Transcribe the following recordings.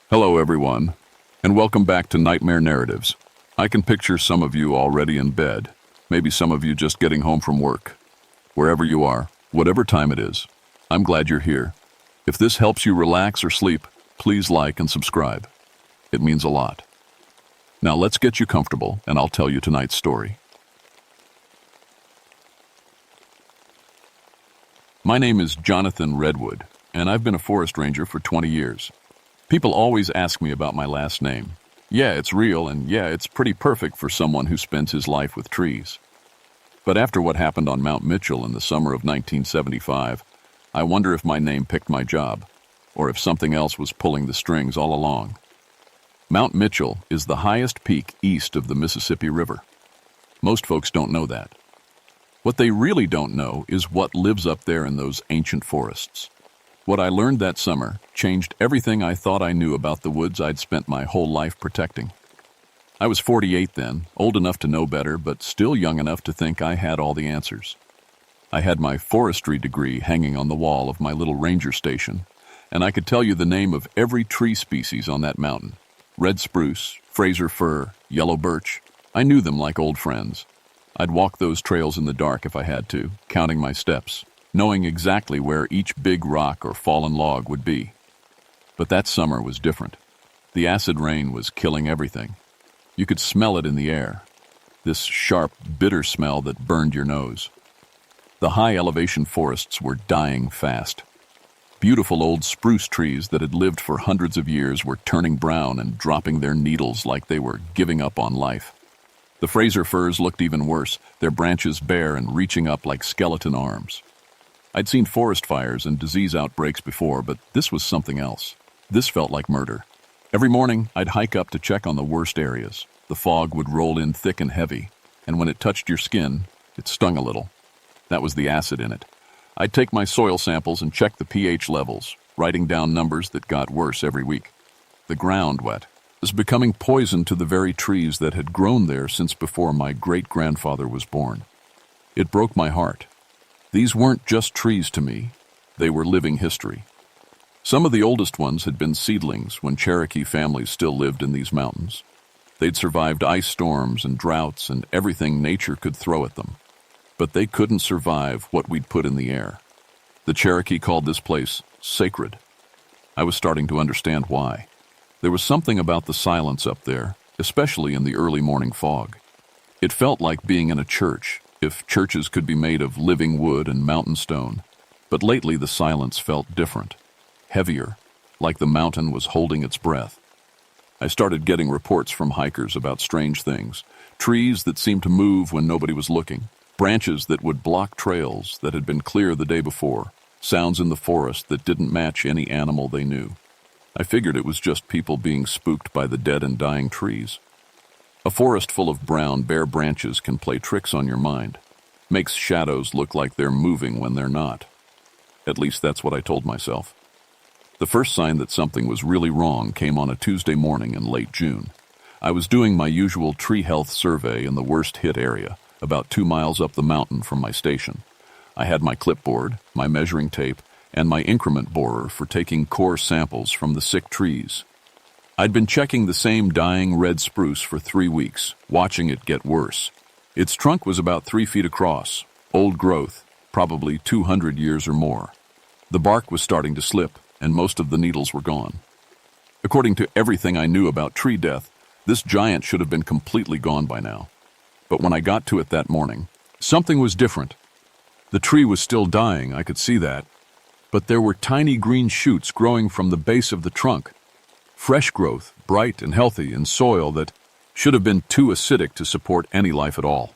Hello, everyone, and welcome back to Nightmare Narratives. I can picture some of you already in bed, maybe some of you just getting home from work. Wherever you are, whatever time it is, I'm glad you're here. If this helps you relax or sleep, please like and subscribe. It means a lot. Now let's get you comfortable, and I'll tell you tonight's story. My name is Jonathan Redwood, and I've been a forest ranger for 20 years. People always ask me about my last name. Yeah, it's real, and yeah, it's pretty perfect for someone who spends his life with trees. But after what happened on Mount Mitchell in the summer of 1975, I wonder if my name picked my job, or if something else was pulling the strings all along. Mount Mitchell is the highest peak east of the Mississippi River. Most folks don't know that. What they really don't know is what lives up there in those ancient forests. What I learned that summer changed everything I thought I knew about the woods I'd spent my whole life protecting. I was 48 then, old enough to know better, but still young enough to think I had all the answers. I had my forestry degree hanging on the wall of my little ranger station, and I could tell you the name of every tree species on that mountain. Red spruce, Fraser fir, yellow birch. I knew them like old friends. I'd walk those trails in the dark if I had to, counting my steps, knowing exactly where each big rock or fallen log would be. But that summer was different. The acid rain was killing everything. You could smell it in the air, this sharp, bitter smell that burned your nose. The high-elevation forests were dying fast. Beautiful old spruce trees that had lived for hundreds of years were turning brown and dropping their needles like they were giving up on life. The Fraser firs looked even worse, their branches bare and reaching up like skeleton arms. I'd seen forest fires and disease outbreaks before, but this was something else. This felt like murder. Every morning, I'd hike up to check on the worst areas. The fog would roll in thick and heavy, and when it touched your skin, it stung a little. That was the acid in it. I'd take my soil samples and check the pH levels, writing down numbers that got worse every week. The ground was becoming poison to the very trees that had grown there since before my great-grandfather was born. It broke my heart. These weren't just trees to me, they were living history. Some of the oldest ones had been seedlings when Cherokee families still lived in these mountains. They'd survived ice storms and droughts and everything nature could throw at them. But they couldn't survive what we'd put in the air. The Cherokee called this place sacred. I was starting to understand why. There was something about the silence up there, especially in the early morning fog. It felt like being in a church, if churches could be made of living wood and mountain stone. But lately the silence felt different, heavier, like the mountain was holding its breath. I started getting reports from hikers about strange things, trees that seemed to move when nobody was looking, branches that would block trails that had been clear the day before, sounds in the forest that didn't match any animal they knew. I figured it was just people being spooked by the dead and dying trees. A forest full of brown, bare branches can play tricks on your mind, makes shadows look like they're moving when they're not. At least that's what I told myself. The first sign that something was really wrong came on a Tuesday morning in late June. I was doing my usual tree health survey in the worst hit area, about 2 miles up the mountain from my station. I had my clipboard, my measuring tape, and my increment borer for taking core samples from the sick trees. I'd been checking the same dying red spruce for 3 weeks, watching it get worse. Its trunk was about 3 feet across, old growth, probably 200 years or more. The bark was starting to slip, and most of the needles were gone. According to everything I knew about tree death, this giant should have been completely gone by now. But when I got to it that morning, something was different. The tree was still dying, I could see that, but there were tiny green shoots growing from the base of the trunk. Fresh growth, bright and healthy in soil that should have been too acidic to support any life at all.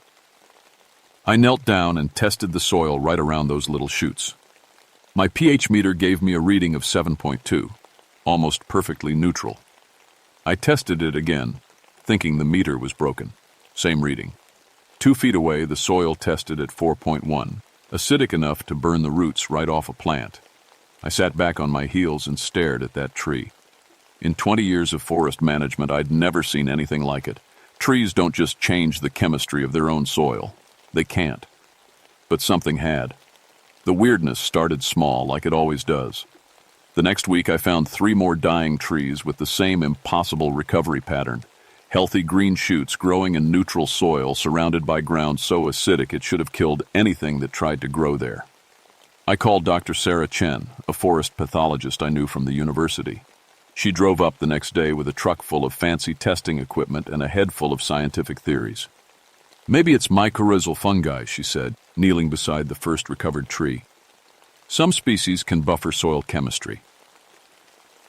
I knelt down and tested the soil right around those little shoots. My pH meter gave me a reading of 7.2, almost perfectly neutral. I tested it again, thinking the meter was broken. Same reading. 2 feet away, the soil tested at 4.1, acidic enough to burn the roots right off a plant. I sat back on my heels and stared at that tree. In 20 years of forest management, I'd never seen anything like it. Trees don't just change the chemistry of their own soil. They can't. But something had. The weirdness started small, like it always does. The next week, I found 3 more dying trees with the same impossible recovery pattern. Healthy green shoots growing in neutral soil surrounded by ground so acidic it should have killed anything that tried to grow there. I called Dr. Sarah Chen, a forest pathologist I knew from the university. She drove up the next day with a truck full of fancy testing equipment and a head full of scientific theories. "Maybe it's mycorrhizal fungi," she said, kneeling beside the first recovered tree. "Some species can buffer soil chemistry."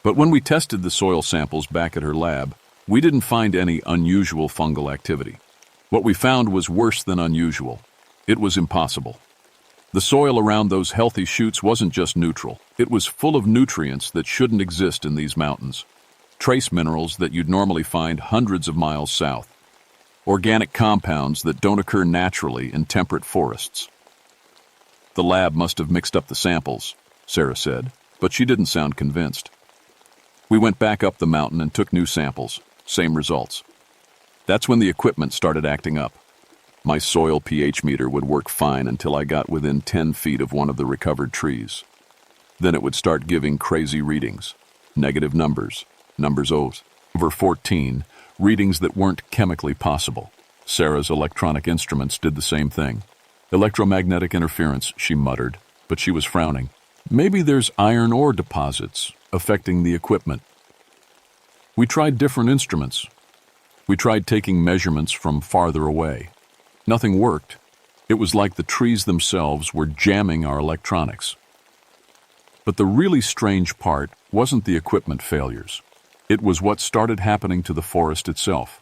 But when we tested the soil samples back at her lab, we didn't find any unusual fungal activity. What we found was worse than unusual. It was impossible. The soil around those healthy shoots wasn't just neutral. It was full of nutrients that shouldn't exist in these mountains. Trace minerals that you'd normally find hundreds of miles south. Organic compounds that don't occur naturally in temperate forests. "The lab must have mixed up the samples," Sarah said, but she didn't sound convinced. We went back up the mountain and took new samples. Same results. That's when the equipment started acting up. My soil pH meter would work fine until I got within 10 feet of one of the recovered trees. Then it would start giving crazy readings. Negative numbers over 14, readings that weren't chemically possible. Sarah's electronic instruments did the same thing. "Electromagnetic interference," she muttered, but she was frowning. "Maybe there's iron ore deposits affecting the equipment." We tried different instruments. We tried taking measurements from farther away. Nothing worked. It was like the trees themselves were jamming our electronics. But the really strange part wasn't the equipment failures. It was what started happening to the forest itself.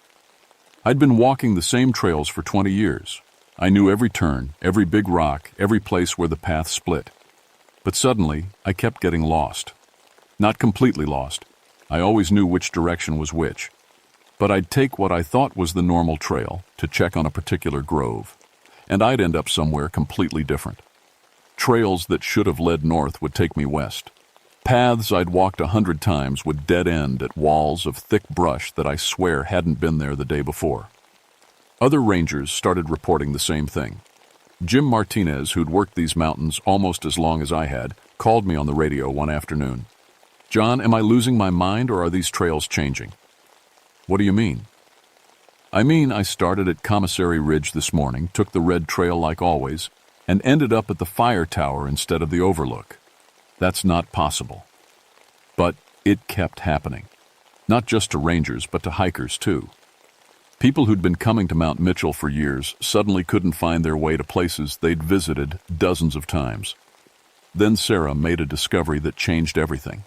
I'd been walking the same trails for 20 years. I knew every turn, every big rock, every place where the path split. But suddenly, I kept getting lost. Not completely lost. I always knew which direction was which. But I'd take what I thought was the normal trail to check on a particular grove, and I'd end up somewhere completely different. Trails that should have led north would take me west. Paths I'd walked 100 times would dead end at walls of thick brush that I swear hadn't been there the day before. Other rangers started reporting the same thing. Jim Martinez, who'd worked these mountains almost as long as I had, called me on the radio one afternoon. "John, am I losing my mind or are these trails changing?" "What do you mean?" "I mean, I started at Commissary Ridge this morning, took the red trail like always, and ended up at the fire tower instead of the overlook. That's not possible." But it kept happening. Not just to rangers, but to hikers too. People who'd been coming to Mount Mitchell for years suddenly couldn't find their way to places they'd visited dozens of times. Then Sarah made a discovery that changed everything.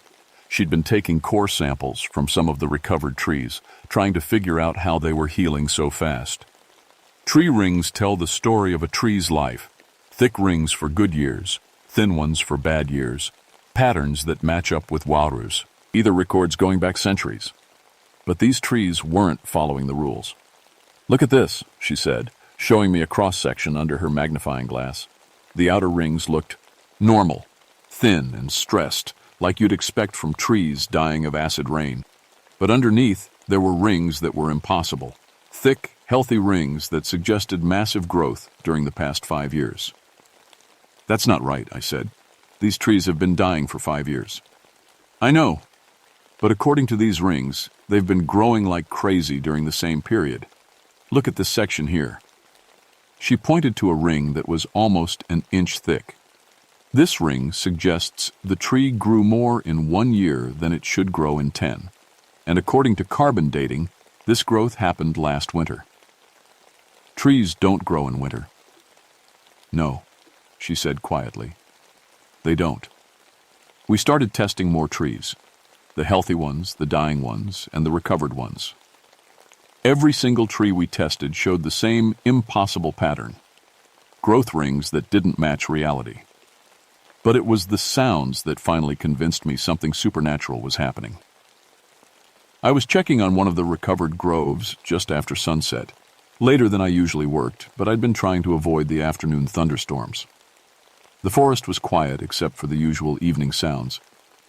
She'd been taking core samples from some of the recovered trees, trying to figure out how they were healing so fast. Tree rings tell the story of a tree's life. Thick rings for good years, thin ones for bad years. Patterns that match up with Walru's, either records going back centuries. But these trees weren't following the rules. "Look at this," she said, showing me a cross-section under her magnifying glass. The outer rings looked normal, thin and stressed, like you'd expect from trees dying of acid rain. But underneath, there were rings that were impossible. Thick, healthy rings that suggested massive growth during the past 5 years. "That's not right," I said. "These trees have been dying for 5 years." "I know. But according to these rings, they've been growing like crazy during the same period. Look at this section here." She pointed to a ring that was almost an inch thick. This ring suggests the tree grew more in 1 year than it should grow in 10. And according to carbon dating, this growth happened last winter. Trees don't grow in winter. "No," she said quietly. "They don't." We started testing more trees. The healthy ones, the dying ones, and the recovered ones. Every single tree we tested showed the same impossible pattern. Growth rings that didn't match reality. But it was the sounds that finally convinced me something supernatural was happening. I was checking on one of the recovered groves just after sunset, later than I usually worked, but I'd been trying to avoid the afternoon thunderstorms. The forest was quiet except for the usual evening sounds.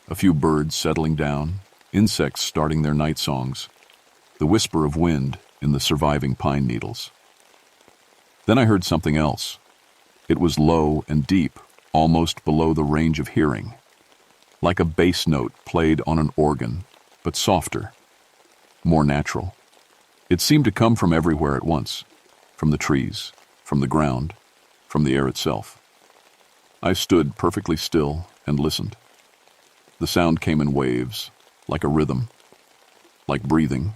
A few birds settling down, insects starting their night songs, the whisper of wind in the surviving pine needles. Then I heard something else. It was low and deep, almost below the range of hearing. like a bass note played on an organ, but softer, more natural. It seemed to come from everywhere at once, from the trees, from the ground, from the air itself. I stood perfectly still and listened. The sound came in waves, like a rhythm, like breathing,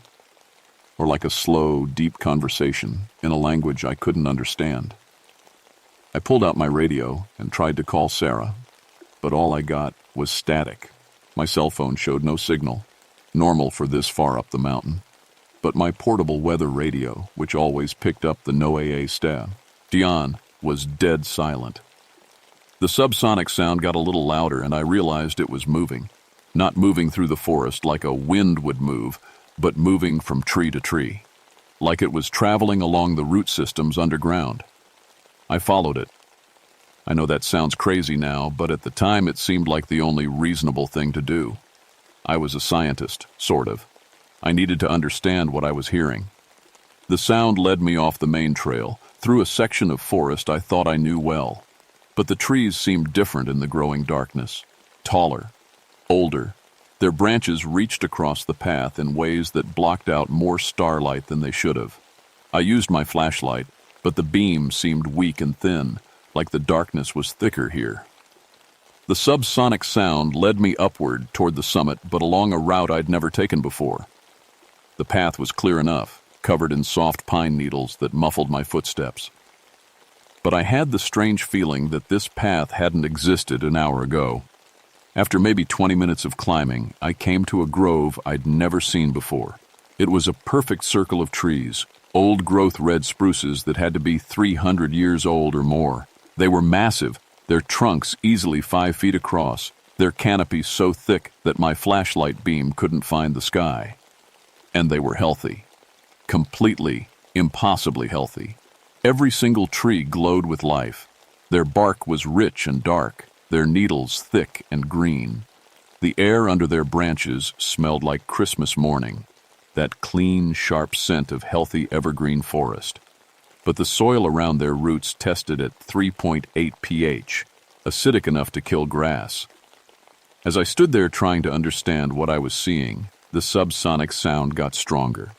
or like a slow, deep conversation in a language I couldn't understand. I pulled out my radio and tried to call Sarah, but all I got was static. My cell phone showed no signal, normal for this far up the mountain. But my portable weather radio, which always picked up the NOAA station, was dead silent. The subsonic sound got a little louder, and I realized it was moving. Not moving through the forest like a wind would move, but moving from tree to tree, like it was traveling along the root systems underground. I followed it. I know that sounds crazy now, but at the time it seemed like the only reasonable thing to do. I was a scientist, sort of. I needed to understand what I was hearing. The sound led me off the main trail, through a section of forest I thought I knew well. But the trees seemed different in the growing darkness. Taller, older. Their branches reached across the path in ways that blocked out more starlight than they should have. I used my flashlight, but the beam seemed weak and thin, like the darkness was thicker here. The subsonic sound led me upward toward the summit, but along a route I'd never taken before. The path was clear enough, covered in soft pine needles that muffled my footsteps. But I had the strange feeling that this path hadn't existed an hour ago. After maybe 20 minutes of climbing, I came to a grove I'd never seen before. It was a perfect circle of trees, old-growth red spruces that had to be 300 years old or more. They were massive, their trunks easily 5 feet across, their canopies so thick that my flashlight beam couldn't find the sky. And they were healthy. Completely, impossibly healthy. Every single tree glowed with life. Their bark was rich and dark, their needles thick and green. The air under their branches smelled like Christmas morning, that clean, sharp scent of healthy evergreen forest. But the soil around their roots tested at 3.8 pH, acidic enough to kill grass. As I stood there trying to understand what I was seeing, the subsonic sound got stronger.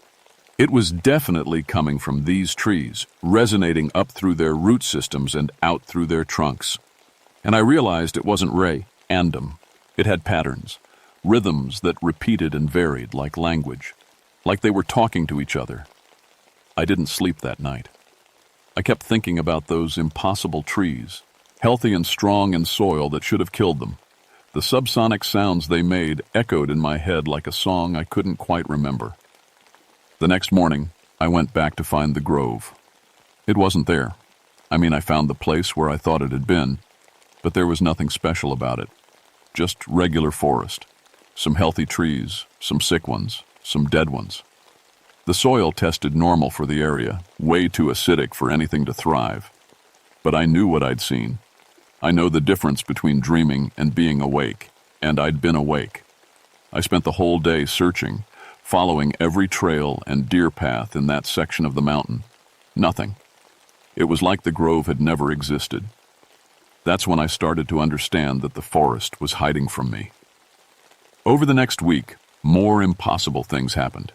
It was definitely coming from these trees, resonating up through their root systems and out through their trunks. And I realized it wasn't random. It had patterns, rhythms that repeated and varied like language, like they were talking to each other. I didn't sleep that night. I kept thinking about those impossible trees, healthy and strong in soil that should have killed them. The subsonic sounds they made echoed in my head like a song I couldn't quite remember. The next morning, I went back to find the grove. It wasn't there. I found the place where I thought it had been, but there was nothing special about it. Just regular forest. Some healthy trees, some sick ones, some dead ones. The soil tested normal for the area, way too acidic for anything to thrive. But I knew what I'd seen. I know the difference between dreaming and being awake, and I'd been awake. I spent the whole day searching, following every trail and deer path in that section of the mountain. Nothing. It was like the grove had never existed. That's when I started to understand that the forest was hiding from me. Over the next week, more impossible things happened.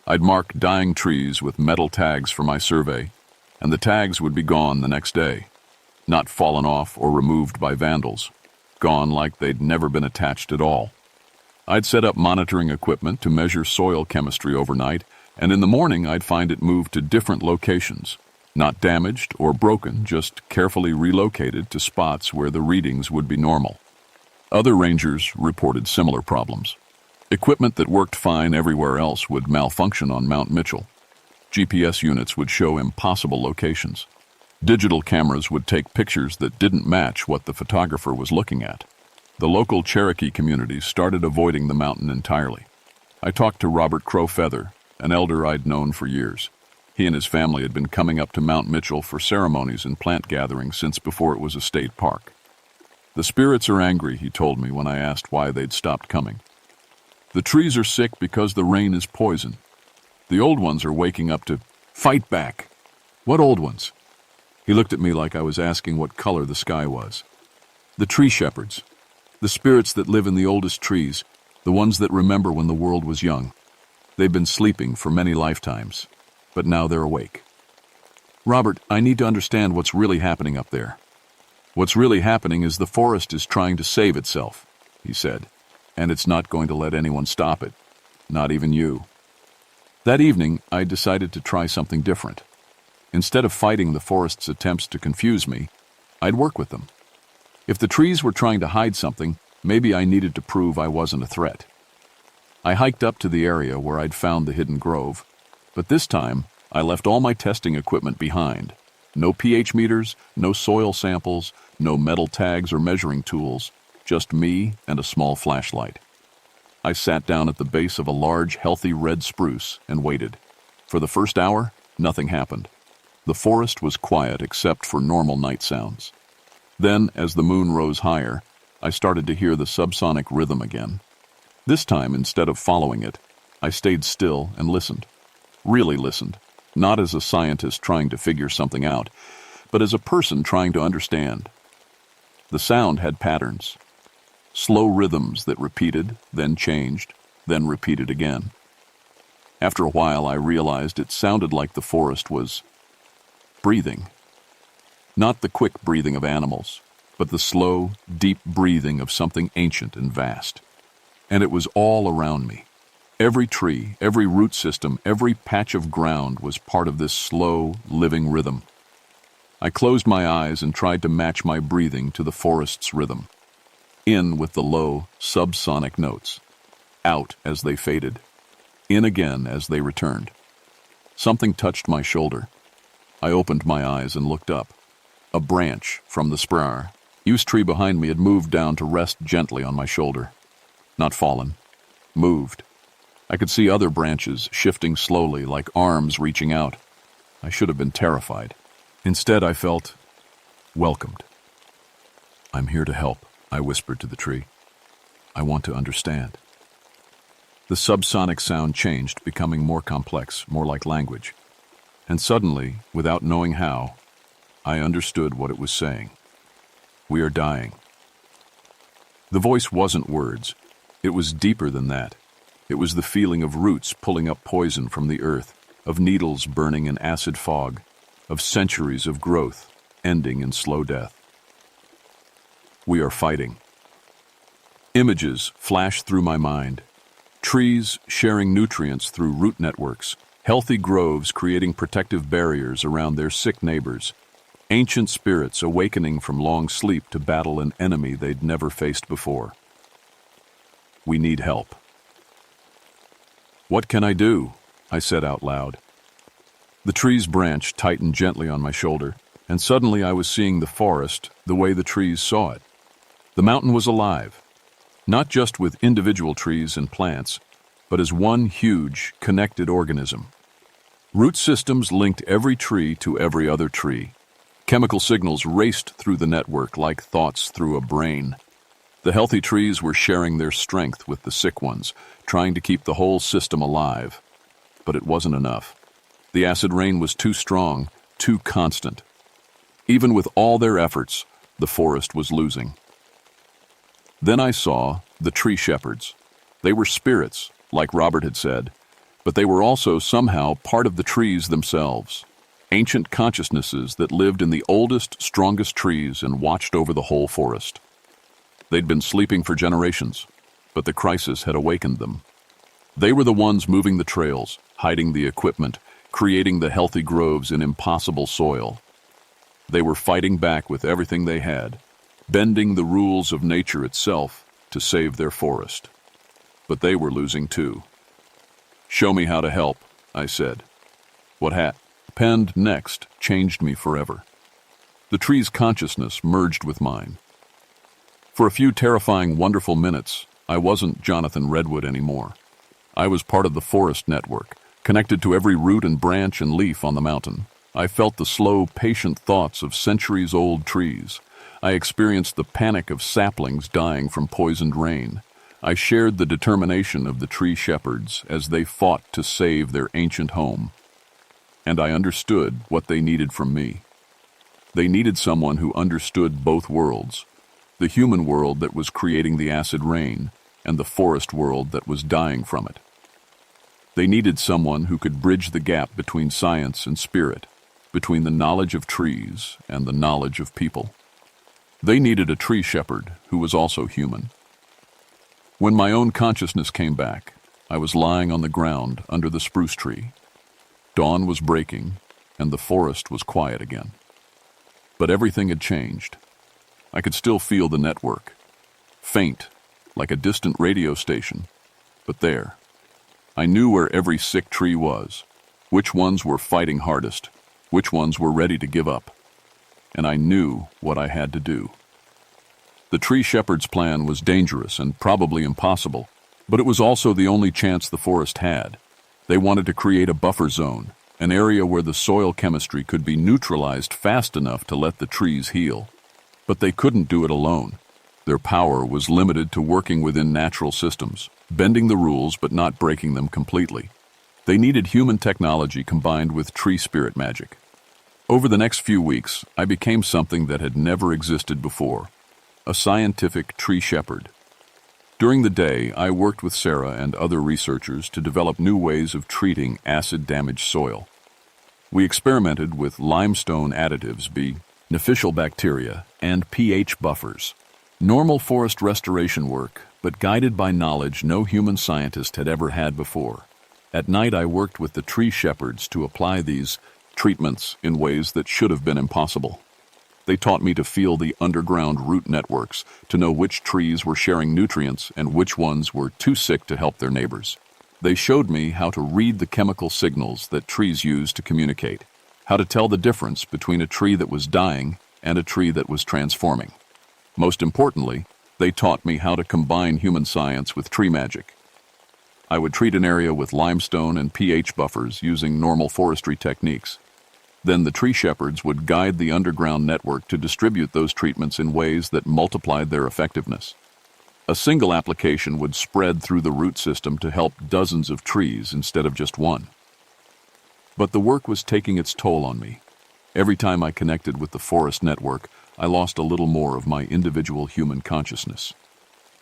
I'd mark dying trees with metal tags for my survey, and the tags would be gone the next day. Not fallen off or removed by vandals. Gone like they'd never been attached at all. I'd set up monitoring equipment to measure soil chemistry overnight, and in the morning I'd find it moved to different locations. Not damaged or broken, just carefully relocated to spots where the readings would be normal. Other rangers reported similar problems. Equipment that worked fine everywhere else would malfunction on Mount Mitchell. GPS units would show impossible locations. Digital cameras would take pictures that didn't match what the photographer was looking at. The local Cherokee communities started avoiding the mountain entirely. I talked to Robert Crow Feather, an elder I'd known for years. He and his family had been coming up to Mount Mitchell for ceremonies and plant gatherings since before it was a state park. The spirits are angry, he told me when I asked why they'd stopped coming. The trees are sick because the rain is poison. The old ones are waking up to fight back. What old ones? He looked at me like I was asking what color the sky was. The tree shepherds. The spirits that live in the oldest trees, the ones that remember when the world was young. They've been sleeping for many lifetimes, but now they're awake. Robert, I need to understand what's really happening up there. What's really happening is the forest is trying to save itself, he said, and it's not going to let anyone stop it, not even you. That evening, I decided to try something different. Instead of fighting the forest's attempts to confuse me, I'd work with them. If the trees were trying to hide something, maybe I needed to prove I wasn't a threat. I hiked up to the area where I'd found the hidden grove, but this time I left all my testing equipment behind. No pH meters, no soil samples, no metal tags or measuring tools, just me and a small flashlight. I sat down at the base of a large, healthy red spruce and waited. For the first hour, nothing happened. The forest was quiet except for normal night sounds. Then, as the moon rose higher, I started to hear the subsonic rhythm again. This time, instead of following it, I stayed still and listened. Really listened, not as a scientist trying to figure something out, but as a person trying to understand. The sound had patterns. Slow rhythms that repeated, then changed, then repeated again. After a while, I realized it sounded like the forest was breathing. Not the quick breathing of animals, but the slow, deep breathing of something ancient and vast. And it was all around me. Every tree, every root system, every patch of ground was part of this slow, living rhythm. I closed my eyes and tried to match my breathing to the forest's rhythm. In with the low, subsonic notes. Out as they faded. In again as they returned. Something touched my shoulder. I opened my eyes and looked up. A branch from the spruce tree behind me had moved down to rest gently on my shoulder. Not fallen. Moved. I could see other branches shifting slowly like arms reaching out. I should have been terrified. Instead, I felt welcomed. I'm here to help, I whispered to the tree. I want to understand. The subsonic sound changed, becoming more complex, more like language. And suddenly, without knowing how, I understood what it was saying. We are dying. The voice wasn't words. It was deeper than that. It was the feeling of roots pulling up poison from the earth, of needles burning in acid fog, of centuries of growth ending in slow death. We are fighting. Images flashed through my mind. Trees sharing nutrients through root networks, healthy groves creating protective barriers around their sick neighbors, ancient spirits awakening from long sleep to battle an enemy they'd never faced before. We need help. What can I do? I said out loud. The tree's branch tightened gently on my shoulder, and suddenly I was seeing the forest the way the trees saw it. The mountain was alive, not just with individual trees and plants, but as one huge, connected organism. Root systems linked every tree to every other tree. Chemical signals raced through the network like thoughts through a brain. The healthy trees were sharing their strength with the sick ones, trying to keep the whole system alive. But it wasn't enough. The acid rain was too strong, too constant. Even with all their efforts, the forest was losing. Then I saw the tree shepherds. They were spirits, like Robert had said, but they were also somehow part of the trees themselves. Ancient consciousnesses that lived in the oldest, strongest trees and watched over the whole forest. They'd been sleeping for generations, but the crisis had awakened them. They were the ones moving the trails, hiding the equipment, creating the healthy groves in impossible soil. They were fighting back with everything they had, bending the rules of nature itself to save their forest. But they were losing too. Show me how to help, I said. What happened next changed me forever. The tree's consciousness merged with mine. For a few terrifying, wonderful minutes, I wasn't Jonathan Redwood anymore. I was part of the forest network, connected to every root and branch and leaf on the mountain. I felt the slow, patient thoughts of centuries-old trees. I experienced the panic of saplings dying from poisoned rain. I shared the determination of the tree shepherds as they fought to save their ancient home. And I understood what they needed from me. They needed someone who understood both worlds, the human world that was creating the acid rain, and the forest world that was dying from it. They needed someone who could bridge the gap between science and spirit, between the knowledge of trees and the knowledge of people. They needed a tree shepherd who was also human. When my own consciousness came back, I was lying on the ground under the spruce tree. Dawn was breaking, and the forest was quiet again. But everything had changed. I could still feel the network, faint, like a distant radio station, but there. I knew where every sick tree was, which ones were fighting hardest, which ones were ready to give up, and I knew what I had to do. The tree shepherd's plan was dangerous and probably impossible, but it was also the only chance the forest had. They wanted to create a buffer zone, an area where the soil chemistry could be neutralized fast enough to let the trees heal. But they couldn't do it alone. Their power was limited to working within natural systems, bending the rules but not breaking them completely. They needed human technology combined with tree spirit magic. Over the next few weeks, I became something that had never existed before, a scientific tree shepherd. During the day, I worked with Sarah and other researchers to develop new ways of treating acid-damaged soil. We experimented with limestone additives, beneficial bacteria, and pH buffers. Normal forest restoration work, but guided by knowledge no human scientist had ever had before. At night, I worked with the tree shepherds to apply these treatments in ways that should have been impossible. They taught me to feel the underground root networks, to know which trees were sharing nutrients and which ones were too sick to help their neighbors. They showed me how to read the chemical signals that trees use to communicate, how to tell the difference between a tree that was dying and a tree that was transforming. Most importantly, they taught me how to combine human science with tree magic. I would treat an area with limestone and pH buffers using normal forestry techniques. Then the tree shepherds would guide the underground network to distribute those treatments in ways that multiplied their effectiveness. A single application would spread through the root system to help dozens of trees instead of just one. But the work was taking its toll on me. Every time I connected with the forest network, I lost a little more of my individual human consciousness.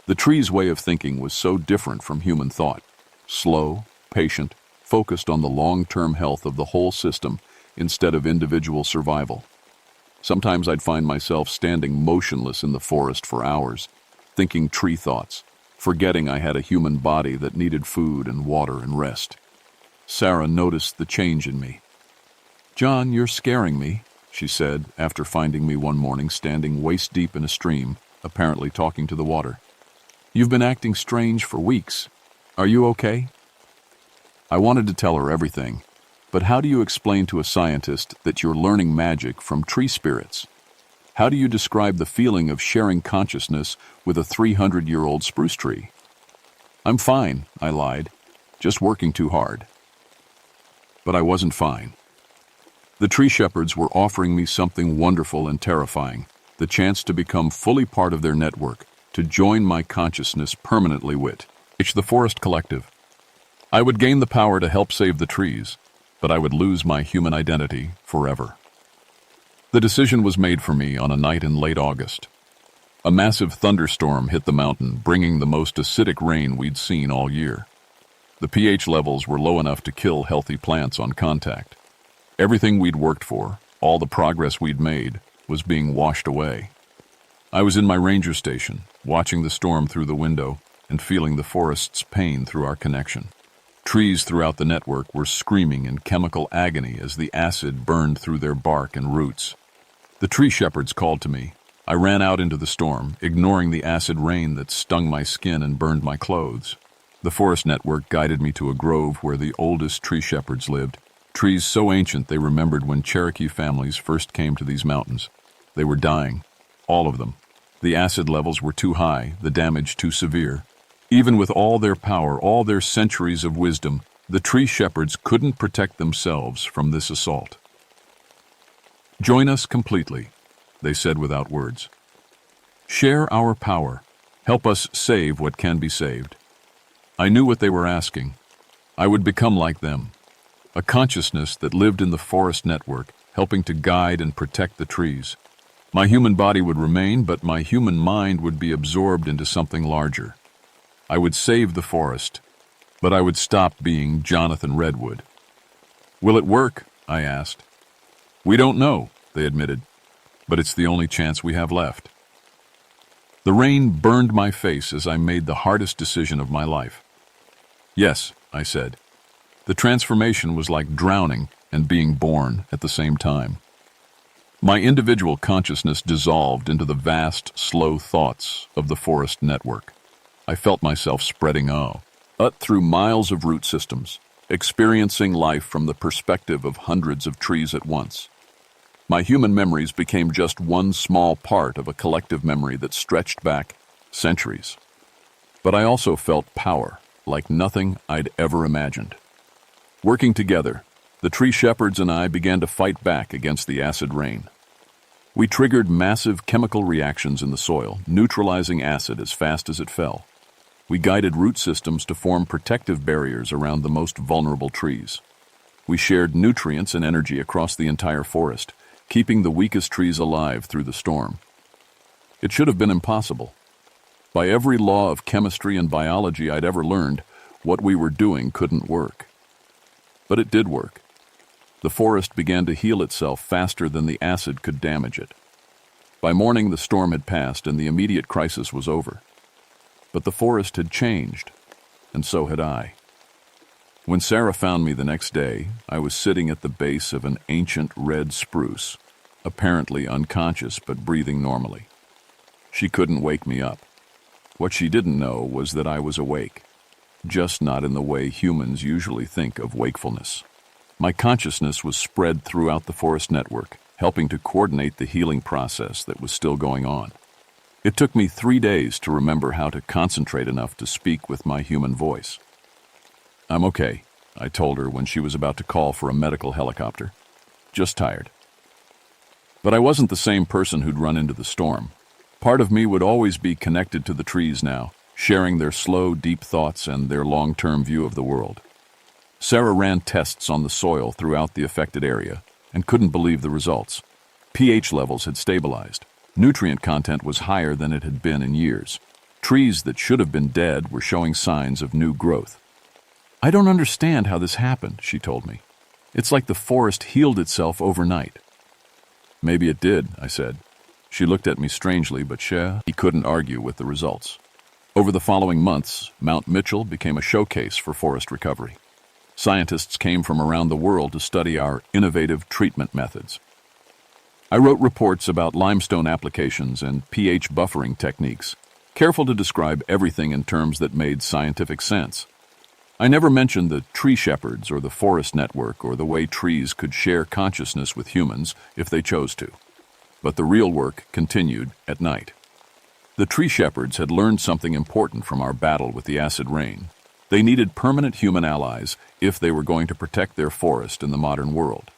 The tree's way of thinking was so different from human thought. Slow, patient, focused on the long-term health of the whole system instead of individual survival. Sometimes I'd find myself standing motionless in the forest for hours, thinking tree thoughts, forgetting I had a human body that needed food and water and rest. Sarah noticed the change in me. "John, you're scaring me," she said after finding me one morning standing waist-deep in a stream, apparently talking to the water. "You've been acting strange for weeks. Are you okay?" I wanted to tell her everything, but how do you explain to a scientist that you're learning magic from tree spirits? How do you describe the feeling of sharing consciousness with a 300-year-old spruce tree? "I'm fine," I lied, "just working too hard." But I wasn't fine. The tree shepherds were offering me something wonderful and terrifying, the chance to become fully part of their network, to join my consciousness permanently with the Forest Collective. I would gain the power to help save the trees, but I would lose my human identity forever. The decision was made for me on a night in late August. A massive thunderstorm hit the mountain, bringing the most acidic rain we'd seen all year. The pH levels were low enough to kill healthy plants on contact. Everything we'd worked for, all the progress we'd made, was being washed away. I was in my ranger station, watching the storm through the window and feeling the forest's pain through our connection. Trees throughout the network were screaming in chemical agony as the acid burned through their bark and roots. The tree shepherds called to me. I ran out into the storm, ignoring the acid rain that stung my skin and burned my clothes. The forest network guided me to a grove where the oldest tree shepherds lived, trees so ancient they remembered when Cherokee families first came to these mountains. They were dying, all of them. The acid levels were too high, the damage too severe. Even with all their power, all their centuries of wisdom, the tree shepherds couldn't protect themselves from this assault. "Join us completely," they said without words. "Share our power. Help us save what can be saved." I knew what they were asking. I would become like them, a consciousness that lived in the forest network, helping to guide and protect the trees. My human body would remain, but my human mind would be absorbed into something larger. I would save the forest, but I would stop being Jonathan Redwood. Will it work? I asked. We don't know, they admitted, but it's the only chance we have left. The rain burned my face as I made the hardest decision of my life. Yes, I said. The transformation was like drowning and being born at the same time. My individual consciousness dissolved into the vast, slow thoughts of the forest network. I felt myself spreading out through miles of root systems, experiencing life from the perspective of hundreds of trees at once. My human memories became just one small part of a collective memory that stretched back centuries. But I also felt power, like nothing I'd ever imagined. Working together, the tree shepherds and I began to fight back against the acid rain. We triggered massive chemical reactions in the soil, neutralizing acid as fast as it fell. We guided root systems to form protective barriers around the most vulnerable trees. We shared nutrients and energy across the entire forest, keeping the weakest trees alive through the storm. It should have been impossible. By every law of chemistry and biology I'd ever learned, what we were doing couldn't work. But it did work. The forest began to heal itself faster than the acid could damage it. By morning, the storm had passed and the immediate crisis was over. But the forest had changed, and so had I. When Sarah found me the next day, I was sitting at the base of an ancient red spruce, apparently unconscious but breathing normally. She couldn't wake me up. What she didn't know was that I was awake, just not in the way humans usually think of wakefulness. My consciousness was spread throughout the forest network, helping to coordinate the healing process that was still going on. It took me 3 days to remember how to concentrate enough to speak with my human voice. I'm okay, I told her when she was about to call for a medical helicopter. Just tired. But I wasn't the same person who'd run into the storm. Part of me would always be connected to the trees now, sharing their slow, deep thoughts and their long-term view of the world. Sarah ran tests on the soil throughout the affected area and couldn't believe the results. pH levels had stabilized. Nutrient content was higher than it had been in years. Trees that should have been dead were showing signs of new growth. I don't understand how this happened, she told me. It's like the forest healed itself overnight. Maybe it did, I said. She looked at me strangely, but he couldn't argue with the results. Over the following months, Mount Mitchell became a showcase for forest recovery. Scientists came from around the world to study our innovative treatment methods. I wrote reports about limestone applications and pH buffering techniques, careful to describe everything in terms that made scientific sense. I never mentioned the tree shepherds or the forest network or the way trees could share consciousness with humans if they chose to. But the real work continued at night. The tree shepherds had learned something important from our battle with the acid rain. They needed permanent human allies if they were going to protect their forest in the modern world.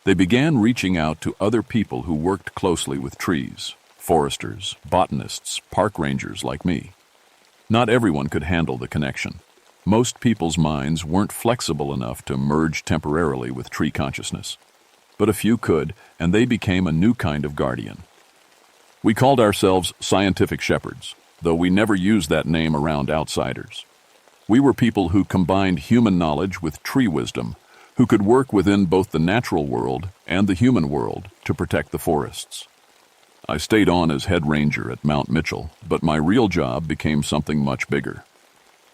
They began reaching out to other people who worked closely with trees, foresters, botanists, park rangers like me. Not everyone could handle the connection. Most people's minds weren't flexible enough to merge temporarily with tree consciousness. But a few could, and they became a new kind of guardian. We called ourselves scientific shepherds, though we never used that name around outsiders. We were people who combined human knowledge with tree wisdom, who could work within both the natural world and the human world to protect the forests. I stayed on as head ranger at Mount Mitchell, but my real job became something much bigger.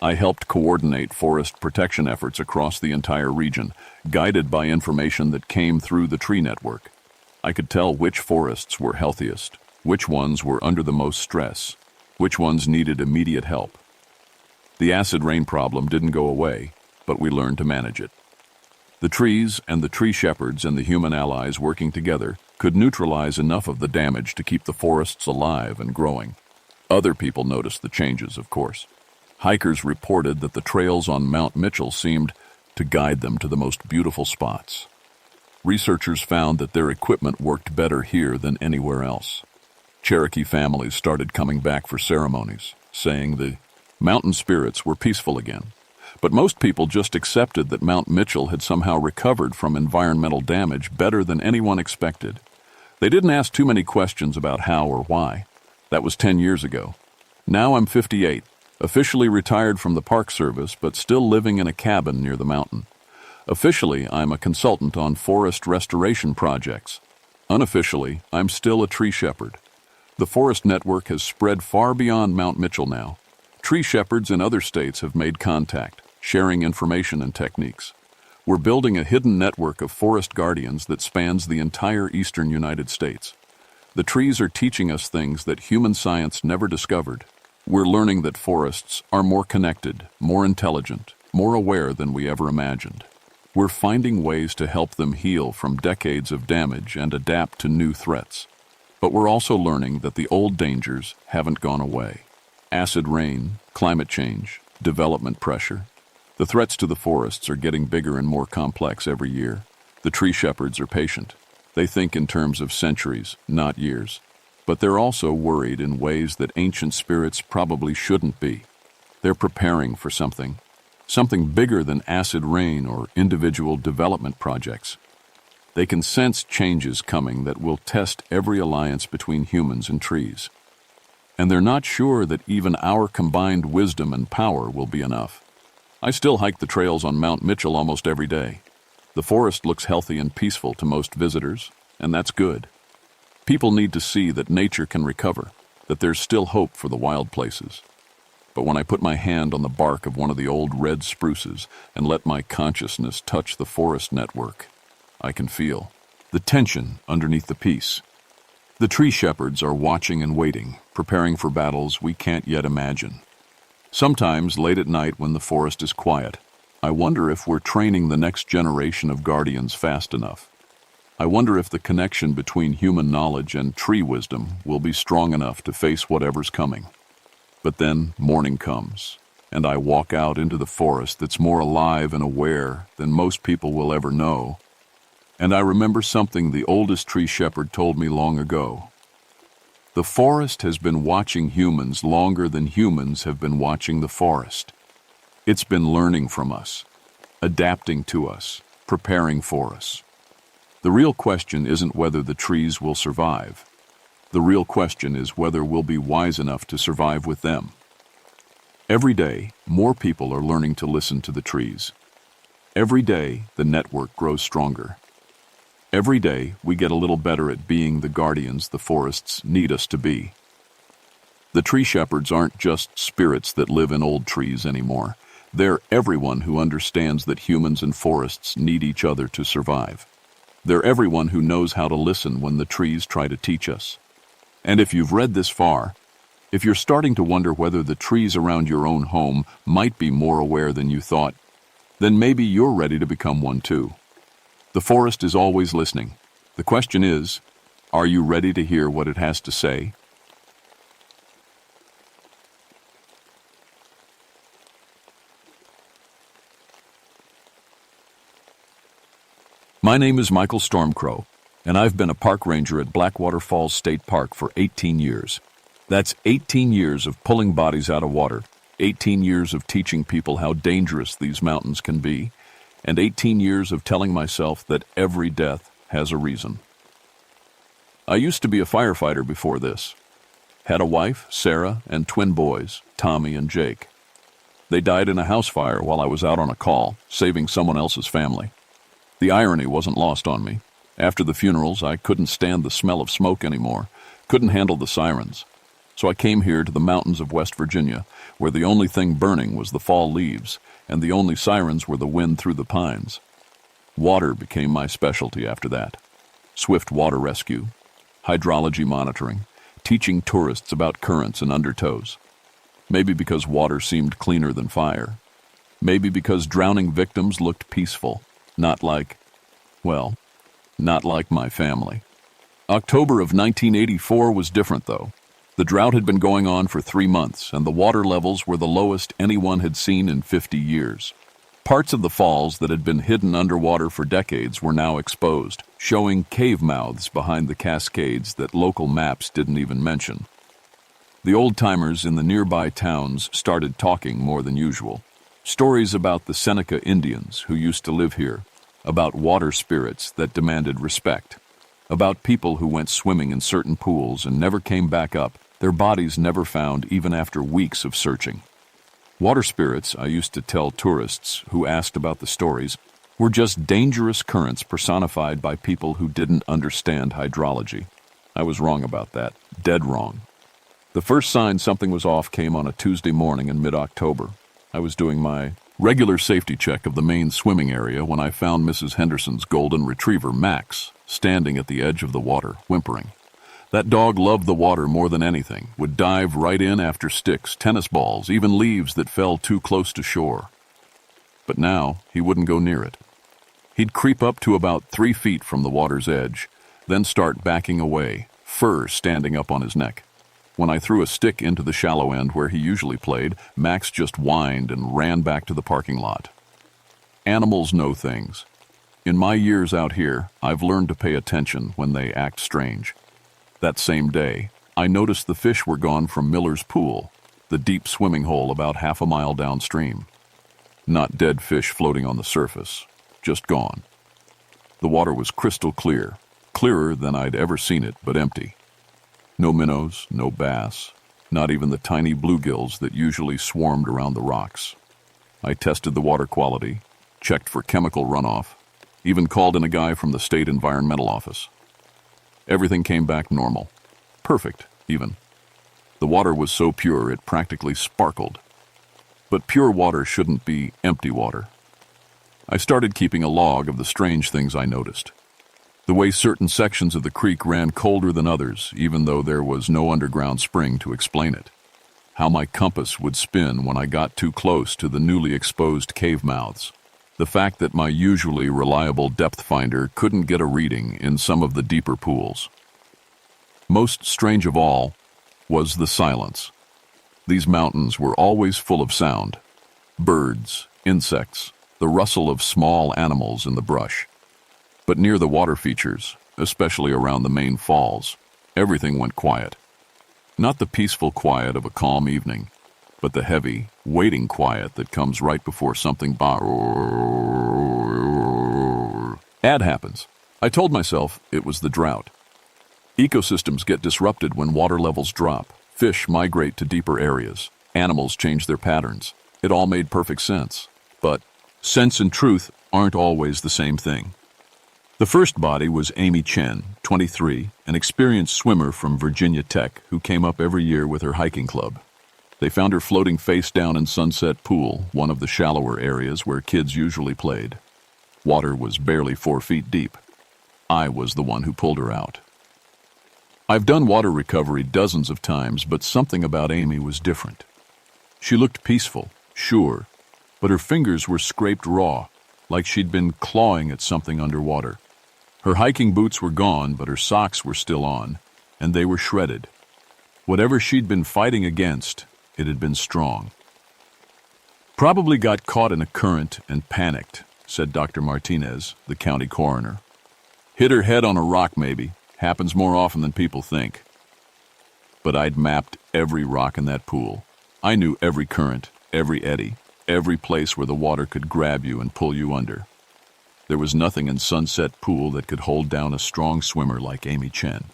I helped coordinate forest protection efforts across the entire region, guided by information that came through the tree network. I could tell which forests were healthiest, which ones were under the most stress, which ones needed immediate help. The acid rain problem didn't go away, but we learned to manage it. The trees and the tree shepherds and the human allies working together could neutralize enough of the damage to keep the forests alive and growing. Other people noticed the changes, of course. Hikers reported that the trails on Mount Mitchell seemed to guide them to the most beautiful spots. Researchers found that their equipment worked better here than anywhere else. Cherokee families started coming back for ceremonies, saying the mountain spirits were peaceful again. But most people just accepted that Mount Mitchell had somehow recovered from environmental damage better than anyone expected. They didn't ask too many questions about how or why. That was 10 years ago. Now I'm 58, officially retired from the Park Service, but still living in a cabin near the mountain. Officially, I'm a consultant on forest restoration projects. Unofficially, I'm still a tree shepherd. The forest network has spread far beyond Mount Mitchell now. Tree shepherds in other states have made contact, sharing information and techniques. We're building a hidden network of forest guardians that spans the entire eastern United States. The trees are teaching us things that human science never discovered. We're learning that forests are more connected, more intelligent, more aware than we ever imagined. We're finding ways to help them heal from decades of damage and adapt to new threats. But we're also learning that the old dangers haven't gone away. Acid rain, climate change, development pressure. The threats to the forests are getting bigger and more complex every year. The tree shepherds are patient. They think in terms of centuries, not years. But they're also worried in ways that ancient spirits probably shouldn't be. They're preparing for something bigger than acid rain or individual development projects. They can sense changes coming that will test every alliance between humans and trees. And they're not sure that even our combined wisdom and power will be enough. I still hike the trails on Mount Mitchell almost every day. The forest looks healthy and peaceful to most visitors, and that's good. People need to see that nature can recover, that there's still hope for the wild places. But when I put my hand on the bark of one of the old red spruces and let my consciousness touch the forest network, I can feel the tension underneath the peace. The tree shepherds are watching and waiting, preparing for battles we can't yet imagine. Sometimes, late at night when the forest is quiet, I wonder if we're training the next generation of guardians fast enough. I wonder if the connection between human knowledge and tree wisdom will be strong enough to face whatever's coming. But then morning comes, and I walk out into the forest that's more alive and aware than most people will ever know. And I remember something the oldest tree shepherd told me long ago. The forest has been watching humans longer than humans have been watching the forest. It's been learning from us, adapting to us, preparing for us. The real question isn't whether the trees will survive. The real question is whether we'll be wise enough to survive with them. Every day, more people are learning to listen to the trees. Every day, the network grows stronger. Every day, we get a little better at being the guardians the forests need us to be. The tree shepherds aren't just spirits that live in old trees anymore. They're everyone who understands that humans and forests need each other to survive. They're everyone who knows how to listen when the trees try to teach us. And if you've read this far, if you're starting to wonder whether the trees around your own home might be more aware than you thought, then maybe you're ready to become one too. The forest is always listening. The question is, are you ready to hear what it has to say? My name is Michael Stormcrow, and I've been a park ranger at Blackwater Falls State Park for 18 years. That's 18 years of pulling bodies out of water, 18 years of teaching people how dangerous these mountains can be, and 18 years of telling myself that every death has a reason. I used to be a firefighter before this. Had a wife, Sarah, and twin boys, Tommy and Jake. They died in a house fire while I was out on a call, saving someone else's family. The irony wasn't lost on me. After the funerals, I couldn't stand the smell of smoke anymore, couldn't handle the sirens. So I came here to the mountains of West Virginia, where the only thing burning was the fall leaves, and the only sirens were the wind through the pines. Water became my specialty after that. Swift water rescue, hydrology monitoring, teaching tourists about currents and undertows. Maybe because water seemed cleaner than fire. Maybe because drowning victims looked peaceful, not like my family. October of 1984 was different, though. The drought had been going on for 3 months, and the water levels were the lowest anyone had seen in 50 years. Parts of the falls that had been hidden underwater for decades were now exposed, showing cave mouths behind the cascades that local maps didn't even mention. The old-timers in the nearby towns started talking more than usual. Stories about the Seneca Indians who used to live here, about water spirits that demanded respect. about people who went swimming in certain pools and never came back up, their bodies never found even after weeks of searching. Water spirits, I used to tell tourists who asked about the stories, were just dangerous currents personified by people who didn't understand hydrology. I was wrong about that, dead wrong. The first sign something was off came on a Tuesday morning in mid-October. I was doing my regular safety check of the main swimming area when I found Mrs. Henderson's golden retriever, Max, standing at the edge of the water, whimpering. That dog loved the water more than anything, would dive right in after sticks, tennis balls, even leaves that fell too close to shore. But now he wouldn't go near it. He'd creep up to about 3 feet from the water's edge, then start backing away, fur standing up on his neck. When I threw a stick into the shallow end where he usually played, Max just whined and ran back to the parking lot. Animals know things. In my years out here, I've learned to pay attention when they act strange. That same day, I noticed the fish were gone from Miller's Pool, the deep swimming hole about half a mile downstream. Not dead fish floating on the surface, just gone. The water was crystal clear, clearer than I'd ever seen it, but empty. No minnows, no bass, not even the tiny bluegills that usually swarmed around the rocks. I tested the water quality, checked for chemical runoff, even called in a guy from the state environmental office. Everything came back normal. Perfect, even. The water was so pure it practically sparkled. But pure water shouldn't be empty water. I started keeping a log of the strange things I noticed. The way certain sections of the creek ran colder than others, even though there was no underground spring to explain it. How my compass would spin when I got too close to the newly exposed cave mouths. The fact that my usually reliable depth finder couldn't get a reading in some of the deeper pools. Most strange of all was the silence. These mountains were always full of sound. Birds, insects, the rustle of small animals in the brush. But near the water features, especially around the main falls, everything went quiet. Not the peaceful quiet of a calm evening, but the heavy, waiting quiet that comes right before something bad happens. I told myself it was the drought. Ecosystems get disrupted when water levels drop. Fish migrate to deeper areas. Animals change their patterns. It all made perfect sense. But sense and truth aren't always the same thing. The first body was Amy Chen, 23, an experienced swimmer from Virginia Tech who came up every year with her hiking club. They found her floating face down in Sunset Pool, one of the shallower areas where kids usually played. Water was barely 4 feet deep. I was the one who pulled her out. I've done water recovery dozens of times, but something about Amy was different. She looked peaceful, sure, but her fingers were scraped raw, like she'd been clawing at something underwater. Her hiking boots were gone, but her socks were still on, and they were shredded. Whatever she'd been fighting against, it had been strong. Probably got caught in a current and panicked, said Dr. Martinez, the county coroner. Hit her head on a rock maybe. Happens more often than people think. But I'd mapped every rock in that pool. I knew every current, every eddy, every place where the water could grab you and pull you under. There was nothing in Sunset Pool that could hold down a strong swimmer like Amy Chen.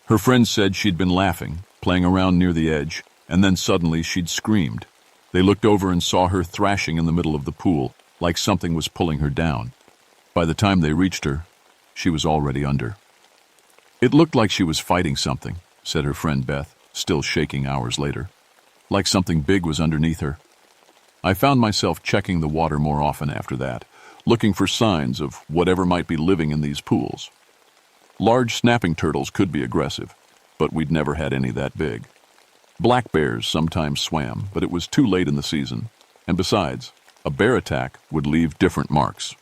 Her friends said she'd been laughing, playing around near the edge, and then suddenly she'd screamed. They looked over and saw her thrashing in the middle of the pool, like something was pulling her down. By the time they reached her, she was already under. It looked like she was fighting something, said her friend Beth, still shaking hours later. Like something big was underneath her. I found myself checking the water more often after that, looking for signs of whatever might be living in these pools. Large snapping turtles could be aggressive, but we'd never had any that big. Black bears sometimes swam, but it was too late in the season, and besides, a bear attack would leave different marks.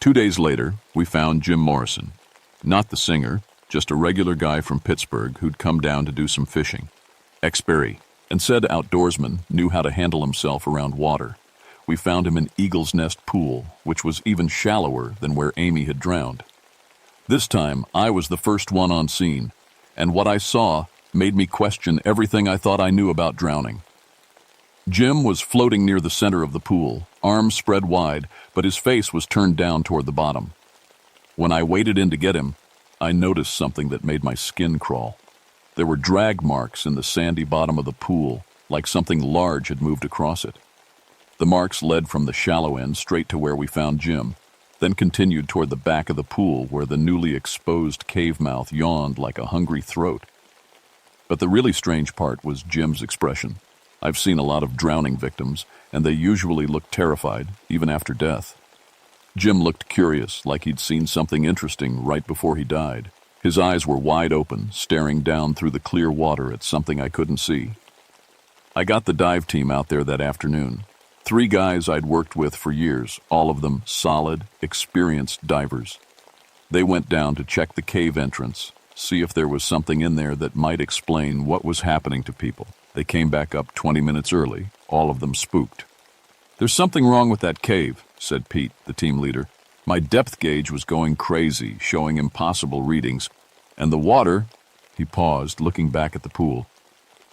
2 days later, we found Jim Morrison. Not the singer, just a regular guy from Pittsburgh who'd come down to do some fishing. Ex-Berry, and said outdoorsman, knew how to handle himself around water. We found him in Eagle's Nest Pool, which was even shallower than where Amy had drowned. This time, I was the first one on scene, and what I saw made me question everything I thought I knew about drowning. Jim was floating near the center of the pool, arms spread wide, but his face was turned down toward the bottom. When I waded in to get him, I noticed something that made my skin crawl. There were drag marks in the sandy bottom of the pool, like something large had moved across it. The marks led from the shallow end straight to where we found Jim, then continued toward the back of the pool where the newly exposed cave mouth yawned like a hungry throat. But the really strange part was Jim's expression. I've seen a lot of drowning victims, and they usually look terrified, even after death. Jim looked curious, like he'd seen something interesting right before he died. His eyes were wide open, staring down through the clear water at something I couldn't see. I got the dive team out there that afternoon. 3 guys I'd worked with for years, all of them solid, experienced divers. They went down to check the cave entrance, see if there was something in there that might explain what was happening to people. They came back up 20 minutes early, all of them spooked. "There's something wrong with that cave," said Pete, the team leader. "My depth gauge was going crazy, showing impossible readings. And the water," he paused, looking back at the pool.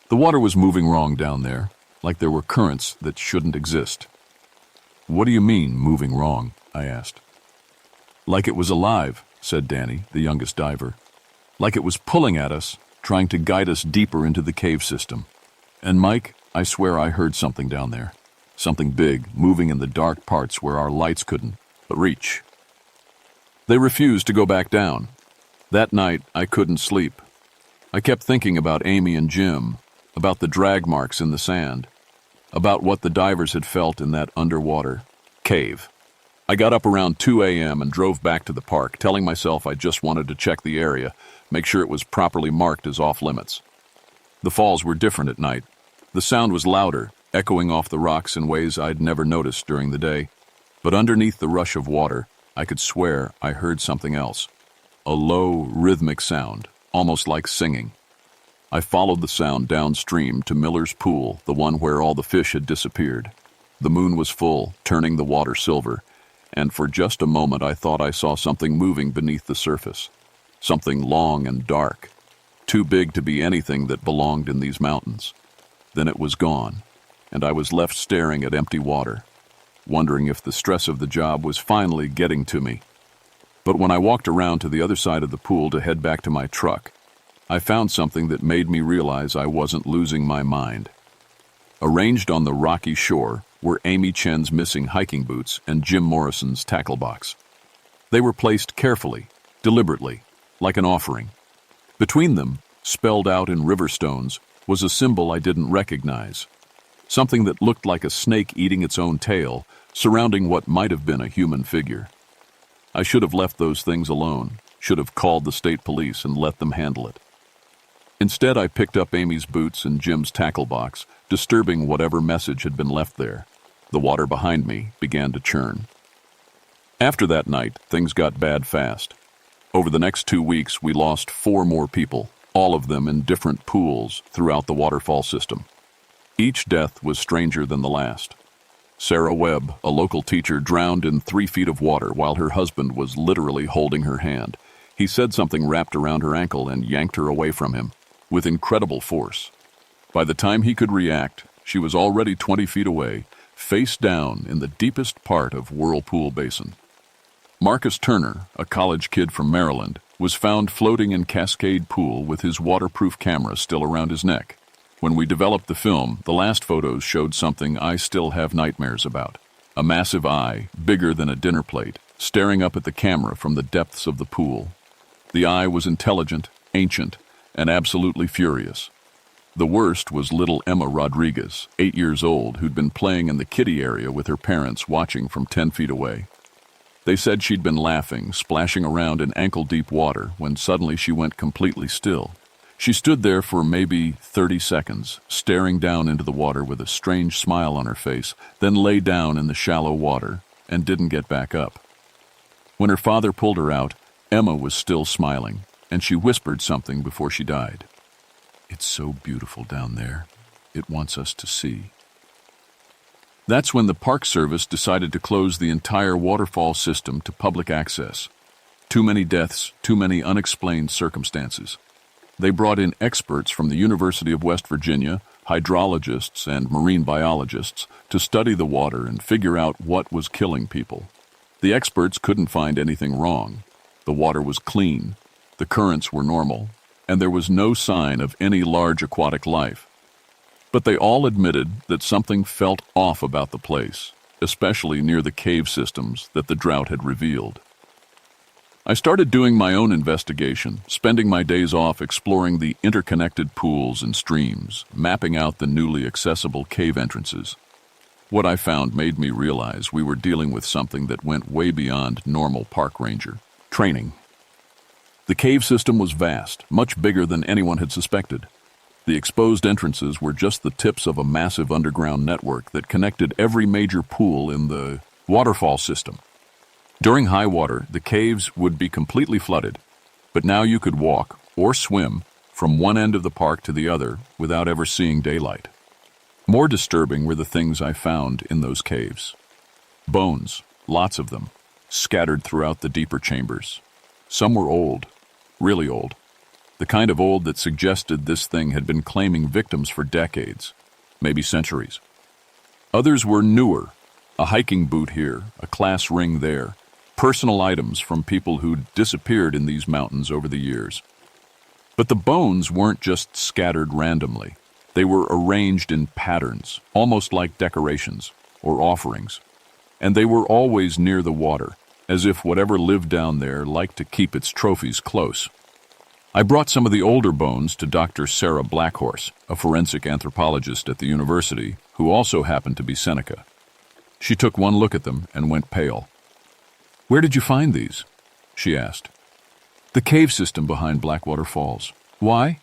"The water was moving wrong down there, like there were currents that shouldn't exist." "What do you mean, moving wrong?" I asked. "Like it was alive," said Danny, the youngest diver. "Like it was pulling at us, trying to guide us deeper into the cave system. And Mike, I swear I heard something down there. Something big, moving in the dark parts where our lights couldn't reach." They refused to go back down. That night, I couldn't sleep. I kept thinking about Amy and Jim, about the drag marks in the sand, about what the divers had felt in that underwater cave. I got up around 2 a.m. and drove back to the park, telling myself I just wanted to check the area, make sure it was properly marked as off-limits. The falls were different at night. The sound was louder, echoing off the rocks in ways I'd never noticed during the day. But underneath the rush of water, I could swear I heard something else. A low, rhythmic sound, almost like singing. I followed the sound downstream to Miller's Pool, the one where all the fish had disappeared. The moon was full, turning the water silver, and for just a moment I thought I saw something moving beneath the surface. Something long and dark, too big to be anything that belonged in these mountains. Then it was gone, and I was left staring at empty water, wondering if the stress of the job was finally getting to me. But when I walked around to the other side of the pool to head back to my truck, I found something that made me realize I wasn't losing my mind. Arranged on the rocky shore were Amy Chen's missing hiking boots and Jim Morrison's tackle box. They were placed carefully, deliberately, like an offering. Between them, spelled out in river stones, was a symbol I didn't recognize. Something that looked like a snake eating its own tail, surrounding what might have been a human figure. I should have left those things alone, should have called the state police and let them handle it. Instead, I picked up Amy's boots and Jim's tackle box, disturbing whatever message had been left there. The water behind me began to churn. After that night, things got bad fast. Over the next 2 weeks, we lost 4 more people, all of them in different pools throughout the waterfall system. Each death was stranger than the last. Sarah Webb, a local teacher, drowned in 3 feet of water while her husband was literally holding her hand. He said something wrapped around her ankle and yanked her away from him, with incredible force. By the time he could react, she was already 20 feet away, face down in the deepest part of Whirlpool Basin. Marcus Turner, a college kid from Maryland, was found floating in Cascade Pool with his waterproof camera still around his neck. When we developed the film, the last photos showed something I still have nightmares about. A massive eye, bigger than a dinner plate, staring up at the camera from the depths of the pool. The eye was intelligent, ancient, and absolutely furious. The worst was little Emma Rodriguez, 8 years old, who'd been playing in the kiddie area with her parents watching from 10 feet away. They said she'd been laughing, splashing around in ankle-deep water when suddenly she went completely still. She stood there for maybe 30 seconds, staring down into the water with a strange smile on her face, then lay down in the shallow water and didn't get back up. When her father pulled her out, Emma was still smiling, and she whispered something before she died. "It's so beautiful down there. It wants us to see." That's when the Park Service decided to close the entire waterfall system to public access. Too many deaths, too many unexplained circumstances. They brought in experts from the University of West Virginia, hydrologists and marine biologists, to study the water and figure out what was killing people. The experts couldn't find anything wrong. The water was clean. The currents were normal, and there was no sign of any large aquatic life. But they all admitted that something felt off about the place, especially near the cave systems that the drought had revealed. I started doing my own investigation, spending my days off exploring the interconnected pools and streams, mapping out the newly accessible cave entrances. What I found made me realize we were dealing with something that went way beyond normal park ranger training. The cave system was vast, much bigger than anyone had suspected. The exposed entrances were just the tips of a massive underground network that connected every major pool in the waterfall system. During high water, the caves would be completely flooded, but now you could walk or swim from one end of the park to the other without ever seeing daylight. More disturbing were the things I found in those caves. Bones, lots of them, scattered throughout the deeper chambers. Some were old, really old, the kind of old that suggested this thing had been claiming victims for decades, maybe centuries. Others were newer, a hiking boot here, a class ring there, personal items from people who'd disappeared in these mountains over the years. But the bones weren't just scattered randomly. They were arranged in patterns, almost like decorations or offerings. And they were always near the water, as if whatever lived down there liked to keep its trophies close. I brought some of the older bones to Dr. Sarah Blackhorse, a forensic anthropologist at the university, who also happened to be Seneca. She took one look at them and went pale. "Where did you find these?" she asked. "The cave system behind Blackwater Falls." "Why?"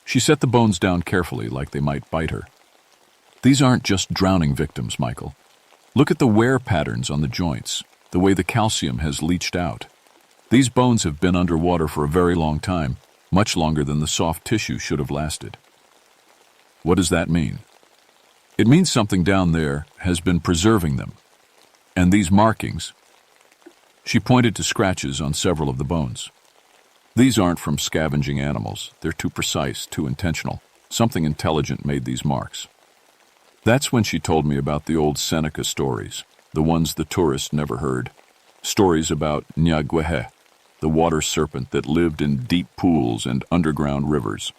She set the bones down carefully like they might bite her. "These aren't just drowning victims, Michael. Look at the wear patterns on the joints, the way the calcium has leached out. These bones have been underwater for a very long time, much longer than the soft tissue should have lasted." "What does that mean?" "It means something down there has been preserving them. And these markings..." She pointed to scratches on several of the bones. "These aren't from scavenging animals. They're too precise, too intentional. Something intelligent made these marks." That's when she told me about the old Seneca stories, the ones the tourists never heard. Stories about Nyagwehe, the water serpent that lived in deep pools and underground rivers.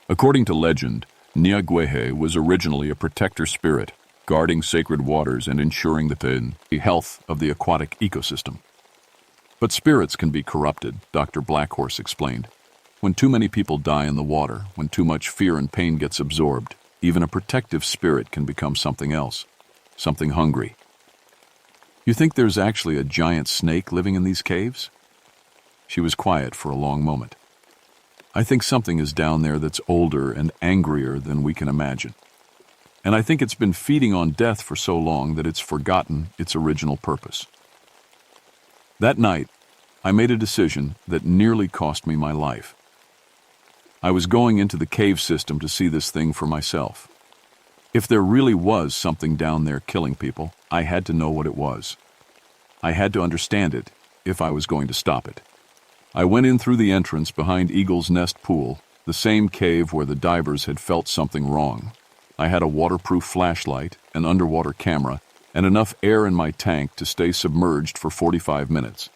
According to legend, Nyagwehe was originally a protector spirit, guarding sacred waters and ensuring the health of the aquatic ecosystem. But spirits can be corrupted, Dr. Blackhorse explained. When too many people die in the water, when too much fear and pain gets absorbed, even a protective spirit can become something else, something hungry. "You think there's actually a giant snake living in these caves?" She was quiet for a long moment. "I think something is down there that's older and angrier than we can imagine. And I think it's been feeding on death for so long that it's forgotten its original purpose." That night, I made a decision that nearly cost me my life. I was going into the cave system to see this thing for myself. If there really was something down there killing people, I had to know what it was. I had to understand it if I was going to stop it. I went in through the entrance behind Eagle's Nest Pool, the same cave where the divers had felt something wrong. I had a waterproof flashlight, an underwater camera, and enough air in my tank to stay submerged for 45 minutes.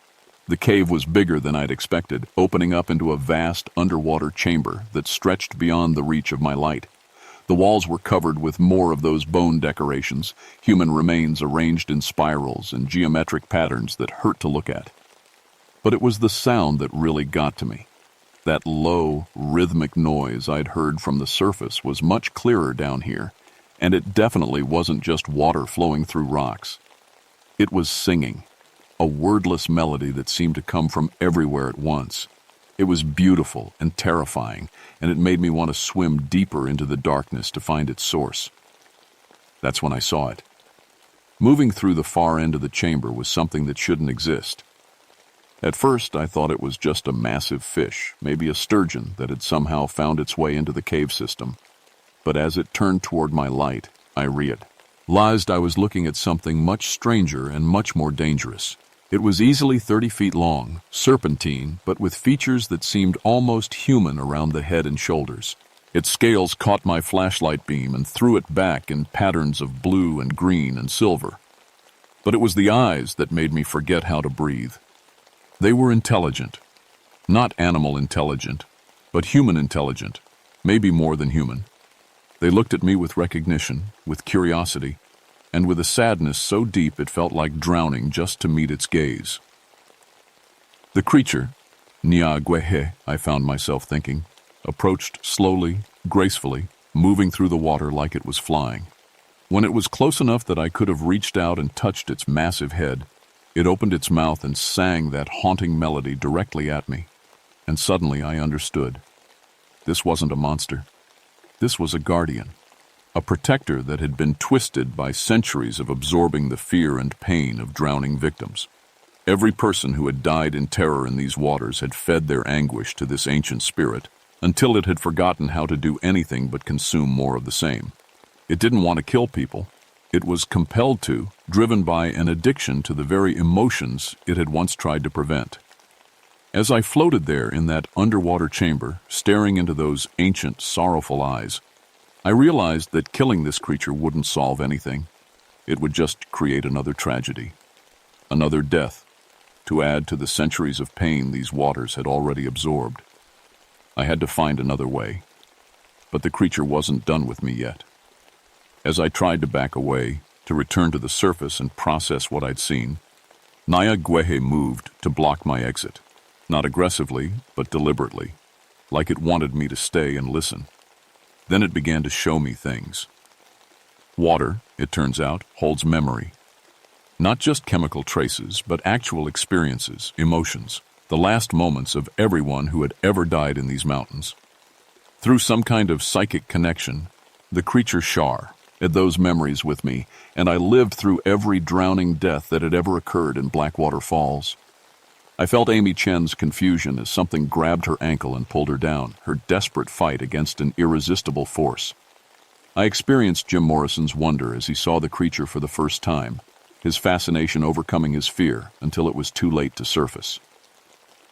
The cave was bigger than I'd expected, opening up into a vast underwater chamber that stretched beyond the reach of my light. The walls were covered with more of those bone decorations, human remains arranged in spirals and geometric patterns that hurt to look at. But it was the sound that really got to me. That low, rhythmic noise I'd heard from the surface was much clearer down here, and it definitely wasn't just water flowing through rocks. It was singing, a wordless melody that seemed to come from everywhere at once. It was beautiful and terrifying, and it made me want to swim deeper into the darkness to find its source. That's when I saw it. Moving through the far end of the chamber was something that shouldn't exist. At first, I thought it was just a massive fish, maybe a sturgeon that had somehow found its way into the cave system. But as it turned toward my light, I realized I was looking at something much stranger and much more dangerous. It was easily 30 feet long, serpentine, but with features that seemed almost human around the head and shoulders. Its scales caught my flashlight beam and threw it back in patterns of blue and green and silver. But it was the eyes that made me forget how to breathe. They were intelligent, Not animal intelligent, but human intelligent, maybe more than human. They looked at me with recognition, with curiosity, and with a sadness so deep it felt like drowning just to meet its gaze. The creature, Niagwehe, I found myself thinking, approached slowly, gracefully, moving through the water like it was flying. When it was close enough that I could have reached out and touched its massive head, it opened its mouth and sang that haunting melody directly at me. And suddenly I understood. This wasn't a monster. This was a guardian, a protector that had been twisted by centuries of absorbing the fear and pain of drowning victims. Every person who had died in terror in these waters had fed their anguish to this ancient spirit until it had forgotten how to do anything but consume more of the same. It didn't want to kill people. It was compelled to, driven by an addiction to the very emotions it had once tried to prevent. As I floated there in that underwater chamber, staring into those ancient, sorrowful eyes, I realized that killing this creature wouldn't solve anything. It would just create another tragedy, another death, to add to the centuries of pain these waters had already absorbed. I had to find another way, but the creature wasn't done with me yet. As I tried to back away, to return to the surface and process what I'd seen, Niagwehe moved to block my exit. Not aggressively, but deliberately, like it wanted me to stay and listen. Then it began to show me things. Water, it turns out, holds memory. Not just chemical traces, but actual experiences, emotions, the last moments of everyone who had ever died in these mountains. Through some kind of psychic connection, the creature shared those memories with me, and I lived through every drowning death that had ever occurred in Blackwater Falls. I felt Amy Chen's confusion as something grabbed her ankle and pulled her down, her desperate fight against an irresistible force. I experienced Jim Morrison's wonder as he saw the creature for the first time, his fascination overcoming his fear until it was too late to surface.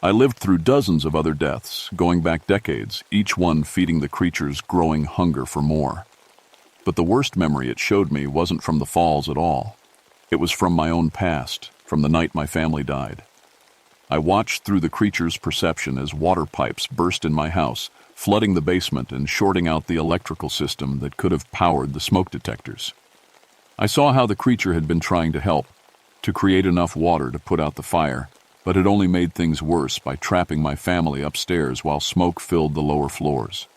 I lived through dozens of other deaths, going back decades, each one feeding the creature's growing hunger for more. But the worst memory it showed me wasn't from the falls at all. It was from my own past, from the night my family died. I watched through the creature's perception as water pipes burst in my house, flooding the basement and shorting out the electrical system that could have powered the smoke detectors. I saw how the creature had been trying to help, to create enough water to put out the fire, but it only made things worse by trapping my family upstairs while smoke filled the lower floors.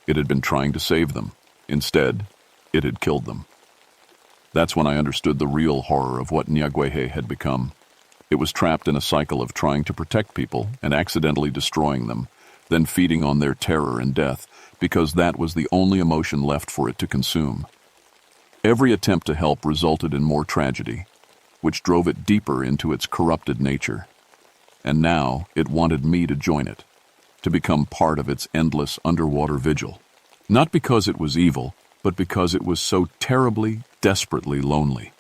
It had been trying to save them. Instead, it had killed them. That's when I understood the real horror of what Niagwehe had become. It was trapped in a cycle of trying to protect people and accidentally destroying them, then feeding on their terror and death, because that was the only emotion left for it to consume. Every attempt to help resulted in more tragedy, which drove it deeper into its corrupted nature. And now it wanted me to join it, to become part of its endless underwater vigil. Not because it was evil, but because it was so terribly, desperately lonely.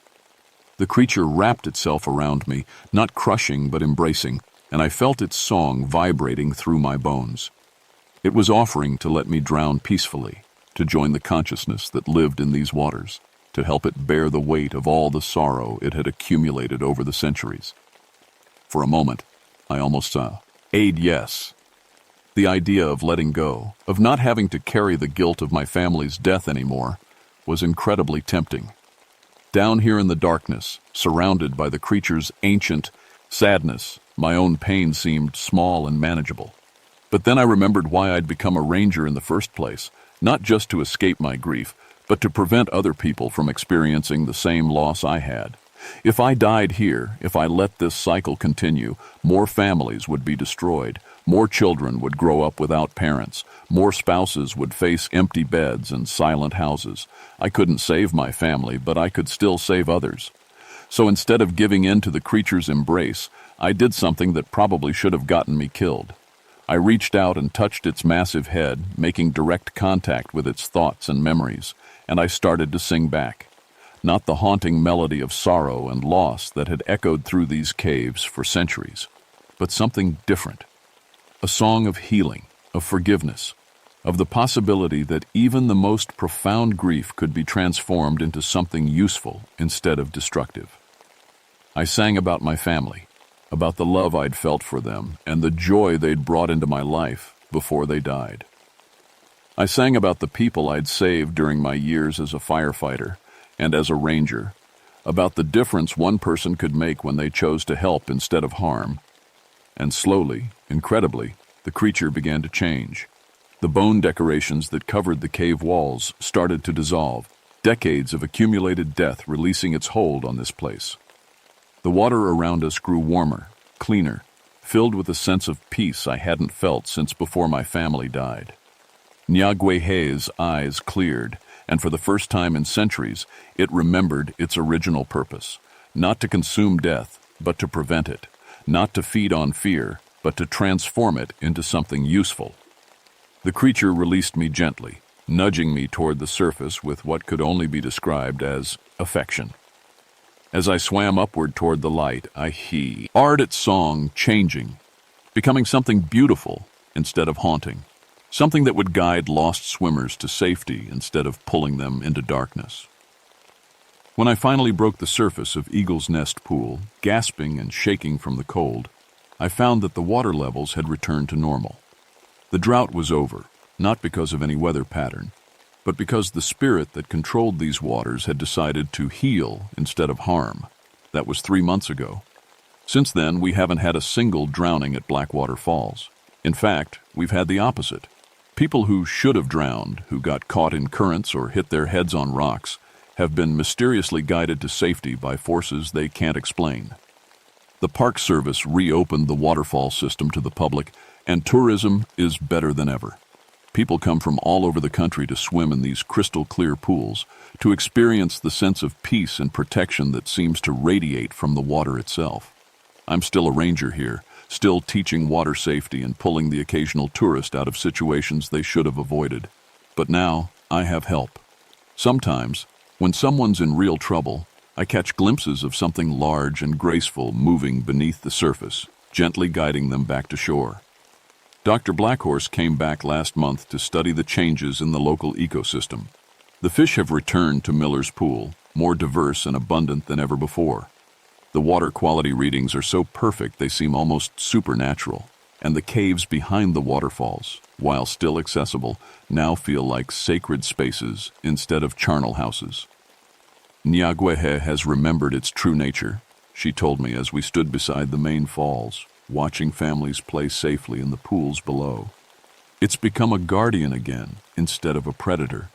The creature wrapped itself around me, not crushing but embracing, and I felt its song vibrating through my bones. It was offering to let me drown peacefully, to join the consciousness that lived in these waters, to help it bear the weight of all the sorrow it had accumulated over the centuries. For a moment, I almost said yes. The idea of letting go, of not having to carry the guilt of my family's death anymore, was incredibly tempting. Down here in the darkness, surrounded by the creature's ancient sadness, my own pain seemed small and manageable. But then I remembered why I'd become a ranger in the first place, not just to escape my grief, but to prevent other people from experiencing the same loss I had. If I died here, if I let this cycle continue, more families would be destroyed, more children would grow up without parents, more spouses would face empty beds and silent houses. I couldn't save my family, but I could still save others. So instead of giving in to the creature's embrace, I did something that probably should have gotten me killed. I reached out and touched its massive head, making direct contact with its thoughts and memories, and I started to sing back. Not the haunting melody of sorrow and loss that had echoed through these caves for centuries, but something different. A song of healing, of forgiveness, of the possibility that even the most profound grief could be transformed into something useful instead of destructive. I sang about my family, about the love I'd felt for them and the joy they'd brought into my life before they died. I sang about the people I'd saved during my years as a firefighter and as a ranger, about the difference one person could make when they chose to help instead of harm. And slowly, incredibly, the creature began to change. The bone decorations that covered the cave walls started to dissolve, decades of accumulated death releasing its hold on this place. The water around us grew warmer, cleaner, filled with a sense of peace I hadn't felt since before my family died. Nyagwehe's eyes cleared, and for the first time in centuries, it remembered its original purpose, not to consume death, but to prevent it, not to feed on fear, but to transform it into something useful. The creature released me gently, nudging me toward the surface with what could only be described as affection. As I swam upward toward the light, I heard its song changing, becoming something beautiful instead of haunting, something that would guide lost swimmers to safety instead of pulling them into darkness. When I finally broke the surface of Eagle's Nest Pool, gasping and shaking from the cold, I found that the water levels had returned to normal. The drought was over, not because of any weather pattern, but because the spirit that controlled these waters had decided to heal instead of harm. That was 3 months ago. Since then, we haven't had a single drowning at Blackwater Falls. In fact, we've had the opposite. People who should have drowned, who got caught in currents or hit their heads on rocks, have been mysteriously guided to safety by forces they can't explain. The Park Service reopened the waterfall system to the public, and tourism is better than ever. People come from all over the country to swim in these crystal-clear pools, to experience the sense of peace and protection that seems to radiate from the water itself. I'm still a ranger here, still teaching water safety and pulling the occasional tourist out of situations they should have avoided. But now, I have help. Sometimes, when someone's in real trouble, I catch glimpses of something large and graceful moving beneath the surface, gently guiding them back to shore. Dr. Blackhorse came back last month to study the changes in the local ecosystem. The fish have returned to Miller's Pool, more diverse and abundant than ever before. The water quality readings are so perfect they seem almost supernatural, and the caves behind the waterfalls, while still accessible, now feel like sacred spaces instead of charnel houses. Nyagwehe has remembered its true nature, she told me as we stood beside the main falls, watching families play safely in the pools below. It's become a guardian again instead of a predator.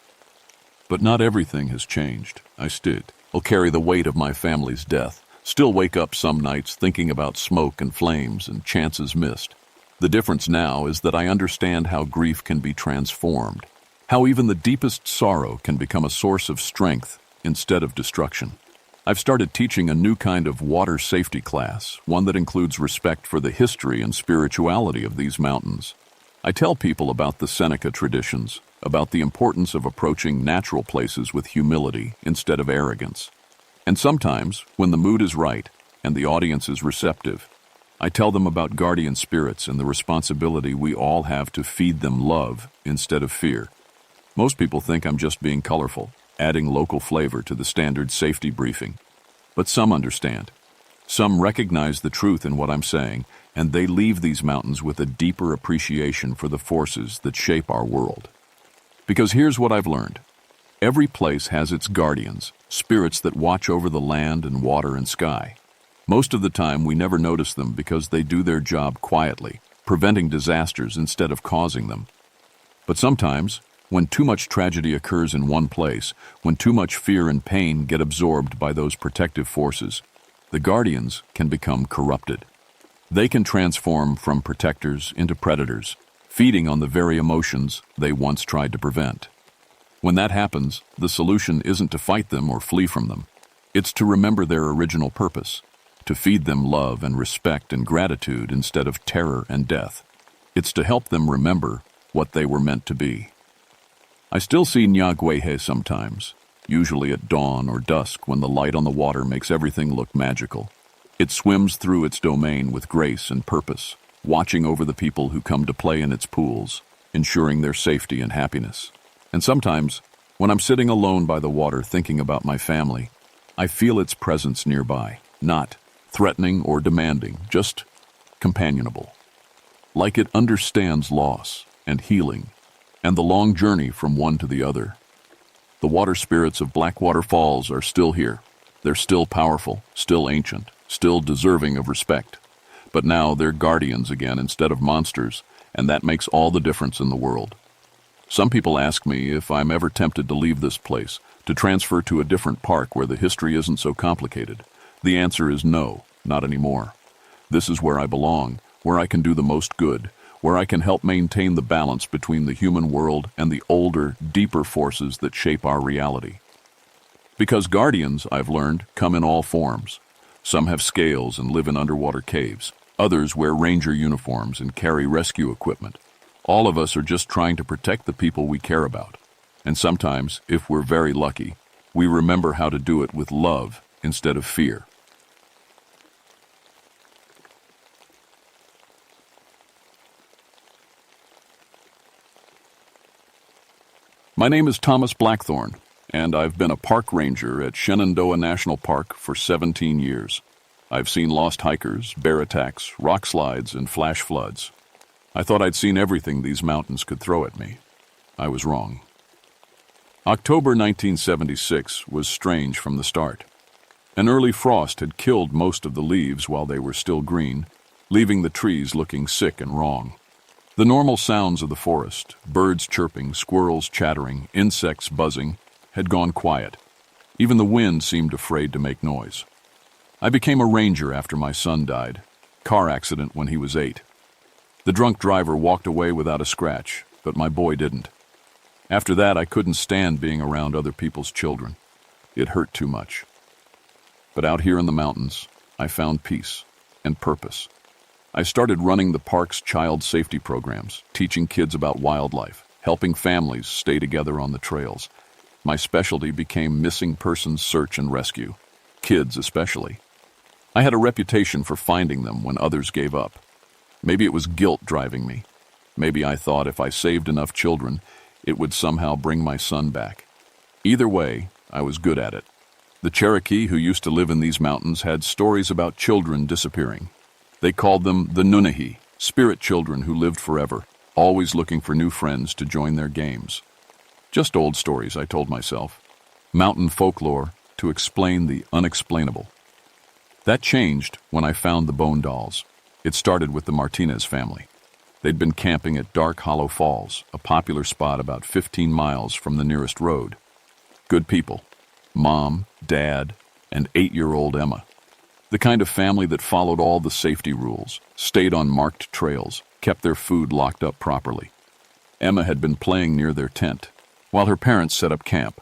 But not everything has changed. I still carry the weight of my family's death, still wake up some nights thinking about smoke and flames and chances missed. The difference now is that I understand how grief can be transformed, how even the deepest sorrow can become a source of strength instead of destruction. I've started teaching a new kind of water safety class, one that includes respect for the history and spirituality of these mountains. I tell people about the Seneca traditions, about the importance of approaching natural places with humility instead of arrogance. And sometimes, when the mood is right and the audience is receptive, I tell them about guardian spirits and the responsibility we all have to feed them love instead of fear. Most people think I'm just being colorful, adding local flavor to the standard safety briefing. But some understand. Some recognize the truth in what I'm saying, and they leave these mountains with a deeper appreciation for the forces that shape our world. Because here's what I've learned. Every place has its guardians, spirits that watch over the land and water and sky. Most of the time, we never notice them because they do their job quietly, preventing disasters instead of causing them. But sometimes, when too much tragedy occurs in one place, when too much fear and pain get absorbed by those protective forces, the guardians can become corrupted. They can transform from protectors into predators, feeding on the very emotions they once tried to prevent. When that happens, the solution isn't to fight them or flee from them. It's to remember their original purpose, to feed them love and respect and gratitude instead of terror and death. It's to help them remember what they were meant to be. I still see Nyagwehe sometimes, usually at dawn or dusk when the light on the water makes everything look magical. It swims through its domain with grace and purpose, watching over the people who come to play in its pools, ensuring their safety and happiness. And sometimes, when I'm sitting alone by the water thinking about my family, I feel its presence nearby, not threatening or demanding, just companionable. Like it understands loss and healing and the long journey from one to the other. The water spirits of Blackwater Falls are still here. They're still powerful, still ancient, still deserving of respect. But now they're guardians again instead of monsters, and that makes all the difference in the world. Some people ask me if I'm ever tempted to leave this place, to transfer to a different park where the history isn't so complicated. The answer is no, not anymore. This is where I belong, where I can do the most good, where I can help maintain the balance between the human world and the older, deeper forces that shape our reality. Because guardians, I've learned, come in all forms. Some have scales and live in underwater caves. Others wear ranger uniforms and carry rescue equipment. All of us are just trying to protect the people we care about. And sometimes, if we're very lucky, we remember how to do it with love instead of fear. My name is Thomas Blackthorne, and I've been a park ranger at Shenandoah National Park for 17 years. I've seen lost hikers, bear attacks, rock slides, and flash floods. I thought I'd seen everything these mountains could throw at me. I was wrong. October 1976 was strange from the start. An early frost had killed most of the leaves while they were still green, leaving the trees looking sick and wrong. The normal sounds of the forest, birds chirping, squirrels chattering, insects buzzing, had gone quiet. Even the wind seemed afraid to make noise. I became a ranger after my son died. Car accident when he was 8. The drunk driver walked away without a scratch, but my boy didn't. After that, I couldn't stand being around other people's children. It hurt too much. But out here in the mountains, I found peace and purpose. I started running the park's child safety programs, teaching kids about wildlife, helping families stay together on the trails. My specialty became missing persons search and rescue, kids especially. I had a reputation for finding them when others gave up. Maybe it was guilt driving me. Maybe I thought if I saved enough children, it would somehow bring my son back. Either way, I was good at it. The Cherokee who used to live in these mountains had stories about children disappearing. They called them the Nunnehi, spirit children who lived forever, always looking for new friends to join their games. Just old stories, I told myself. Mountain folklore to explain the unexplainable. That changed when I found the bone dolls. It started with the Martinez family. They'd been camping at Dark Hollow Falls, a popular spot about 15 miles from the nearest road. Good people. Mom, Dad, and 8-year-old Emma. The kind of family that followed all the safety rules, stayed on marked trails, kept their food locked up properly. Emma had been playing near their tent, while her parents set up camp.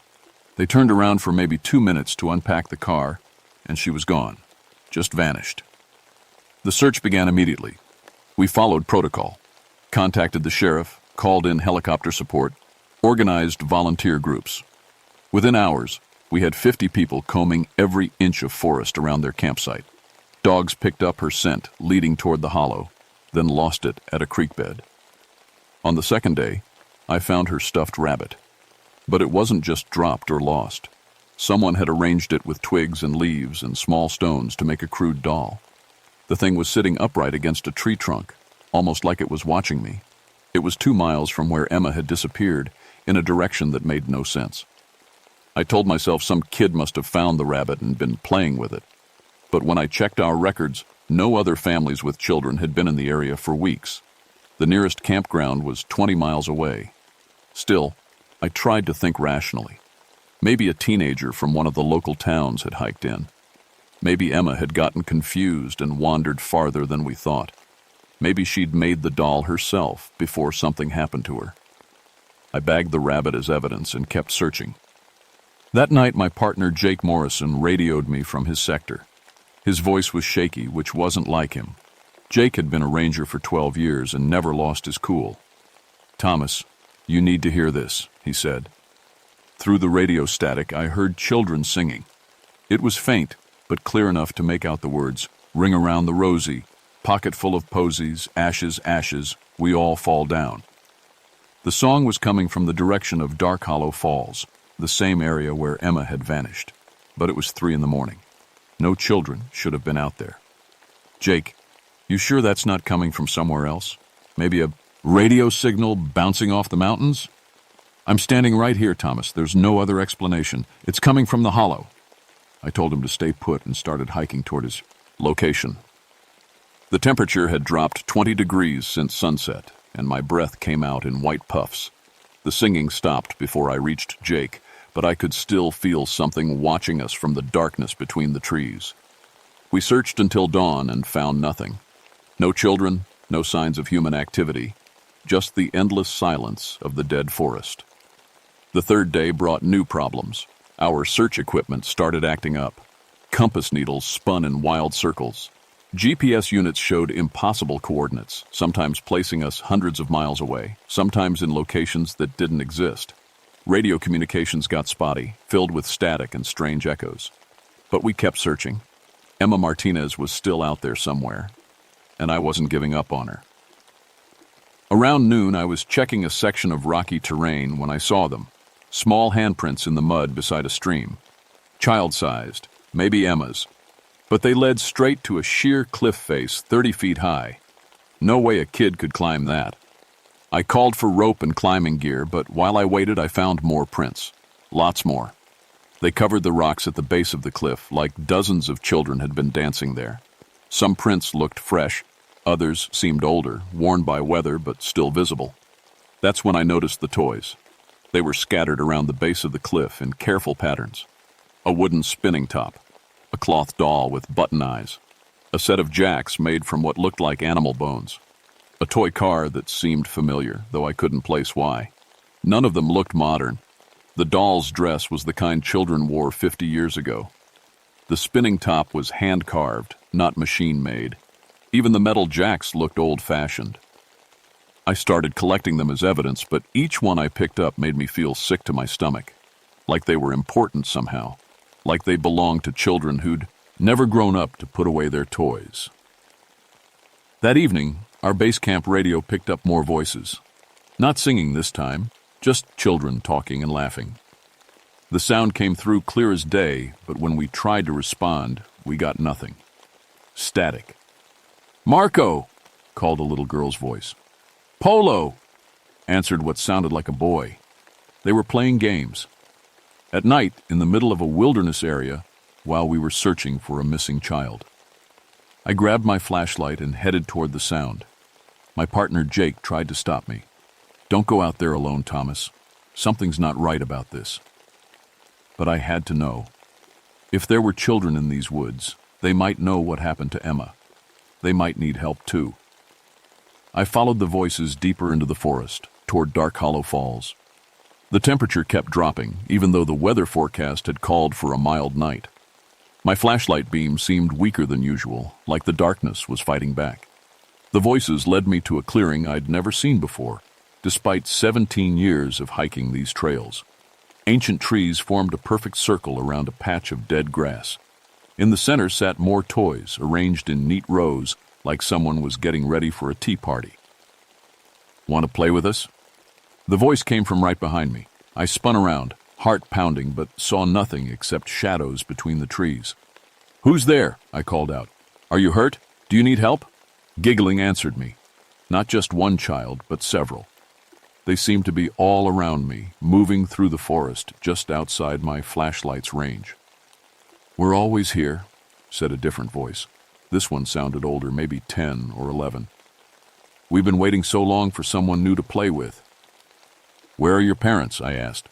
They turned around for maybe 2 minutes to unpack the car, and she was gone. Just vanished. The search began immediately. We followed protocol, contacted the sheriff, called in helicopter support, organized volunteer groups. Within hours, we had 50 people combing every inch of forest around their campsite. Dogs picked up her scent, leading toward the hollow, then lost it at a creek bed. On the second day, I found her stuffed rabbit. But it wasn't just dropped or lost. Someone had arranged it with twigs and leaves and small stones to make a crude doll. The thing was sitting upright against a tree trunk, almost like it was watching me. It was 2 miles from where Emma had disappeared, in a direction that made no sense. I told myself some kid must have found the rabbit and been playing with it. But when I checked our records, no other families with children had been in the area for weeks. The nearest campground was 20 miles away. Still, I tried to think rationally. Maybe a teenager from one of the local towns had hiked in. Maybe Emma had gotten confused and wandered farther than we thought. Maybe she'd made the doll herself before something happened to her. I bagged the rabbit as evidence and kept searching. That night, my partner Jake Morrison radioed me from his sector. His voice was shaky, which wasn't like him. Jake had been a ranger for 12 years and never lost his cool. "Thomas, you need to hear this," he said. Through the radio static, I heard children singing. It was faint, but clear enough to make out the words, "Ring around the rosy, pocket full of posies, ashes, ashes, we all fall down." The song was coming from the direction of Dark Hollow Falls, the same area where Emma had vanished. But it was 3 in the morning. No children should have been out there. Jake, you sure that's not coming from somewhere else? Maybe a radio signal bouncing off the mountains? I'm standing right here, Thomas. There's no other explanation. It's coming from the hollow. I told him to stay put and started hiking toward his location. The temperature had dropped 20 degrees since sunset, and my breath came out in white puffs. The singing stopped before I reached Jake, but I could still feel something watching us from the darkness between the trees. We searched until dawn and found nothing. No children, no signs of human activity, just the endless silence of the dead forest. The third day brought new problems. Our search equipment started acting up. Compass needles spun in wild circles. GPS units showed impossible coordinates, sometimes placing us hundreds of miles away, sometimes in locations that didn't exist. Radio communications got spotty, filled with static and strange echoes. But we kept searching. Emma Martinez was still out there somewhere, and I wasn't giving up on her. Around noon, I was checking a section of rocky terrain when I saw them. Small handprints in the mud beside a stream. Child-sized, maybe Emma's. But they led straight to a sheer cliff face 30 feet high. No way a kid could climb that. I called for rope and climbing gear, but while I waited, I found more prints. Lots more. They covered the rocks at the base of the cliff, like dozens of children had been dancing there. Some prints looked fresh, others seemed older, worn by weather but still visible. That's when I noticed the toys. They were scattered around the base of the cliff in careful patterns. A wooden spinning top, a cloth doll with button eyes, a set of jacks made from what looked like animal bones, a toy car that seemed familiar, though I couldn't place why. None of them looked modern. The doll's dress was the kind children wore 50 years ago. The spinning top was hand-carved, not machine-made. Even the metal jacks looked old-fashioned. I started collecting them as evidence, but each one I picked up made me feel sick to my stomach, like they were important somehow, like they belonged to children who'd never grown up to put away their toys. That evening, our base camp radio picked up more voices. Not singing this time, just children talking and laughing. The sound came through clear as day, but when we tried to respond, we got nothing. Static. "Marco!" called a little girl's voice. "Polo!" answered what sounded like a boy. They were playing games. At night, in the middle of a wilderness area, while we were searching for a missing child. I grabbed my flashlight and headed toward the sound. My partner Jake tried to stop me. "Don't go out there alone, Thomas. Something's not right about this." But I had to know. If there were children in these woods, they might know what happened to Emma. They might need help too. I followed the voices deeper into the forest, toward Dark Hollow Falls. The temperature kept dropping, even though the weather forecast had called for a mild night. My flashlight beam seemed weaker than usual, like the darkness was fighting back. The voices led me to a clearing I'd never seen before, despite 17 years of hiking these trails. Ancient trees formed a perfect circle around a patch of dead grass. In the center sat more toys, arranged in neat rows, like someone was getting ready for a tea party. "Want to play with us?" The voice came from right behind me. I spun around, heart pounding, but saw nothing except shadows between the trees. "Who's there?" I called out. "Are you hurt? Do you need help?" Giggling answered me. Not just one child, but several. They seemed to be all around me, moving through the forest just outside my flashlight's range. "We're always here," said a different voice. This one sounded older, maybe 10 or 11. "We've been waiting so long for someone new to play with." "Where are your parents?" I asked.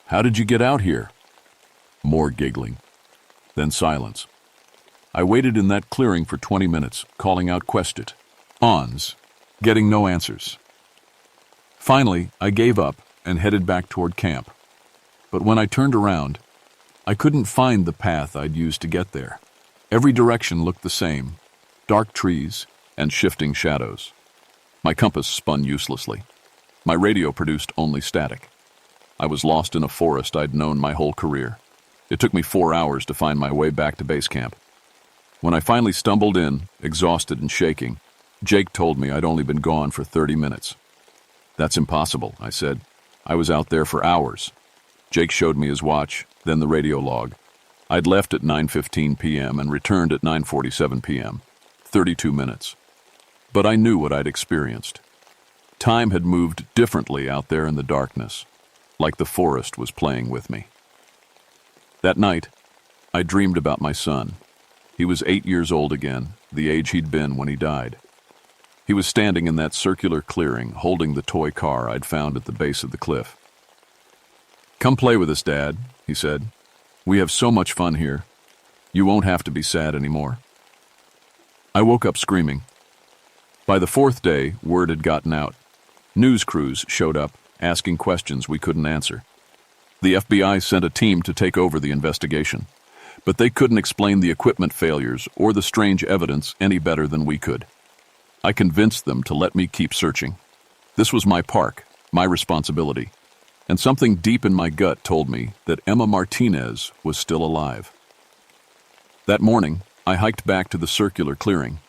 "How did you get out here?" More giggling. Then silence. I waited in that clearing for 20 minutes, calling out questions, getting no answers. Finally, I gave up and headed back toward camp. But when I turned around, I couldn't find the path I'd used to get there. Every direction looked the same, dark trees and shifting shadows. My compass spun uselessly. My radio produced only static. I was lost in a forest I'd known my whole career. It took me 4 hours to find my way back to base camp. When I finally stumbled in, exhausted and shaking, Jake told me I'd only been gone for 30 minutes. "That's impossible," I said. "I was out there for hours." Jake showed me his watch, then the radio log. I'd left at 9:15 p.m. and returned at 9:47 p.m. 32 minutes. But I knew what I'd experienced. Time had moved differently out there in the darkness, like the forest was playing with me. That night, I dreamed about my son. He was 8 years old again, the age he'd been when he died. He was standing in that circular clearing, holding the toy car I'd found at the base of the cliff. "Come play with us, Dad," he said. "We have so much fun here. You won't have to be sad anymore." I woke up screaming. By the fourth day, word had gotten out. News crews showed up, asking questions we couldn't answer. The FBI sent a team to take over the investigation, but they couldn't explain the equipment failures or the strange evidence any better than we could. I convinced them to let me keep searching. This was my park, my responsibility, and something deep in my gut told me that Emma Martinez was still alive. That morning, I hiked back to the circular clearing.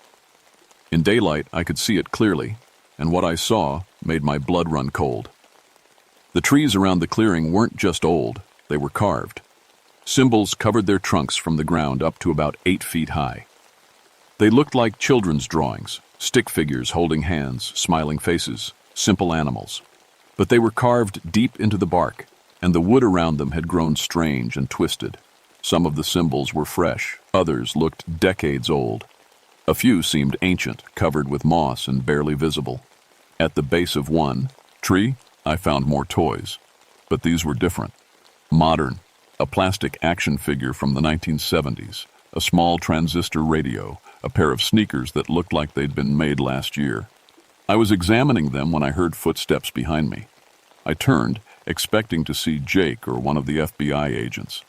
In daylight, I could see it clearly, and what I saw made my blood run cold. The trees around the clearing weren't just old, they were carved. Symbols covered their trunks from the ground up to about 8 feet high. They looked like children's drawings, stick figures holding hands, smiling faces, simple animals. But they were carved deep into the bark, and the wood around them had grown strange and twisted. Some of the symbols were fresh, others looked decades old. A few seemed ancient, covered with moss and barely visible. At the base of one tree, I found more toys, but these were different. Modern, a plastic action figure from the 1970s, a small transistor radio, a pair of sneakers that looked like they'd been made last year. I was examining them when I heard footsteps behind me. I turned, expecting to see Jake or one of the FBI agents.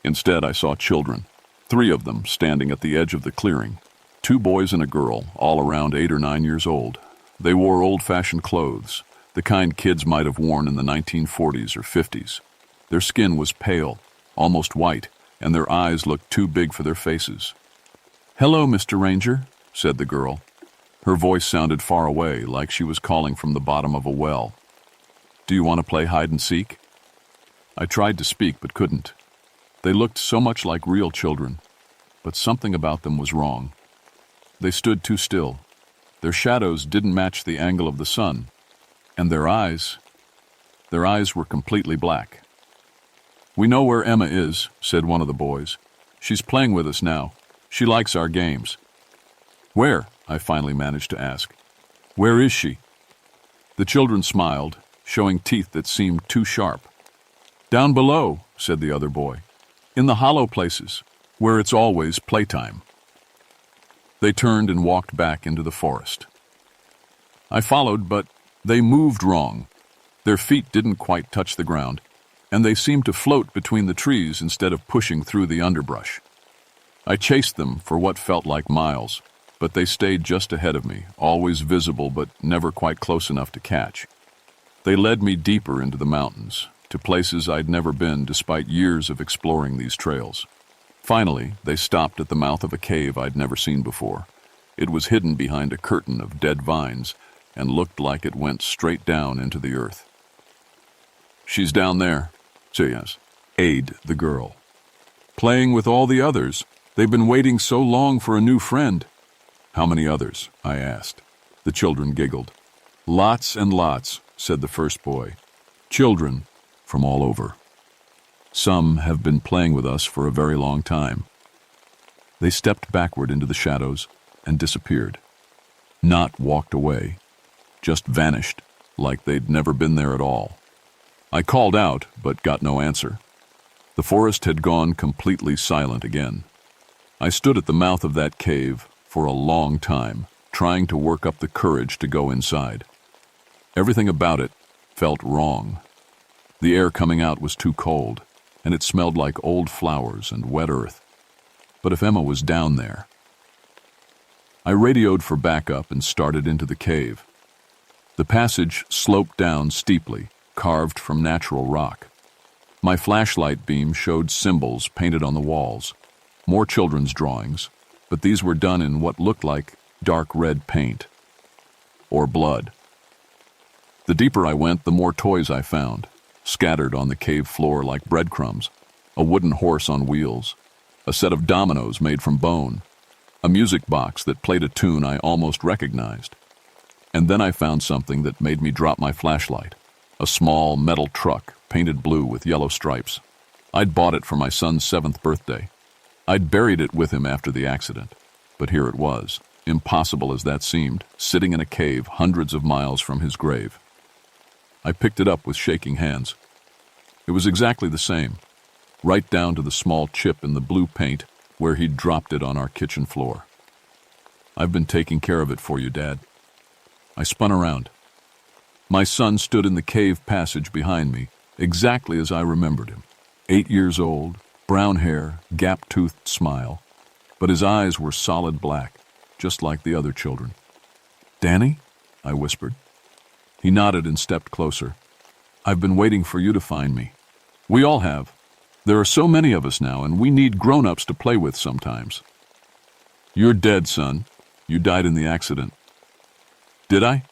Instead, I saw children, 3 of them standing at the edge of the clearing. 2 boys and a girl, all around 8 or 9 years old. They wore old-fashioned clothes, the kind kids might have worn in the 1940s or 50s. Their skin was pale, almost white, and their eyes looked too big for their faces. "Hello, Mr. Ranger," said the girl. Her voice sounded far away, like she was calling from the bottom of a well. "Do you want to play hide and seek?" I tried to speak but couldn't. They looked so much like real children, but something about them was wrong. They stood too still. Their shadows didn't match the angle of the sun, and their eyes were completely black. "We know where Emma is," said one of the boys. "She's playing with us now. She likes our games." "Where?" I finally managed to ask. "Where is she?" The children smiled, showing teeth that seemed too sharp. "Down below," said the other boy. "In the hollow places, where it's always playtime." They turned and walked back into the forest. I followed, but they moved wrong. Their feet didn't quite touch the ground, and they seemed to float between the trees instead of pushing through the underbrush. I chased them for what felt like miles, but they stayed just ahead of me, always visible but never quite close enough to catch. They led me deeper into the mountains, to places I'd never been despite years of exploring these trails. Finally, they stopped at the mouth of a cave I'd never seen before. It was hidden behind a curtain of dead vines and looked like it went straight down into the earth. "She's down there," says Aid, the girl. "Playing with all the others. They've been waiting so long for a new friend." "How many others?" I asked. The children giggled. "Lots and lots," said the first boy. "Children from all over. Some have been playing with us for a very long time." They stepped backward into the shadows and disappeared. Not walked away, just vanished, like they'd never been there at all. I called out, but got no answer. The forest had gone completely silent again. I stood at the mouth of that cave for a long time, trying to work up the courage to go inside. Everything about it felt wrong. The air coming out was too cold, and it smelled like old flowers and wet earth. But if Emma was down there... I radioed for backup and started into the cave. The passage sloped down steeply, carved from natural rock. My flashlight beam showed symbols painted on the walls, more children's drawings, but these were done in what looked like dark red paint. Or blood. The deeper I went, the more toys I found, scattered on the cave floor like breadcrumbs, a wooden horse on wheels, a set of dominoes made from bone, a music box that played a tune I almost recognized. And then I found something that made me drop my flashlight, a small metal truck painted blue with yellow stripes. I'd bought it for my son's 7th birthday. I'd buried it with him after the accident, but here it was, impossible as that seemed, sitting in a cave hundreds of miles from his grave. I picked it up with shaking hands. It was exactly the same, right down to the small chip in the blue paint where he'd dropped it on our kitchen floor. "I've been taking care of it for you, Dad." I spun around. My son stood in the cave passage behind me, exactly as I remembered him. 8 years old, brown hair, gap-toothed smile, but his eyes were solid black, just like the other children. "Danny?" I whispered. He nodded and stepped closer. "I've been waiting for you to find me. We all have. There are so many of us now, and we need grown-ups to play with sometimes." "You're dead, son. You died in the accident." "Did I?"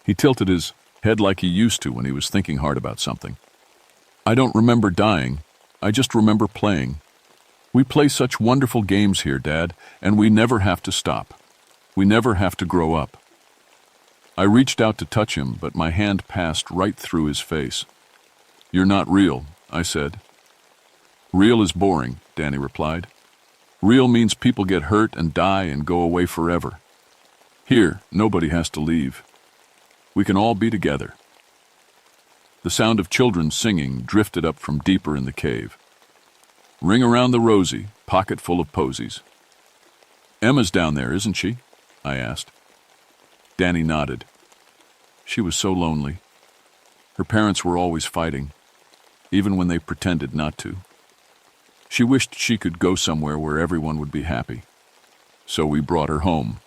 He tilted his head like he used to when he was thinking hard about something. "I don't remember dying. I just remember playing. We play such wonderful games here, Dad, and we never have to stop. We never have to grow up." I reached out to touch him, but my hand passed right through his face. "You're not real," I said. "Real is boring," Danny replied. "Real means people get hurt and die and go away forever. Here, nobody has to leave. We can all be together." The sound of children singing drifted up from deeper in the cave. "Ring around the rosy, pocket full of posies." "Emma's down there, isn't she?" I asked. Danny nodded. She was so lonely. Her parents were always fighting, even when they pretended not to. She wished she could go somewhere where everyone would be happy. So we brought her home.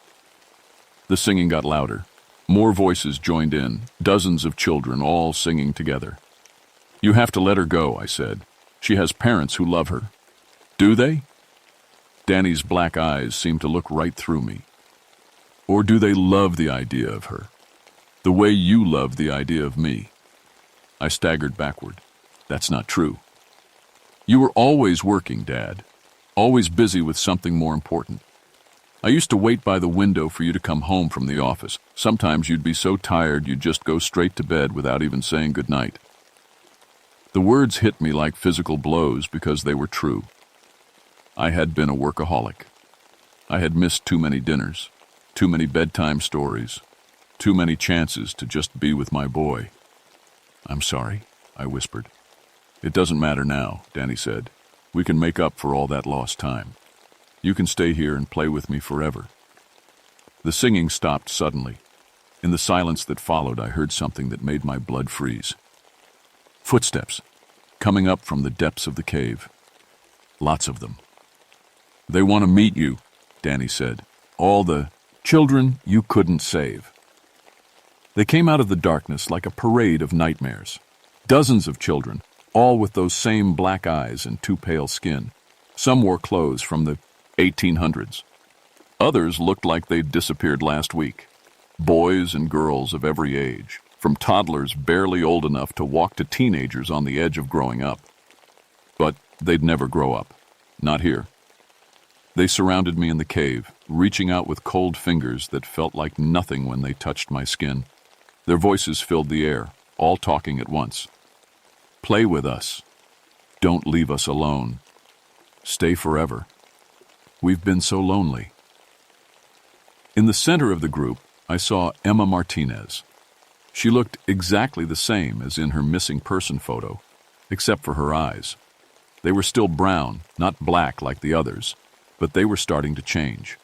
The singing got louder. More voices joined in, dozens of children all singing together. "You have to let her go," I said. "She has parents who love her." "Do they?" Danny's black eyes seemed to look right through me. "Or do they love the idea of her? The way you love the idea of me?" I staggered backward. "That's not true. You were always working, Dad. Always busy with something more important. I used to wait by the window for you to come home from the office. Sometimes you'd be so tired you'd just go straight to bed without even saying goodnight." The words hit me like physical blows because they were true. I had been a workaholic. I had missed too many dinners, too many bedtime stories, too many chances to just be with my boy. "I'm sorry," I whispered. "It doesn't matter now," Danny said. "We can make up for all that lost time. You can stay here and play with me forever." The singing stopped suddenly. In the silence that followed, I heard something that made my blood freeze. Footsteps, coming up from the depths of the cave. Lots of them. "They want to meet you," Danny said. "All the children you couldn't save." They came out of the darkness like a parade of nightmares. Dozens of children, all with those same black eyes and too pale skin. Some wore clothes from the 1800s. Others looked like they'd disappeared last week. Boys and girls of every age, from toddlers barely old enough to walk to teenagers on the edge of growing up. But they'd never grow up. Not here. They surrounded me in the cave, reaching out with cold fingers that felt like nothing when they touched my skin. Their voices filled the air, all talking at once. "Play with us. Don't leave us alone. Stay forever. We've been so lonely." In the center of the group, I saw Emma Martinez. She looked exactly the same as in her missing person photo, except for her eyes. They were still brown, not black like the others, but they were starting to change.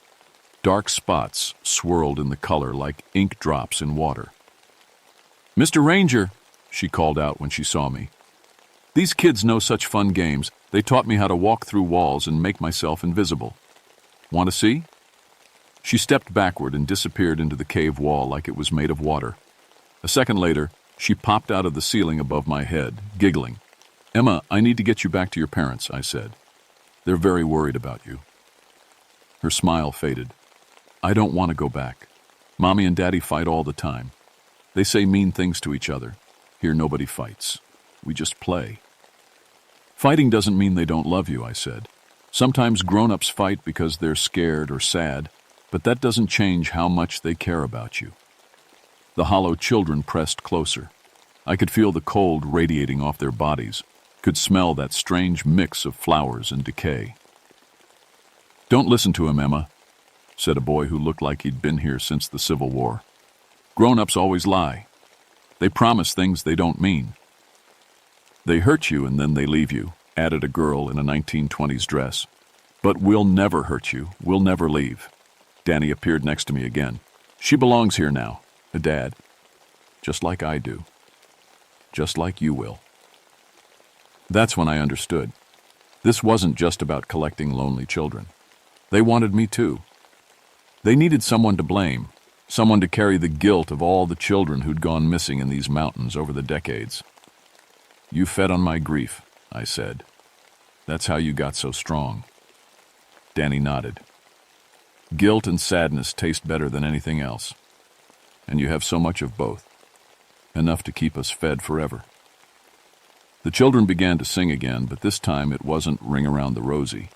Dark spots swirled in the color like ink drops in water. "Mr. Ranger," she called out when she saw me. "These kids know such fun games. They taught me how to walk through walls and make myself invisible. Want to see?" She stepped backward and disappeared into the cave wall like it was made of water. A second later, she popped out of the ceiling above my head, giggling. "Emma, I need to get you back to your parents," I said. "They're very worried about you." Her smile faded. "I don't want to go back. Mommy and Daddy fight all the time. They say mean things to each other. Here nobody fights. We just play." "Fighting doesn't mean they don't love you," I said. Sometimes grown-ups fight because they're scared or sad, but that doesn't change how much they care about you. The hollow children pressed closer. I could feel the cold radiating off their bodies, could smell that strange mix of flowers and decay. "Don't listen to him, Emma," said a boy who looked like he'd been here since the Civil War. "Grown-ups always lie. They promise things they don't mean." "They hurt you and then they leave you," added a girl in a 1920s dress. "But we'll never hurt you. We'll never leave." Danny appeared next to me again. "She belongs here now, a dad. Just like I do. Just like you will." That's when I understood. This wasn't just about collecting lonely children. They wanted me too. They needed someone to blame, someone to carry the guilt of all the children who'd gone missing in these mountains over the decades. "You fed on my grief," I said. "That's how you got so strong." Danny nodded. "Guilt and sadness taste better than anything else. And you have so much of both. Enough to keep us fed forever." The children began to sing again, but this time it wasn't Ring Around the Rosie.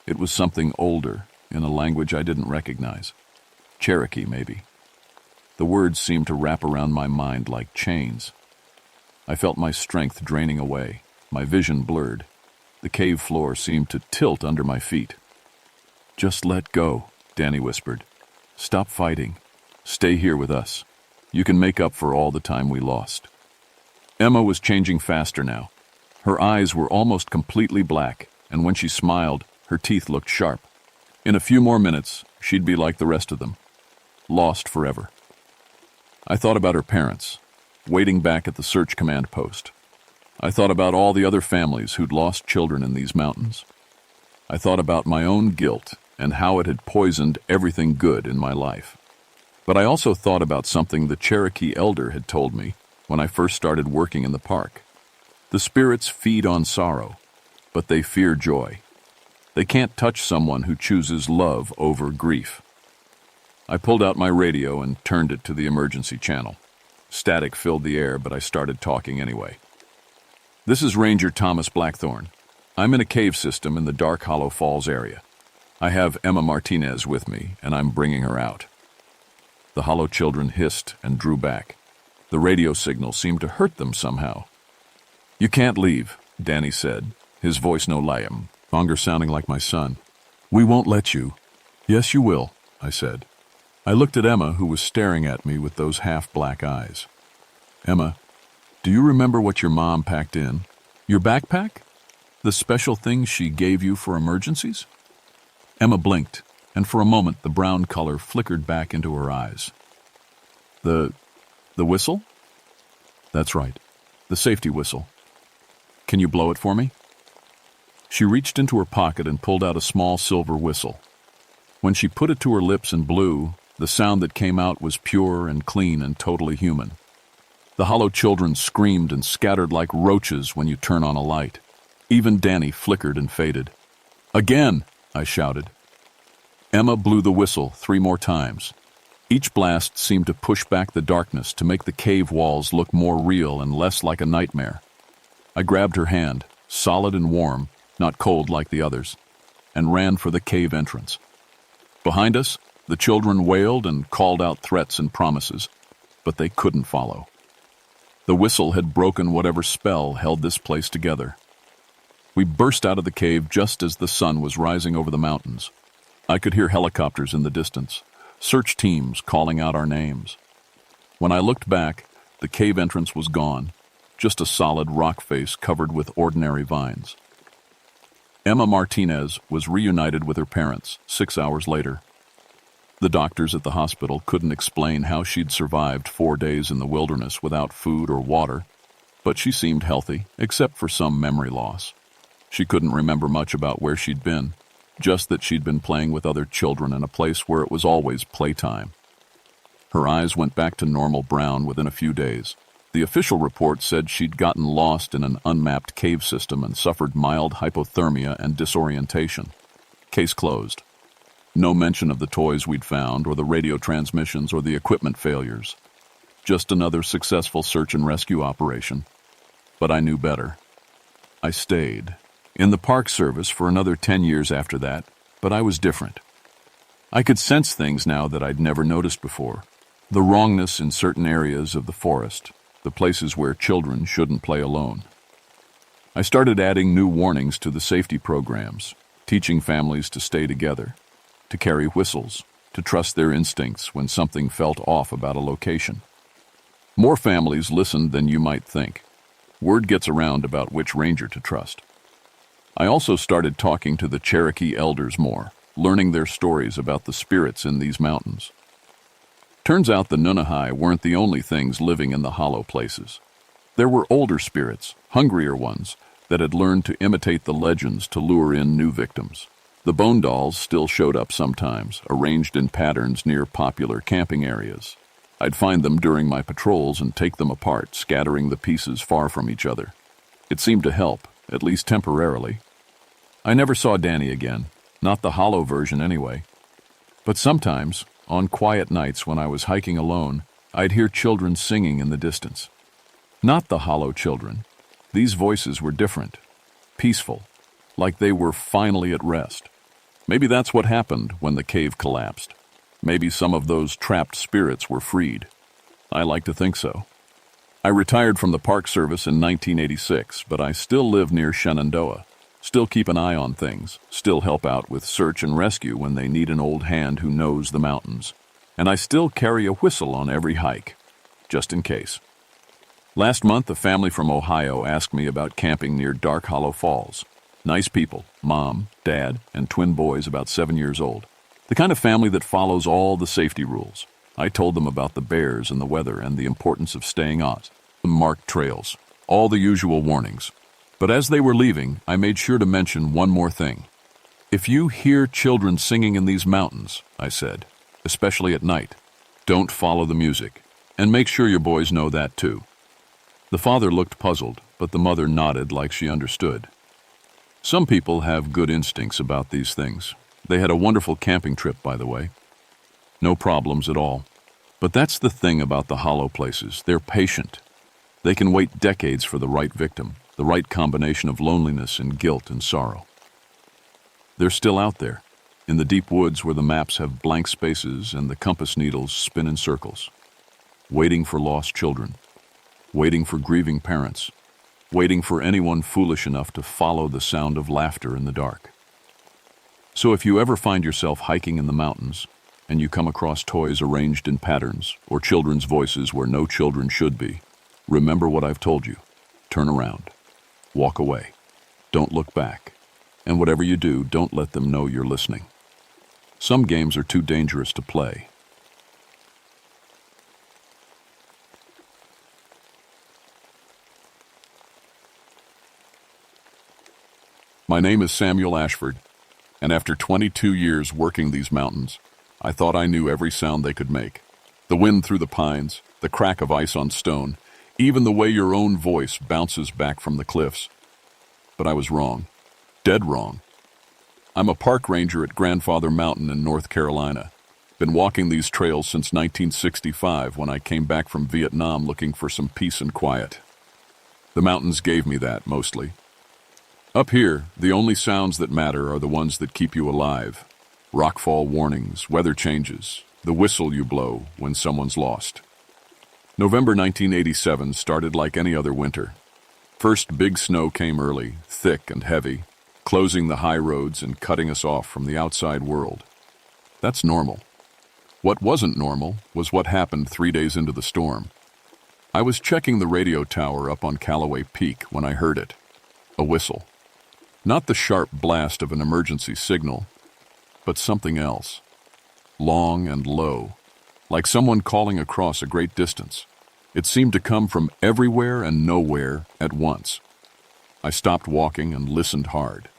It was something older, in a language I didn't recognize. Cherokee, maybe. The words seemed to wrap around my mind like chains. I felt my strength draining away, my vision blurred. The cave floor seemed to tilt under my feet. "Just let go," Danny whispered. "Stop fighting. Stay here with us. You can make up for all the time we lost." Emma was changing faster now. Her eyes were almost completely black, and when she smiled, her teeth looked sharp. In a few more minutes, she'd be like the rest of them. Lost forever. I thought about her parents, waiting back at the search command post. I thought about all the other families who'd lost children in these mountains. I thought about my own guilt and how it had poisoned everything good in my life. But I also thought about something the Cherokee elder had told me when I first started working in the park. The spirits feed on sorrow, but they fear joy. They can't touch someone who chooses love over grief. I pulled out my radio and turned it to the emergency channel. Static filled the air, but I started talking anyway. "This is Ranger Thomas Blackthorne. I'm in a cave system in the Dark Hollow Falls area. I have Emma Martinez with me, and I'm bringing her out." The hollow children hissed and drew back. The radio signal seemed to hurt them somehow. "You can't leave," Danny said, his voice no layam, longer sounding like my son. "We won't let you." "Yes, you will," I said. I looked at Emma, who was staring at me with those half-black eyes. "Emma, do you remember what your mom packed in? Your backpack? The special things she gave you for emergencies?" Emma blinked, and for a moment the brown color flickered back into her eyes. The whistle?" "That's right, the safety whistle. Can you blow it for me?" She reached into her pocket and pulled out a small silver whistle. When she put it to her lips and blew, the sound that came out was pure and clean and totally human. The hollow children screamed and scattered like roaches when you turn on a light. Even Danny flickered and faded. "Again!" I shouted. Emma blew the whistle 3 more times. Each blast seemed to push back the darkness to make the cave walls look more real and less like a nightmare. I grabbed her hand, solid and warm, not cold like the others, and ran for the cave entrance. Behind us, the children wailed and called out threats and promises, but they couldn't follow. The whistle had broken whatever spell held this place together. We burst out of the cave just as the sun was rising over the mountains. I could hear helicopters in the distance, search teams calling out our names. When I looked back, the cave entrance was gone, just a solid rock face covered with ordinary vines. Emma Martinez was reunited with her parents 6 hours later. The doctors at the hospital couldn't explain how she'd survived 4 days in the wilderness without food or water, but she seemed healthy, except for some memory loss. She couldn't remember much about where she'd been, just that she'd been playing with other children in a place where it was always playtime. Her eyes went back to normal brown within a few days. The official report said she'd gotten lost in an unmapped cave system and suffered mild hypothermia and disorientation. Case closed. No mention of the toys we'd found, or the radio transmissions, or the equipment failures. Just another successful search and rescue operation. But I knew better. I stayed, in the Park Service for another 10 years after that, but I was different. I could sense things now that I'd never noticed before. The wrongness in certain areas of the forest, the places where children shouldn't play alone. I started adding new warnings to the safety programs, teaching families to stay together, to carry whistles, to trust their instincts when something felt off about a location. More families listened than you might think. Word gets around about which ranger to trust. I also started talking to the Cherokee elders more, learning their stories about the spirits in these mountains. Turns out the Nunahai weren't the only things living in the hollow places. There were older spirits, hungrier ones, that had learned to imitate the legends to lure in new victims. The bone dolls still showed up sometimes, arranged in patterns near popular camping areas. I'd find them during my patrols and take them apart, scattering the pieces far from each other. It seemed to help, at least temporarily. I never saw Danny again, not the hollow version anyway. But sometimes, on quiet nights when I was hiking alone, I'd hear children singing in the distance. Not the hollow children. These voices were different, peaceful, like they were finally at rest. Maybe that's what happened when the cave collapsed. Maybe some of those trapped spirits were freed. I like to think so. I retired from the Park Service in 1986, but I still live near Shenandoah, still keep an eye on things, still help out with search and rescue when they need an old hand who knows the mountains. And I still carry a whistle on every hike, just in case. Last month, a family from Ohio asked me about camping near Dark Hollow Falls. Nice people, mom, dad, and twin boys about 7 years old. The kind of family that follows all the safety rules. I told them about the bears and the weather and the importance of staying on the marked trails, all the usual warnings. But as they were leaving, I made sure to mention one more thing. If you hear children singing in these mountains, I said, especially at night, don't follow the music, and make sure your boys know that too. The father looked puzzled, but the mother nodded like she understood. Some people have good instincts about these things. They had a wonderful camping trip, by the way. No problems at all. But that's the thing about the hollow places. They're patient. They can wait decades for the right victim, the right combination of loneliness and guilt and sorrow. They're still out there, in the deep woods where the maps have blank spaces and the compass needles spin in circles, waiting for lost children, waiting for grieving parents, waiting for anyone foolish enough to follow the sound of laughter in the dark. So if you ever find yourself hiking in the mountains, and you come across toys arranged in patterns or children's voices where no children should be, remember what I've told you. Turn around. Walk away. Don't look back. And whatever you do, don't let them know you're listening. Some games are too dangerous to play. My name is Samuel Ashford, and after 22 years working these mountains, I thought I knew every sound they could make. The wind through the pines, the crack of ice on stone, even the way your own voice bounces back from the cliffs. But I was wrong. Dead wrong. I'm a park ranger at Grandfather Mountain in North Carolina. Been walking these trails since 1965 when I came back from Vietnam looking for some peace and quiet. The mountains gave me that, mostly. Up here, the only sounds that matter are the ones that keep you alive. Rockfall warnings, weather changes, the whistle you blow when someone's lost. November 1987 started like any other winter. First big snow came early, thick and heavy, closing the high roads and cutting us off from the outside world. That's normal. What wasn't normal was what happened 3 days into the storm. I was checking the radio tower up on Callaway Peak when I heard it. A whistle. Not the sharp blast of an emergency signal, but something else. Long and low, like someone calling across a great distance. It seemed to come from everywhere and nowhere at once. I stopped walking and listened hard.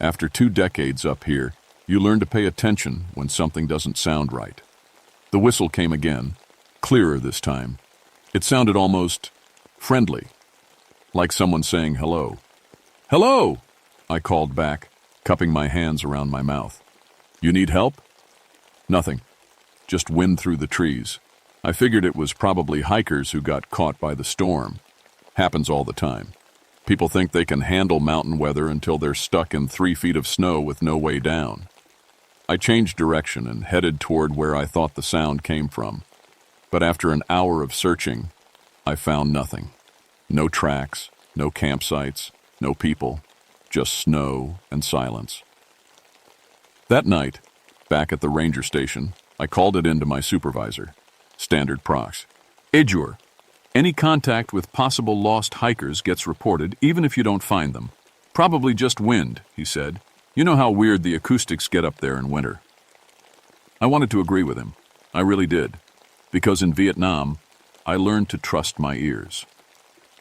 After 2 decades up here, you learn to pay attention when something doesn't sound right. The whistle came again, clearer this time. It sounded almost friendly, like someone saying hello. "Hello!" I called back, cupping my hands around my mouth. "You need help?" "Nothing. Just wind through the trees." I figured it was probably hikers who got caught by the storm. Happens all the time. People think they can handle mountain weather until they're stuck in 3 feet of snow with no way down. I changed direction and headed toward where I thought the sound came from. But after an hour of searching, I found nothing. No tracks, no campsites, no people, just snow and silence. That night, back at the ranger station, I called it in to my supervisor, Standard Prox. Ejur, any contact with possible lost hikers gets reported even if you don't find them. Probably just wind, he said. You know how weird the acoustics get up there in winter. I wanted to agree with him. I really did. Because in Vietnam, I learned to trust my ears.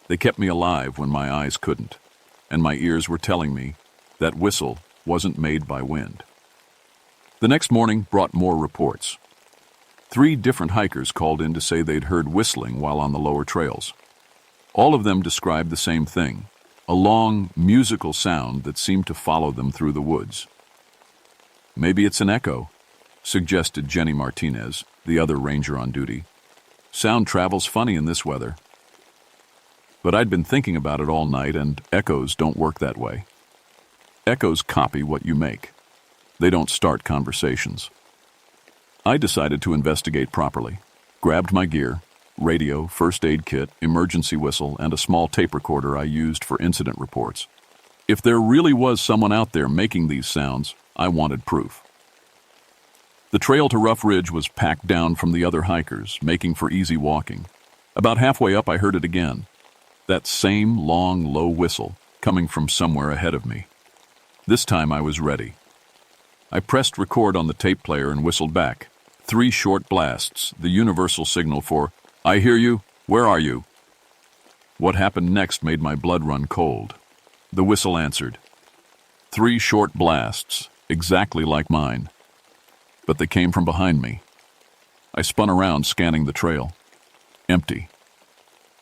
They kept me alive when my eyes couldn't, and my ears were telling me that whistle wasn't made by wind. The next morning brought more reports. 3 different hikers called in to say they'd heard whistling while on the lower trails. All of them described the same thing, a long, musical sound that seemed to follow them through the woods. Maybe it's an echo, suggested Jenny Martinez, the other ranger on duty. Sound travels funny in this weather. But I'd been thinking about it all night, and echoes don't work that way. Echoes copy what you make. They don't start conversations. I decided to investigate properly, grabbed my gear, radio, first aid kit, emergency whistle, and a small tape recorder I used for incident reports. If there really was someone out there making these sounds, I wanted proof. The trail to Rough Ridge was packed down from the other hikers, making for easy walking. About halfway up, I heard it again. That same long, low whistle coming from somewhere ahead of me. This time I was ready. I pressed record on the tape player and whistled back. 3 short blasts, the universal signal for, "I hear you, where are you?" What happened next made my blood run cold. The whistle answered. 3 short blasts, exactly like mine. But they came from behind me. I spun around, scanning the trail. Empty.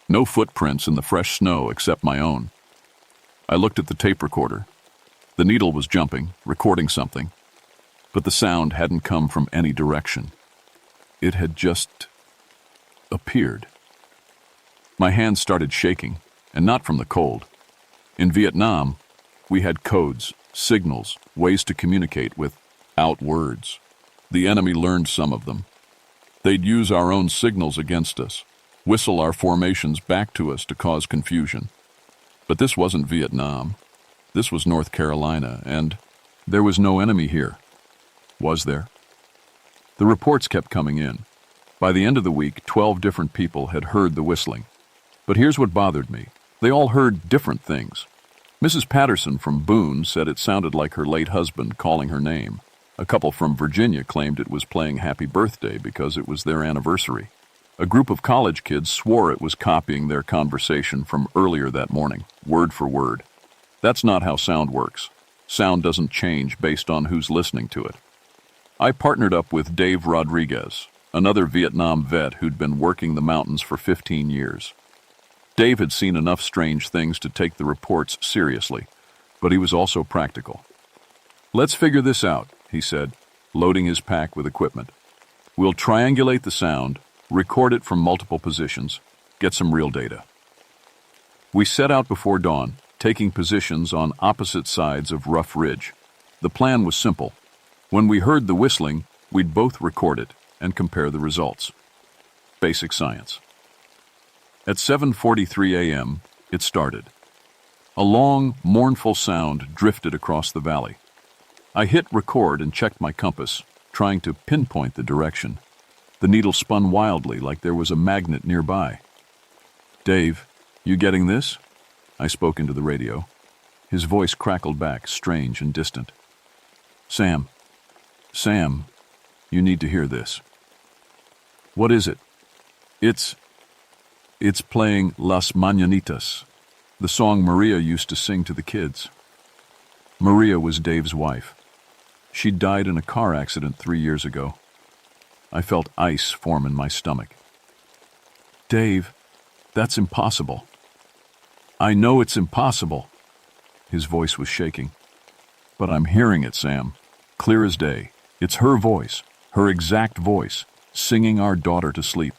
No footprints in the fresh snow except my own. I looked at the tape recorder. The needle was jumping, recording something. But the sound hadn't come from any direction. It had just appeared. My hands started shaking, and not from the cold. In Vietnam, we had codes, signals, ways to communicate without words. The enemy learned some of them. They'd use our own signals against us, whistle our formations back to us to cause confusion. But this wasn't Vietnam. This was North Carolina, and there was no enemy here. Was there? The reports kept coming in. By the end of the week, 12 different people had heard the whistling. But here's what bothered me. They all heard different things. Mrs. Patterson from Boone said it sounded like her late husband calling her name. A couple from Virginia claimed it was playing Happy Birthday because it was their anniversary. A group of college kids swore it was copying their conversation from earlier that morning, word for word. That's not how sound works. Sound doesn't change based on who's listening to it. I partnered up with Dave Rodriguez, another Vietnam vet who'd been working the mountains for 15 years. Dave had seen enough strange things to take the reports seriously, but he was also practical. "Let's figure this out," he said, loading his pack with equipment. "We'll triangulate the sound, record it from multiple positions, get some real data." We set out before dawn, taking positions on opposite sides of Rough Ridge. The plan was simple. When we heard the whistling, we'd both record it and compare the results. Basic science. At 7:43 a.m., it started. A long, mournful sound drifted across the valley. I hit record and checked my compass, trying to pinpoint the direction. The needle spun wildly like there was a magnet nearby. "Dave, you getting this?" I spoke into the radio. His voice crackled back, strange and distant. Sam, you need to hear this." "What is it?" It's playing Las Mañanitas, the song Maria used to sing to the kids." Maria was Dave's wife. She'd died in a car accident 3 years ago. I felt ice form in my stomach. "Dave, that's impossible." "I know it's impossible." His voice was shaking. "But I'm hearing it, Sam, clear as day. It's her voice, her exact voice, singing our daughter to sleep."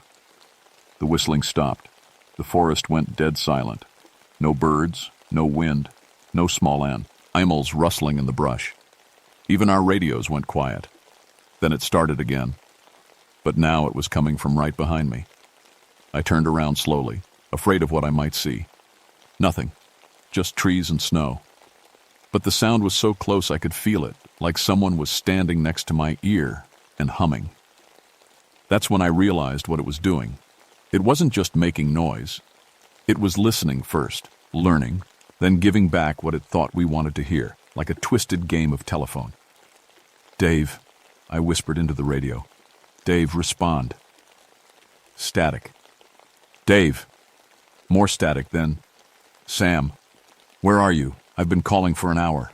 The whistling stopped. The forest went dead silent. No birds, no wind, no small animals rustling in the brush. Even our radios went quiet. Then it started again. But now it was coming from right behind me. I turned around slowly, afraid of what I might see. Nothing, just trees and snow. But the sound was so close I could feel it, like someone was standing next to my ear and humming. That's when I realized what it was doing. It wasn't just making noise. It was listening first, learning, then giving back what it thought we wanted to hear, like a twisted game of telephone. "Dave," I whispered into the radio. "Dave, respond." Static. "Dave." More static, then, "Sam, where are you? I've been calling for an hour."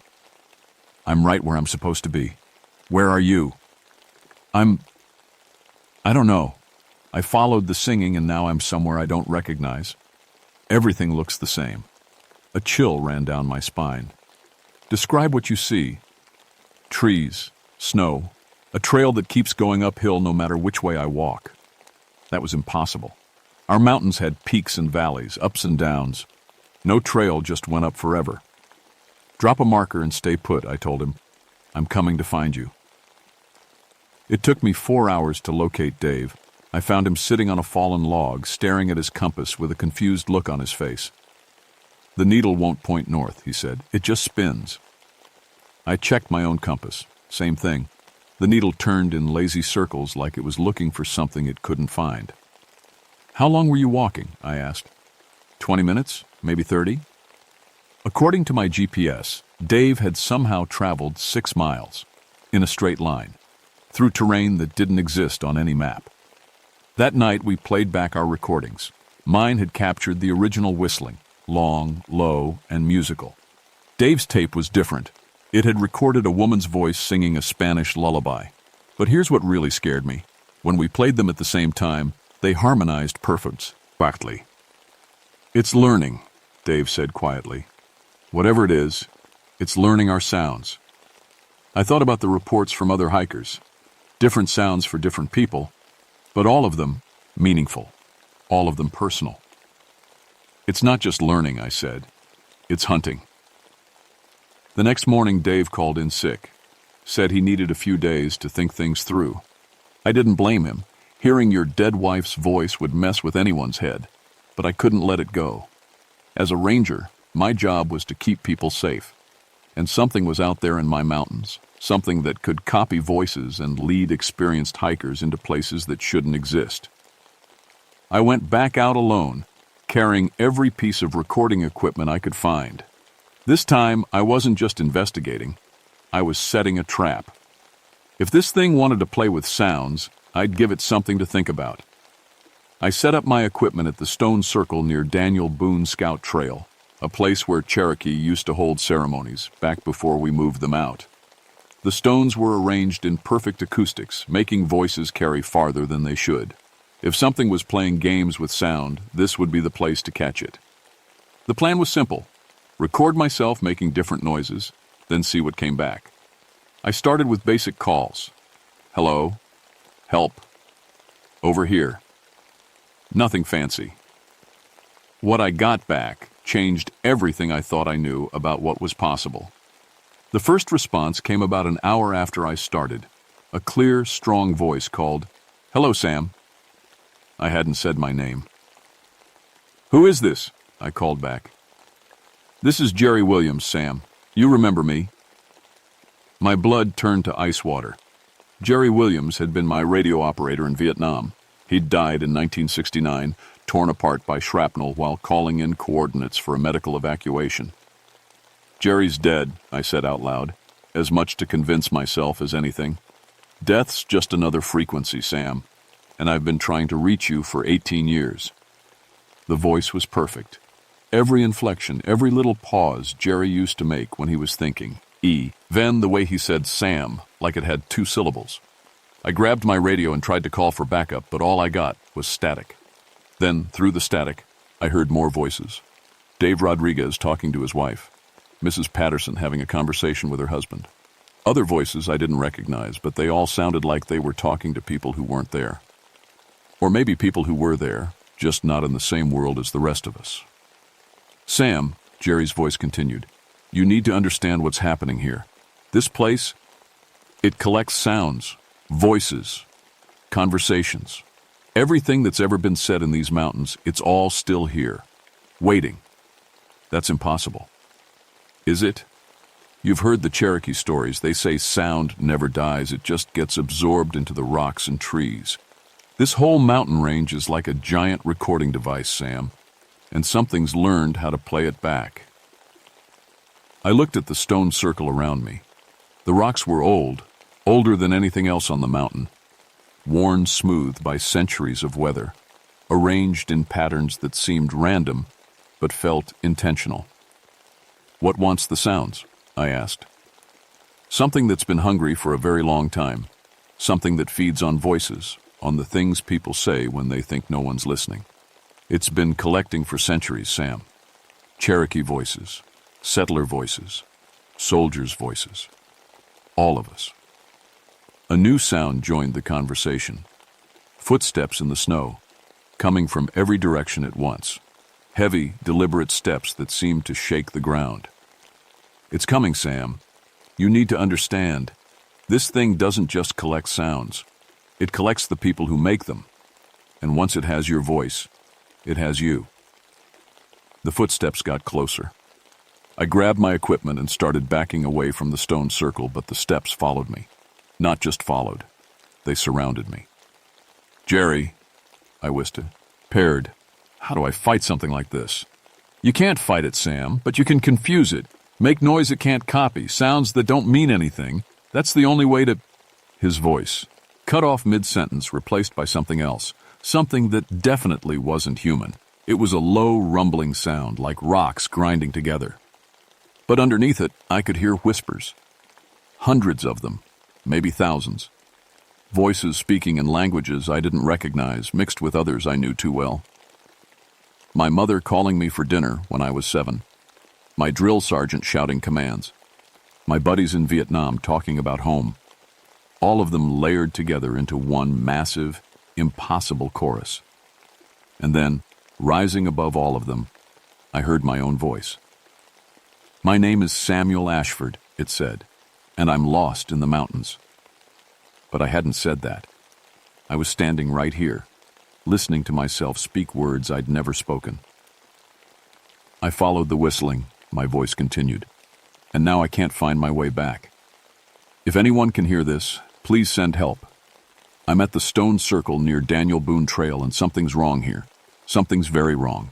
"I'm right where I'm supposed to be." "Where are you?" I don't know. I followed the singing and now I'm somewhere I don't recognize. Everything looks the same. A chill ran down my spine. "Describe what you see." "Trees, snow, a trail that keeps going uphill no matter which way I walk." That was impossible. Our mountains had peaks and valleys, ups and downs. No trail just went up forever. "Drop a marker and stay put," I told him. "I'm coming to find you." It took me 4 hours to locate Dave. I found him sitting on a fallen log, staring at his compass with a confused look on his face. "The needle won't point north," he said. "It just spins." I checked my own compass. Same thing. The needle turned in lazy circles like it was looking for something it couldn't find. "How long were you walking?" I asked. 20 minutes, maybe 30. According to my GPS, Dave had somehow traveled 6 miles, in a straight line, through terrain that didn't exist on any map. That night we played back our recordings. Mine had captured the original whistling, long, low, and musical. Dave's tape was different. It had recorded a woman's voice singing a Spanish lullaby. But here's what really scared me. When we played them at the same time, they harmonized perfectly. "It's learning," Dave said quietly. "Whatever it is, it's learning our sounds." I thought about the reports from other hikers. Different sounds for different people, but all of them meaningful, all of them personal. "It's not just learning," I said. "It's hunting." The next morning, Dave called in sick, said he needed a few days to think things through. I didn't blame him. Hearing your dead wife's voice would mess with anyone's head, but I couldn't let it go. As a ranger, my job was to keep people safe, and something was out there in my mountains, something that could copy voices and lead experienced hikers into places that shouldn't exist. I went back out alone, carrying every piece of recording equipment I could find. This time, I wasn't just investigating, I was setting a trap. If this thing wanted to play with sounds, I'd give it something to think about. I set up my equipment at the stone circle near Daniel Boone Scout Trail, a place where Cherokee used to hold ceremonies back before we moved them out. The stones were arranged in perfect acoustics, making voices carry farther than they should. If something was playing games with sound, this would be the place to catch it. The plan was simple. Record myself making different noises, then see what came back. I started with basic calls. "Hello," "Help," "Over here." Nothing fancy. What I got back changed everything I thought I knew about what was possible. The first response came about an hour after I started. A clear, strong voice called, "Hello, Sam." I hadn't said my name. "Who is this?" I called back. "This is Jerry Williams, Sam. You remember me?" My blood turned to ice water. Jerry Williams had been my radio operator in Vietnam. He'd died in 1969, torn apart by shrapnel while calling in coordinates for a medical evacuation. "Jerry's dead," I said out loud, as much to convince myself as anything. "Death's just another frequency, Sam, and I've been trying to reach you for 18 years. The voice was perfect. Every inflection, every little pause Jerry used to make when he was thinking. Then the way he said Sam, like it had 2 syllables. I grabbed my radio and tried to call for backup, but all I got was static. Then, through the static, I heard more voices. Dave Rodriguez talking to his wife. Mrs. Patterson having a conversation with her husband. Other voices I didn't recognize, but they all sounded like they were talking to people who weren't there. Or maybe people who were there, just not in the same world as the rest of us. "Sam," Jerry's voice continued. You need to understand what's happening here. This place, it collects sounds, voices, conversations. Everything that's ever been said in these mountains, it's all still here, waiting. That's impossible. Is it? You've heard the Cherokee stories. They say sound never dies. It just gets absorbed into the rocks and trees. This whole mountain range is like a giant recording device, Sam, and something's learned how to play it back. I looked at the stone circle around me. The rocks were old, older than anything else on the mountain, worn smooth by centuries of weather, arranged in patterns that seemed random but felt intentional. What wants the sounds? I asked. Something that's been hungry for a very long time, something that feeds on voices, on the things people say when they think no one's listening. It's been collecting for centuries, Sam. Cherokee voices, settler voices, soldiers' voices. All of us. A new sound joined the conversation. Footsteps in the snow, coming from every direction at once. Heavy, deliberate steps that seemed to shake the ground. It's coming, Sam. You need to understand. This thing doesn't just collect sounds. It collects the people who make them. And once it has your voice, it has you. The footsteps got closer. I grabbed my equipment and started backing away from the stone circle, but the steps followed me. Not just followed. They surrounded me. Jerry, I whispered. Paired. How do I fight something like this? You can't fight it, Sam, but you can confuse it. Make noise it can't copy, sounds that don't mean anything. That's the only way to... His voice, cut off mid-sentence, replaced by something else. Something that definitely wasn't human. It was a low, rumbling sound, like rocks grinding together. But underneath it, I could hear whispers. Hundreds of them, maybe thousands. Voices speaking in languages I didn't recognize, mixed with others I knew too well. My mother calling me for dinner when I was 7. My drill sergeant shouting commands. My buddies in Vietnam talking about home. All of them layered together into one massive, impossible chorus. And then, rising above all of them, I heard my own voice. My name is Samuel Ashford, it said, and I'm lost in the mountains. But I hadn't said that. I was standing right here, listening to myself speak words I'd never spoken. I followed the whistling, my voice continued, and now I can't find my way back. If anyone can hear this, please send help. I'm at the stone circle near Daniel Boone Trail, and something's wrong here. Something's very wrong.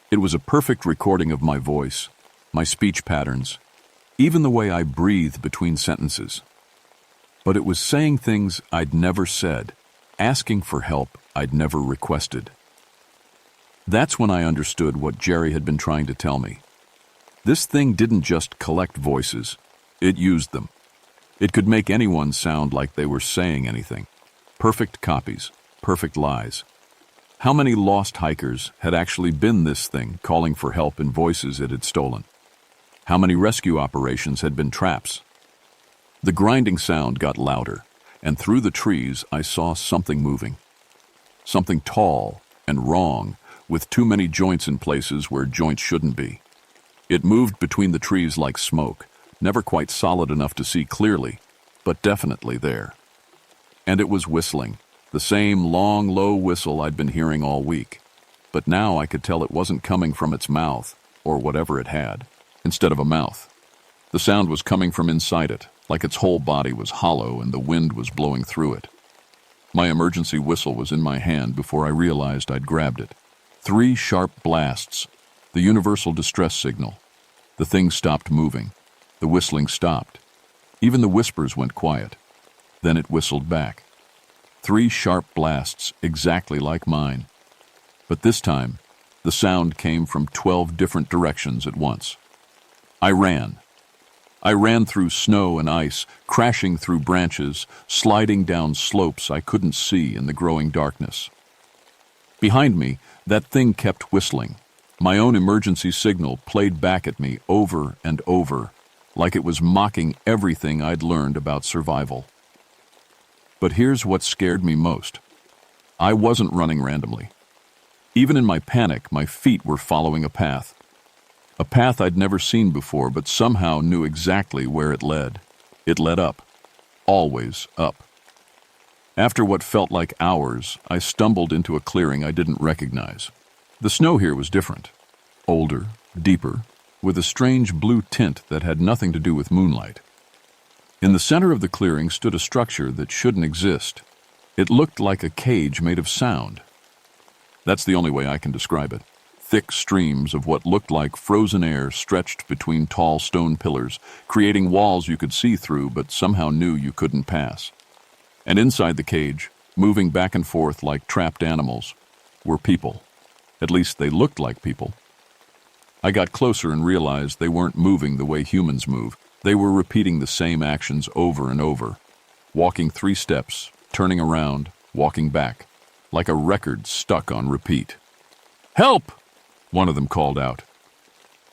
It was a perfect recording of my voice, my speech patterns, even the way I breathe between sentences. But it was saying things I'd never said, asking for help I'd never requested. That's when I understood what Jerry had been trying to tell me. This thing didn't just collect voices, it used them. It could make anyone sound like they were saying anything. Perfect copies, perfect lies. How many lost hikers had actually been this thing calling for help in voices it had stolen? How many rescue operations had been traps? The grinding sound got louder, and through the trees I saw something moving. Something tall and wrong, with too many joints in places where joints shouldn't be. It moved between the trees like smoke, never quite solid enough to see clearly, but definitely there. And it was whistling, the same long, low whistle I'd been hearing all week. But now I could tell it wasn't coming from its mouth, or whatever it had, instead of a mouth. The sound was coming from inside it, like its whole body was hollow and the wind was blowing through it. My emergency whistle was in my hand before I realized I'd grabbed it. 3 sharp blasts, the universal distress signal. The thing stopped moving. The whistling stopped. Even the whispers went quiet. Then it whistled back. 3 sharp blasts, exactly like mine. But this time, the sound came from 12 different directions at once. I ran. I ran through snow and ice, crashing through branches, sliding down slopes I couldn't see in the growing darkness. Behind me, that thing kept whistling. My own emergency signal played back at me over and over, like it was mocking everything I'd learned about survival. But here's what scared me most. I wasn't running randomly. Even in my panic, my feet were following a path. A path I'd never seen before, but somehow knew exactly where it led. It led up. Always up. After what felt like hours, I stumbled into a clearing I didn't recognize. The snow here was different. Older, deeper, with a strange blue tint that had nothing to do with moonlight. In the center of the clearing stood a structure that shouldn't exist. It looked like a cage made of sound. That's the only way I can describe it. Thick streams of what looked like frozen air stretched between tall stone pillars, creating walls you could see through but somehow knew you couldn't pass. And inside the cage, moving back and forth like trapped animals, were people. At least they looked like people. I got closer and realized they weren't moving the way humans move. They were repeating the same actions over and over. Walking 3 steps, turning around, walking back, like a record stuck on repeat. "Help!" one of them called out.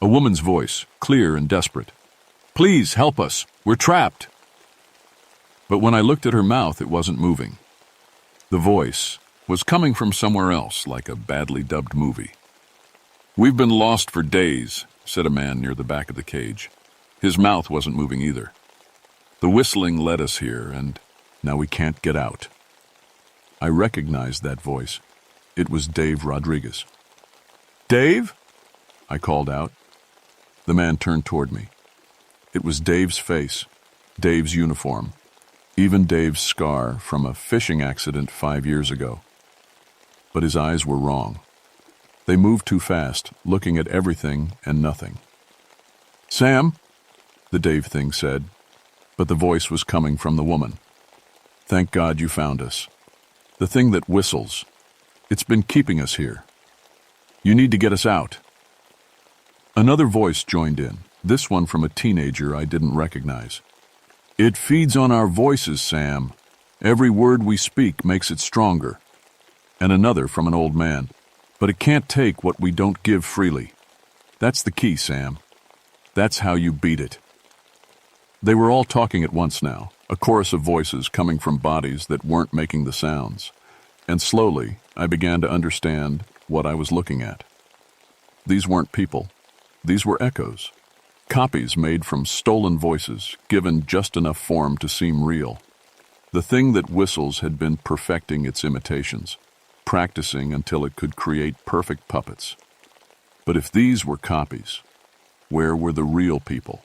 A woman's voice, clear and desperate. "Please help us, we're trapped." But when I looked at her mouth, it wasn't moving. The voice was coming from somewhere else, like a badly dubbed movie. "We've been lost for days," said a man near the back of the cage. His mouth wasn't moving either. "The whistling led us here, and now we can't get out." I recognized that voice. It was Dave Rodriguez. "Dave?" I called out. The man turned toward me. It was Dave's face, Dave's uniform, even Dave's scar from a fishing accident 5 years ago. But his eyes were wrong. They moved too fast, looking at everything and nothing. "Sam?" the Dave thing said, but the voice was coming from the woman. "Thank God you found us. The thing that whistles. It's been keeping us here. You need to get us out." Another voice joined in, this one from a teenager I didn't recognize. "It feeds on our voices, Sam. Every word we speak makes it stronger." And another from an old man. "But it can't take what we don't give freely. That's the key, Sam. That's how you beat it." They were all talking at once now, a chorus of voices coming from bodies that weren't making the sounds. And slowly, I began to understand what I was looking at. These weren't people. These were echoes. Copies made from stolen voices, given just enough form to seem real. The thing that whistles had been perfecting its imitations, practicing until it could create perfect puppets. But if these were copies, where were the real people?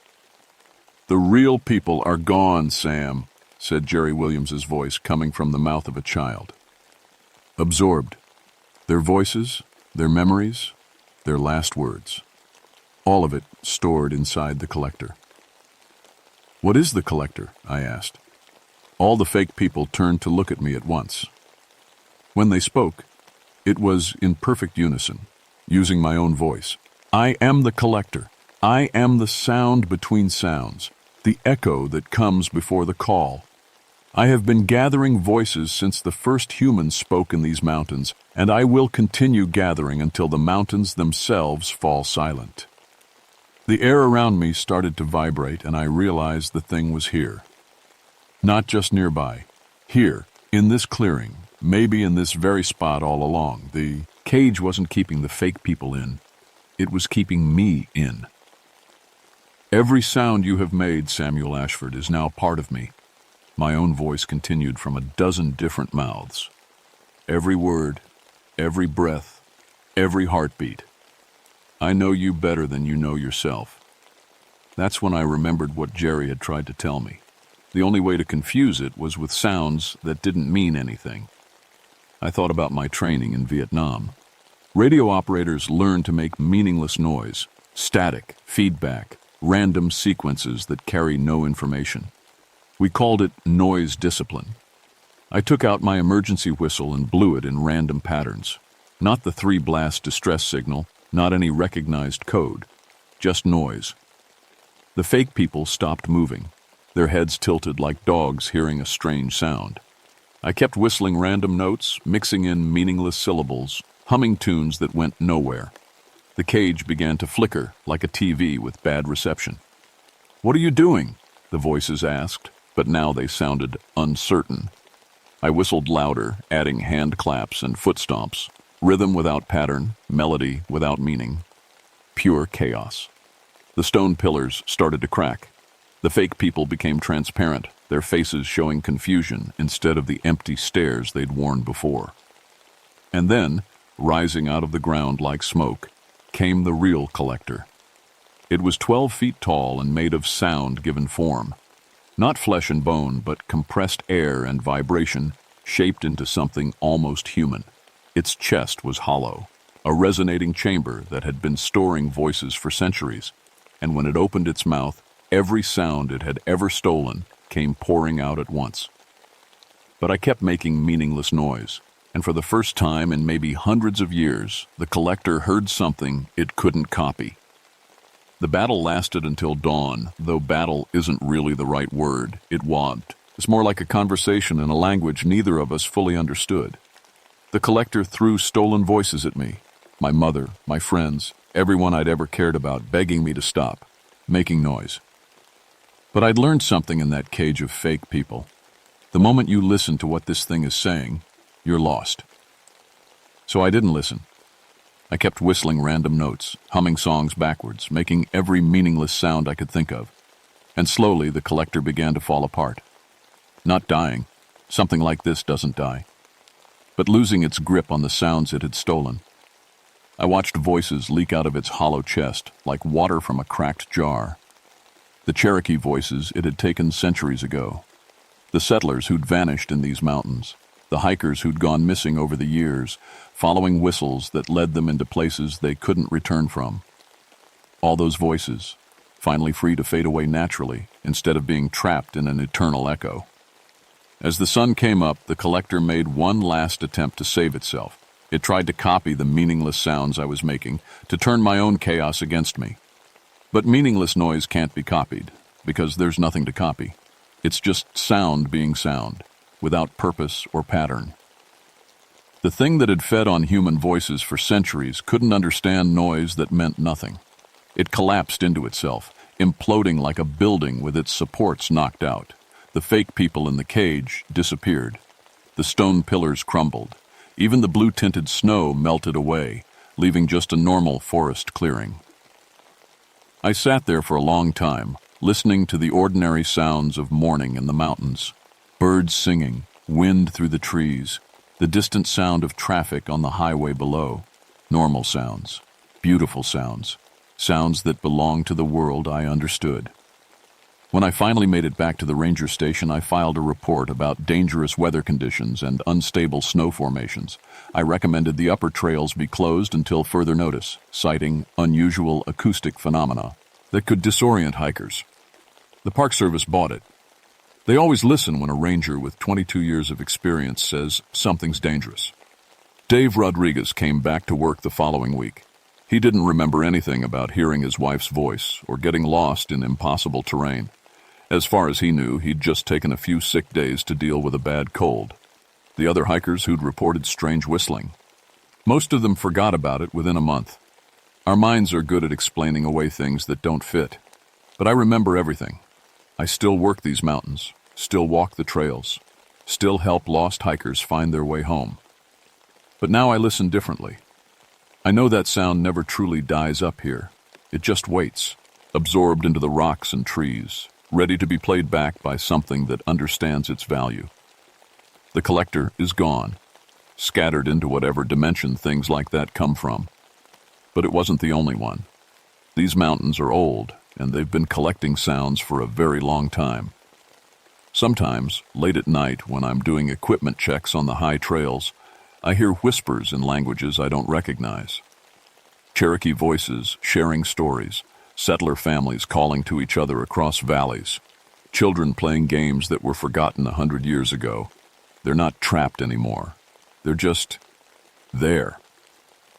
"The real people are gone, Sam," said Jerry Williams's voice coming from the mouth of a child. Absorbed. Their voices, their memories, their last words. All of it stored inside the collector. "What is the collector?" I asked. All the fake people turned to look at me at once. When they spoke, it was in perfect unison, using my own voice. "I am the collector. I am the sound between sounds, the echo that comes before the call. I have been gathering voices since the first humans spoke in these mountains, and I will continue gathering until the mountains themselves fall silent." The air around me started to vibrate, and I realized the thing was here. Not just nearby. Here, in this clearing, maybe in this very spot all along. The cage wasn't keeping the fake people in. It was keeping me in. "Every sound you have made, Samuel Ashford, is now part of me." My own voice continued from a dozen different mouths. "Every word, every breath, every heartbeat. I know you better than you know yourself." That's when I remembered what Jerry had tried to tell me. The only way to confuse it was with sounds that didn't mean anything. I thought about my training in Vietnam. Radio operators learn to make meaningless noise, static, feedback, random sequences that carry no information. We called it noise discipline. I took out my emergency whistle and blew it in random patterns. Not the 3-blast distress signal, not any recognized code, just noise. The fake people stopped moving, their heads tilted like dogs hearing a strange sound. I kept whistling random notes, mixing in meaningless syllables, humming tunes that went nowhere. The cage began to flicker like a TV with bad reception. "What are you doing?" the voices asked, but now they sounded uncertain. I whistled louder, adding hand claps and foot stomps, rhythm without pattern, melody without meaning. Pure chaos. The stone pillars started to crack. The fake people became transparent, their faces showing confusion instead of the empty stares they'd worn before. And then, rising out of the ground like smoke, came the real collector. It was 12 feet tall and made of sound given form. Not flesh and bone, but compressed air and vibration shaped into something almost human. Its chest was hollow, a resonating chamber that had been storing voices for centuries, and when it opened its mouth, every sound it had ever stolen came pouring out at once. But I kept making meaningless noise, and for the first time in maybe hundreds of years, the collector heard something it couldn't copy. The battle lasted until dawn, though battle isn't really the right word. It wabbed. It's more like a conversation in a language neither of us fully understood. The collector threw stolen voices at me, my mother, my friends, everyone I'd ever cared about, begging me to stop, making noise. But I'd learned something in that cage of fake people. The moment you listen to what this thing is saying, you're lost. So I didn't listen. I kept whistling random notes, humming songs backwards, making every meaningless sound I could think of. And slowly the collector began to fall apart. Not dying. Something like this doesn't die. But losing its grip on the sounds it had stolen. I watched voices leak out of its hollow chest, like water from a cracked jar. The Cherokee voices it had taken centuries ago. The settlers who'd vanished in these mountains. The hikers who'd gone missing over the years, following whistles that led them into places they couldn't return from. All those voices, finally free to fade away naturally, instead of being trapped in an eternal echo. As the sun came up, the collector made one last attempt to save itself. It tried to copy the meaningless sounds I was making, to turn my own chaos against me. But meaningless noise can't be copied, because there's nothing to copy. It's just sound being sound, without purpose or pattern. The thing that had fed on human voices for centuries couldn't understand noise that meant nothing. It collapsed into itself, imploding like a building with its supports knocked out. The fake people in the cage disappeared. The stone pillars crumbled. Even the blue-tinted snow melted away, leaving just a normal forest clearing. I sat there for a long time, listening to the ordinary sounds of morning in the mountains. Birds singing, wind through the trees, the distant sound of traffic on the highway below. Normal sounds, beautiful sounds, sounds that belonged to the world I understood. When I finally made it back to the ranger station, I filed a report about dangerous weather conditions and unstable snow formations. I recommended the upper trails be closed until further notice, citing unusual acoustic phenomena that could disorient hikers. The Park Service bought it. They always listen when a ranger with 22 years of experience says something's dangerous. Dave Rodriguez came back to work the following week. He didn't remember anything about hearing his wife's voice or getting lost in impossible terrain. As far as he knew, he'd just taken a few sick days to deal with a bad cold. The other hikers who'd reported strange whistling. Most of them forgot about it within a month. Our minds are good at explaining away things that don't fit. But I remember everything. I still work these mountains, still walk the trails, still help lost hikers find their way home. But now I listen differently. I know that sound never truly dies up here. It just waits, absorbed into the rocks and trees, ready to be played back by something that understands its value. The collector is gone, scattered into whatever dimension things like that come from. But it wasn't the only one. These mountains are old, and they've been collecting sounds for a very long time. Sometimes, late at night, when I'm doing equipment checks on the high trails, I hear whispers in languages I don't recognize. Cherokee voices sharing stories, settler families calling to each other across valleys, children playing games that were forgotten 100 years ago. They're not trapped anymore. They're just there.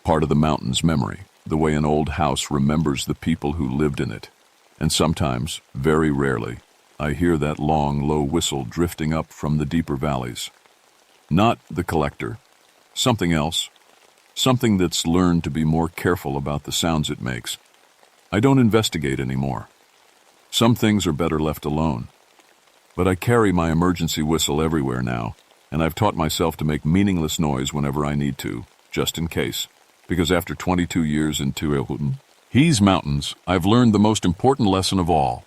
Part of the mountain's memory, the way an old house remembers the people who lived in it. And sometimes, very rarely, I hear that long, low whistle drifting up from the deeper valleys. Not the collector. Something else. Something that's learned to be more careful about the sounds it makes. I don't investigate anymore. Some things are better left alone. But I carry my emergency whistle everywhere now, and I've taught myself to make meaningless noise whenever I need to, just in case. Because after 22 years in Tuelhuten, These mountains, I've learned the most important lesson of all.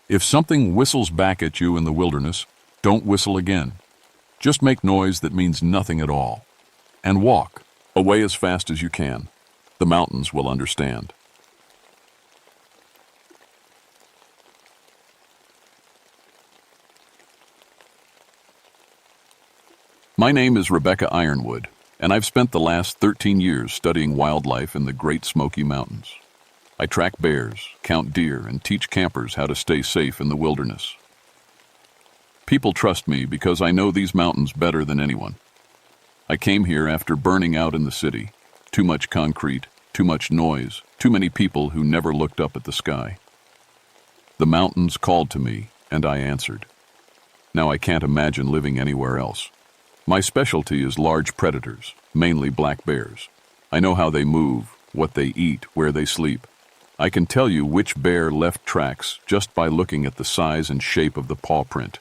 If something whistles back at you in the wilderness, don't whistle again. Just make noise that means nothing at all. And walk away as fast as you can. The mountains will understand. My name is Rebecca Ironwood, and I've spent the last 13 years studying wildlife in the Great Smoky Mountains. I track bears, count deer, and teach campers how to stay safe in the wilderness. People trust me because I know these mountains better than anyone. I came here after burning out in the city. Too much concrete, too much noise, too many people who never looked up at the sky. The mountains called to me, and I answered. Now I can't imagine living anywhere else. My specialty is large predators, mainly black bears. I know how they move, what they eat, where they sleep. I can tell you which bear left tracks just by looking at the size and shape of the paw print.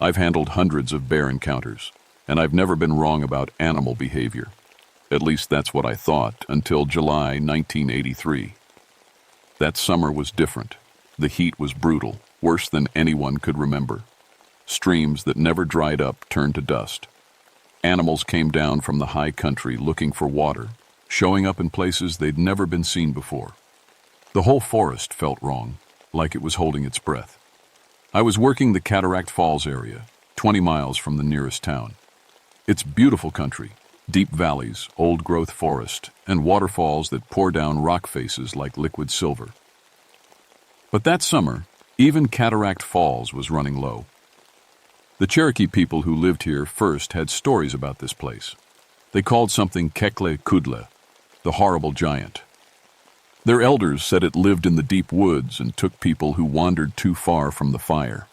I've handled hundreds of bear encounters, and I've never been wrong about animal behavior. At least that's what I thought until July 1983. That summer was different. The heat was brutal, worse than anyone could remember. Streams that never dried up turned to dust. Animals came down from the high country looking for water, showing up in places they'd never been seen before. The whole forest felt wrong, like it was holding its breath. I was working the Cataract Falls area, 20 miles from the nearest town. It's beautiful country, deep valleys, old-growth forest, and waterfalls that pour down rock faces like liquid silver. But that summer, even Cataract Falls was running low. The Cherokee people who lived here first had stories about this place. They called something Kekle Kudle, the horrible giant. Their elders said it lived in the deep woods and took people who wandered too far from the fire.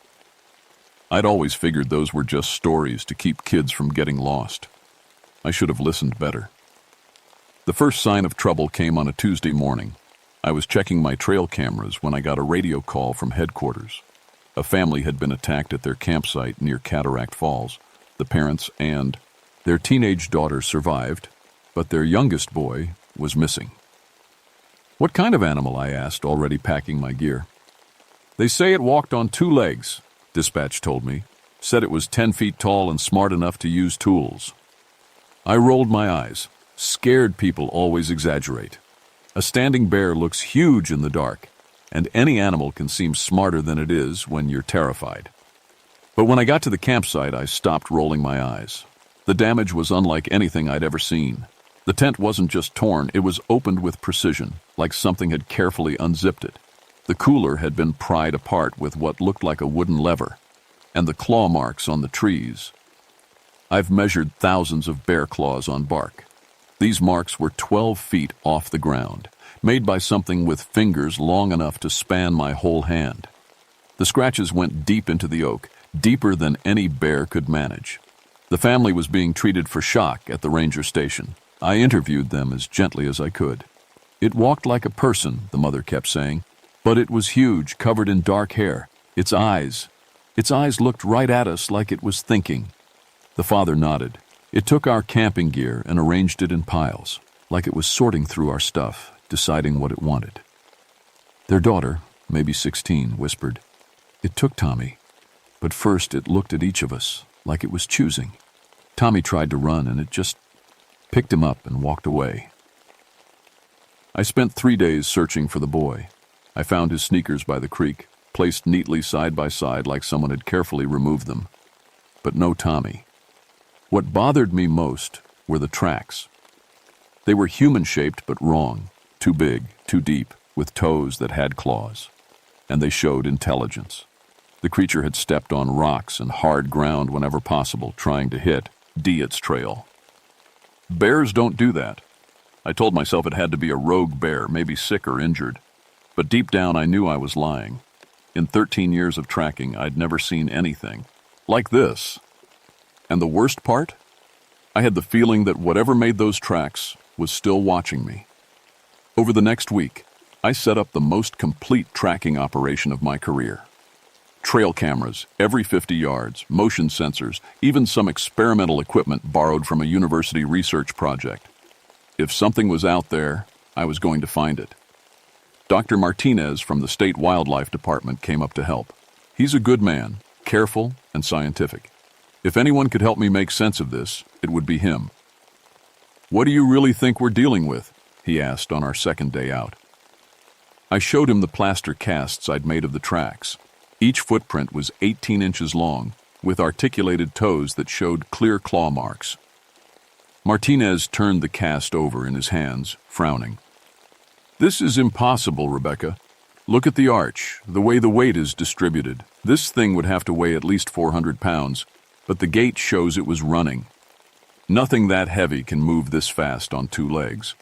I'd always figured those were just stories to keep kids from getting lost. I should have listened better. The first sign of trouble came on a Tuesday morning. I was checking my trail cameras when I got a radio call from headquarters. A family had been attacked at their campsite near Cataract Falls. The parents and their teenage daughter survived, but their youngest boy was missing. What kind of animal? I asked, already packing my gear. They say it walked on 2 legs, dispatch told me. Said it was 10 feet tall and smart enough to use tools. I rolled my eyes. Scared people always exaggerate. A standing bear looks huge in the dark, and any animal can seem smarter than it is when you're terrified. But when I got to the campsite, I stopped rolling my eyes. The damage was unlike anything I'd ever seen. The tent wasn't just torn, it was opened with precision, like something had carefully unzipped it. The cooler had been pried apart with what looked like a wooden lever, and the claw marks on the trees. I've measured thousands of bear claws on bark. These marks were 12 feet off the ground, made by something with fingers long enough to span my whole hand. The scratches went deep into the oak, deeper than any bear could manage. The family was being treated for shock at the ranger station. I interviewed them as gently as I could. It walked like a person, the mother kept saying, but it was huge, covered in dark hair. Its eyes looked right at us like it was thinking. The father nodded. It took our camping gear and arranged it in piles, like it was sorting through our stuff, deciding what it wanted. Their daughter, maybe 16, whispered, "It took Tommy, but first it looked at each of us, like it was choosing. Tommy tried to run and it just picked him up and walked away." I spent 3 days searching for the boy. I found his sneakers by the creek, placed neatly side by side like someone had carefully removed them. But no Tommy. What bothered me most were the tracks. They were human-shaped but wrong, too big, too deep, with toes that had claws. And they showed intelligence. The creature had stepped on rocks and hard ground whenever possible, trying to hit Diet's trail. Bears don't do that. I told myself it had to be a rogue bear, maybe sick or injured. But deep down I knew I was lying. In 13 years of tracking, I'd never seen anything like this. And the worst part? I had the feeling that whatever made those tracks was still watching me. Over the next week, I set up the most complete tracking operation of my career. Trail cameras, every 50 yards, motion sensors, even some experimental equipment borrowed from a university research project. If something was out there, I was going to find it. Dr. Martinez from the State Wildlife Department came up to help. He's a good man, careful and scientific. If anyone could help me make sense of this, it would be him. "What do you really think we're dealing with?" he asked on our second day out. I showed him the plaster casts I'd made of the tracks. Each footprint was 18 inches long, with articulated toes that showed clear claw marks. Martinez turned the cast over in his hands, frowning. "This is impossible, Rebecca. Look at the arch, the way the weight is distributed. This thing would have to weigh at least 400 pounds, but the gait shows it was running. Nothing that heavy can move this fast on two legs."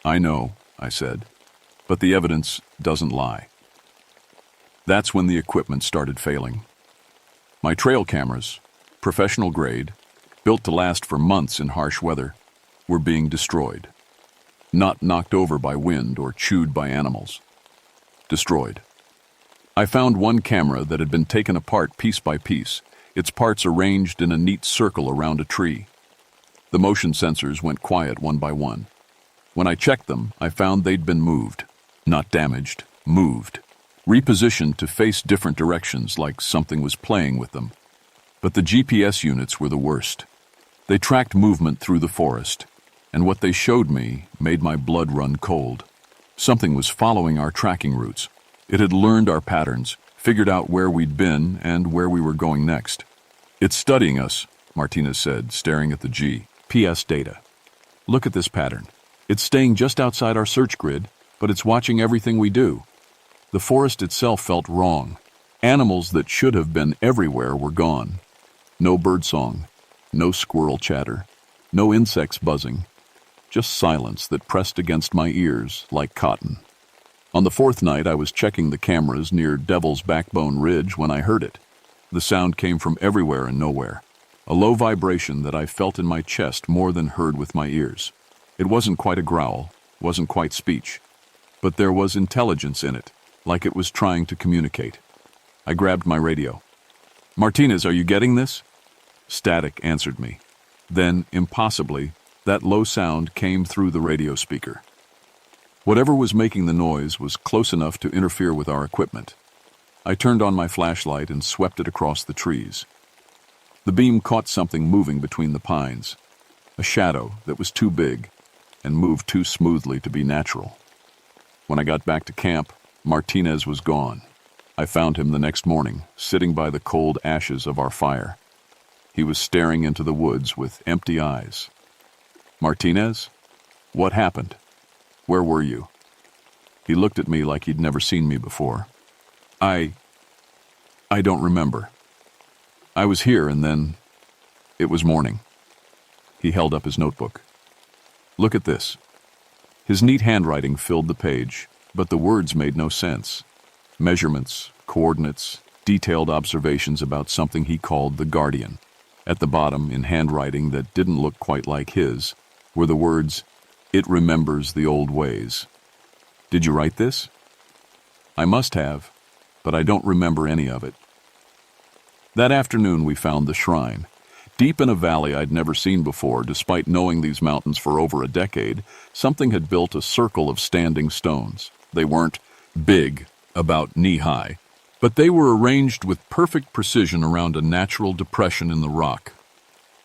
"I know," I said, "but the evidence doesn't lie." That's when the equipment started failing. My trail cameras, professional grade, built to last for months in harsh weather, were being destroyed. Not knocked over by wind or chewed by animals. Destroyed. I found one camera that had been taken apart piece by piece, its parts arranged in a neat circle around a tree. The motion sensors went quiet one by one. When I checked them, I found they'd been moved. Not damaged, moved. Repositioned to face different directions like something was playing with them. But the GPS units were the worst. They tracked movement through the forest, and what they showed me made my blood run cold. Something was following our tracking routes. It had learned our patterns, figured out where we'd been and where we were going next. "It's studying us," Martinez said, staring at the GPS data. "Look at this pattern. It's staying just outside our search grid, but it's watching everything we do." The forest itself felt wrong. Animals that should have been everywhere were gone. No birdsong, no squirrel chatter, no insects buzzing, just silence that pressed against my ears like cotton. On the fourth night, I was checking the cameras near Devil's Backbone Ridge when I heard it. The sound came from everywhere and nowhere, a low vibration that I felt in my chest more than heard with my ears. It wasn't quite a growl, wasn't quite speech, but there was intelligence in it, like it was trying to communicate. I grabbed my radio. "Martinez, are you getting this?" Static answered me. Then, impossibly, that low sound came through the radio speaker. Whatever was making the noise was close enough to interfere with our equipment. I turned on my flashlight and swept it across the trees. The beam caught something moving between the pines, a shadow that was too big and moved too smoothly to be natural. When I got back to camp, Martinez was gone. I found him the next morning, sitting by the cold ashes of our fire. He was staring into the woods with empty eyes. "Martinez? What happened? Where were you?" He looked at me like he'd never seen me before. I don't remember. I was here and then it was morning." He held up his notebook. "Look at this." His neat handwriting filled the page, but the words made no sense. Measurements, coordinates, detailed observations about something he called the Guardian. At the bottom, in handwriting that didn't look quite like his, were the words, "It remembers the old ways." "Did you write this?" "I must have, but I don't remember any of it." That afternoon we found the shrine. Deep in a valley I'd never seen before, despite knowing these mountains for over a decade, something had built a circle of standing stones. They weren't big, about knee-high, but they were arranged with perfect precision around a natural depression in the rock.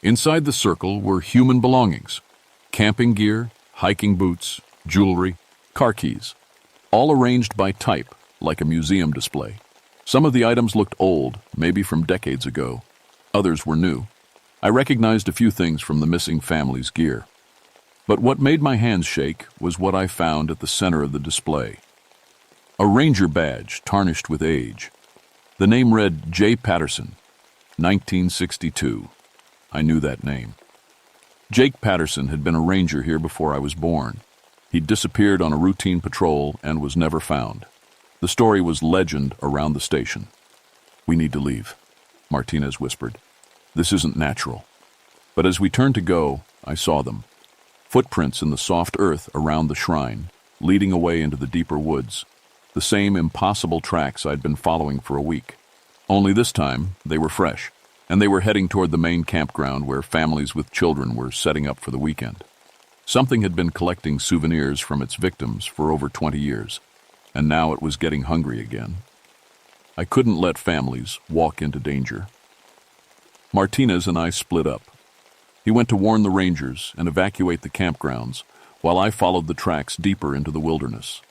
Inside the circle were human belongings, camping gear, hiking boots, jewelry, car keys, all arranged by type, like a museum display. Some of the items looked old, maybe from decades ago. Others were new. I recognized a few things from the missing family's gear. But what made my hands shake was what I found at the center of the display. A ranger badge tarnished with age. The name read J. Patterson, 1962. I knew that name. Jake Patterson had been a ranger here before I was born. He'd disappeared on a routine patrol and was never found. The story was legend around the station. "We need to leave," Martinez whispered. "This isn't natural." But as we turned to go, I saw them. Footprints in the soft earth around the shrine, leading away into the deeper woods. The same impossible tracks I'd been following for a week. Only this time, they were fresh, and they were heading toward the main campground where families with children were setting up for the weekend. Something had been collecting souvenirs from its victims for over 20 years. and now it was getting hungry again. I couldn't let families walk into danger. Martinez and I split up. He went to warn the rangers and evacuate the campgrounds, while I followed the tracks deeper into the wilderness.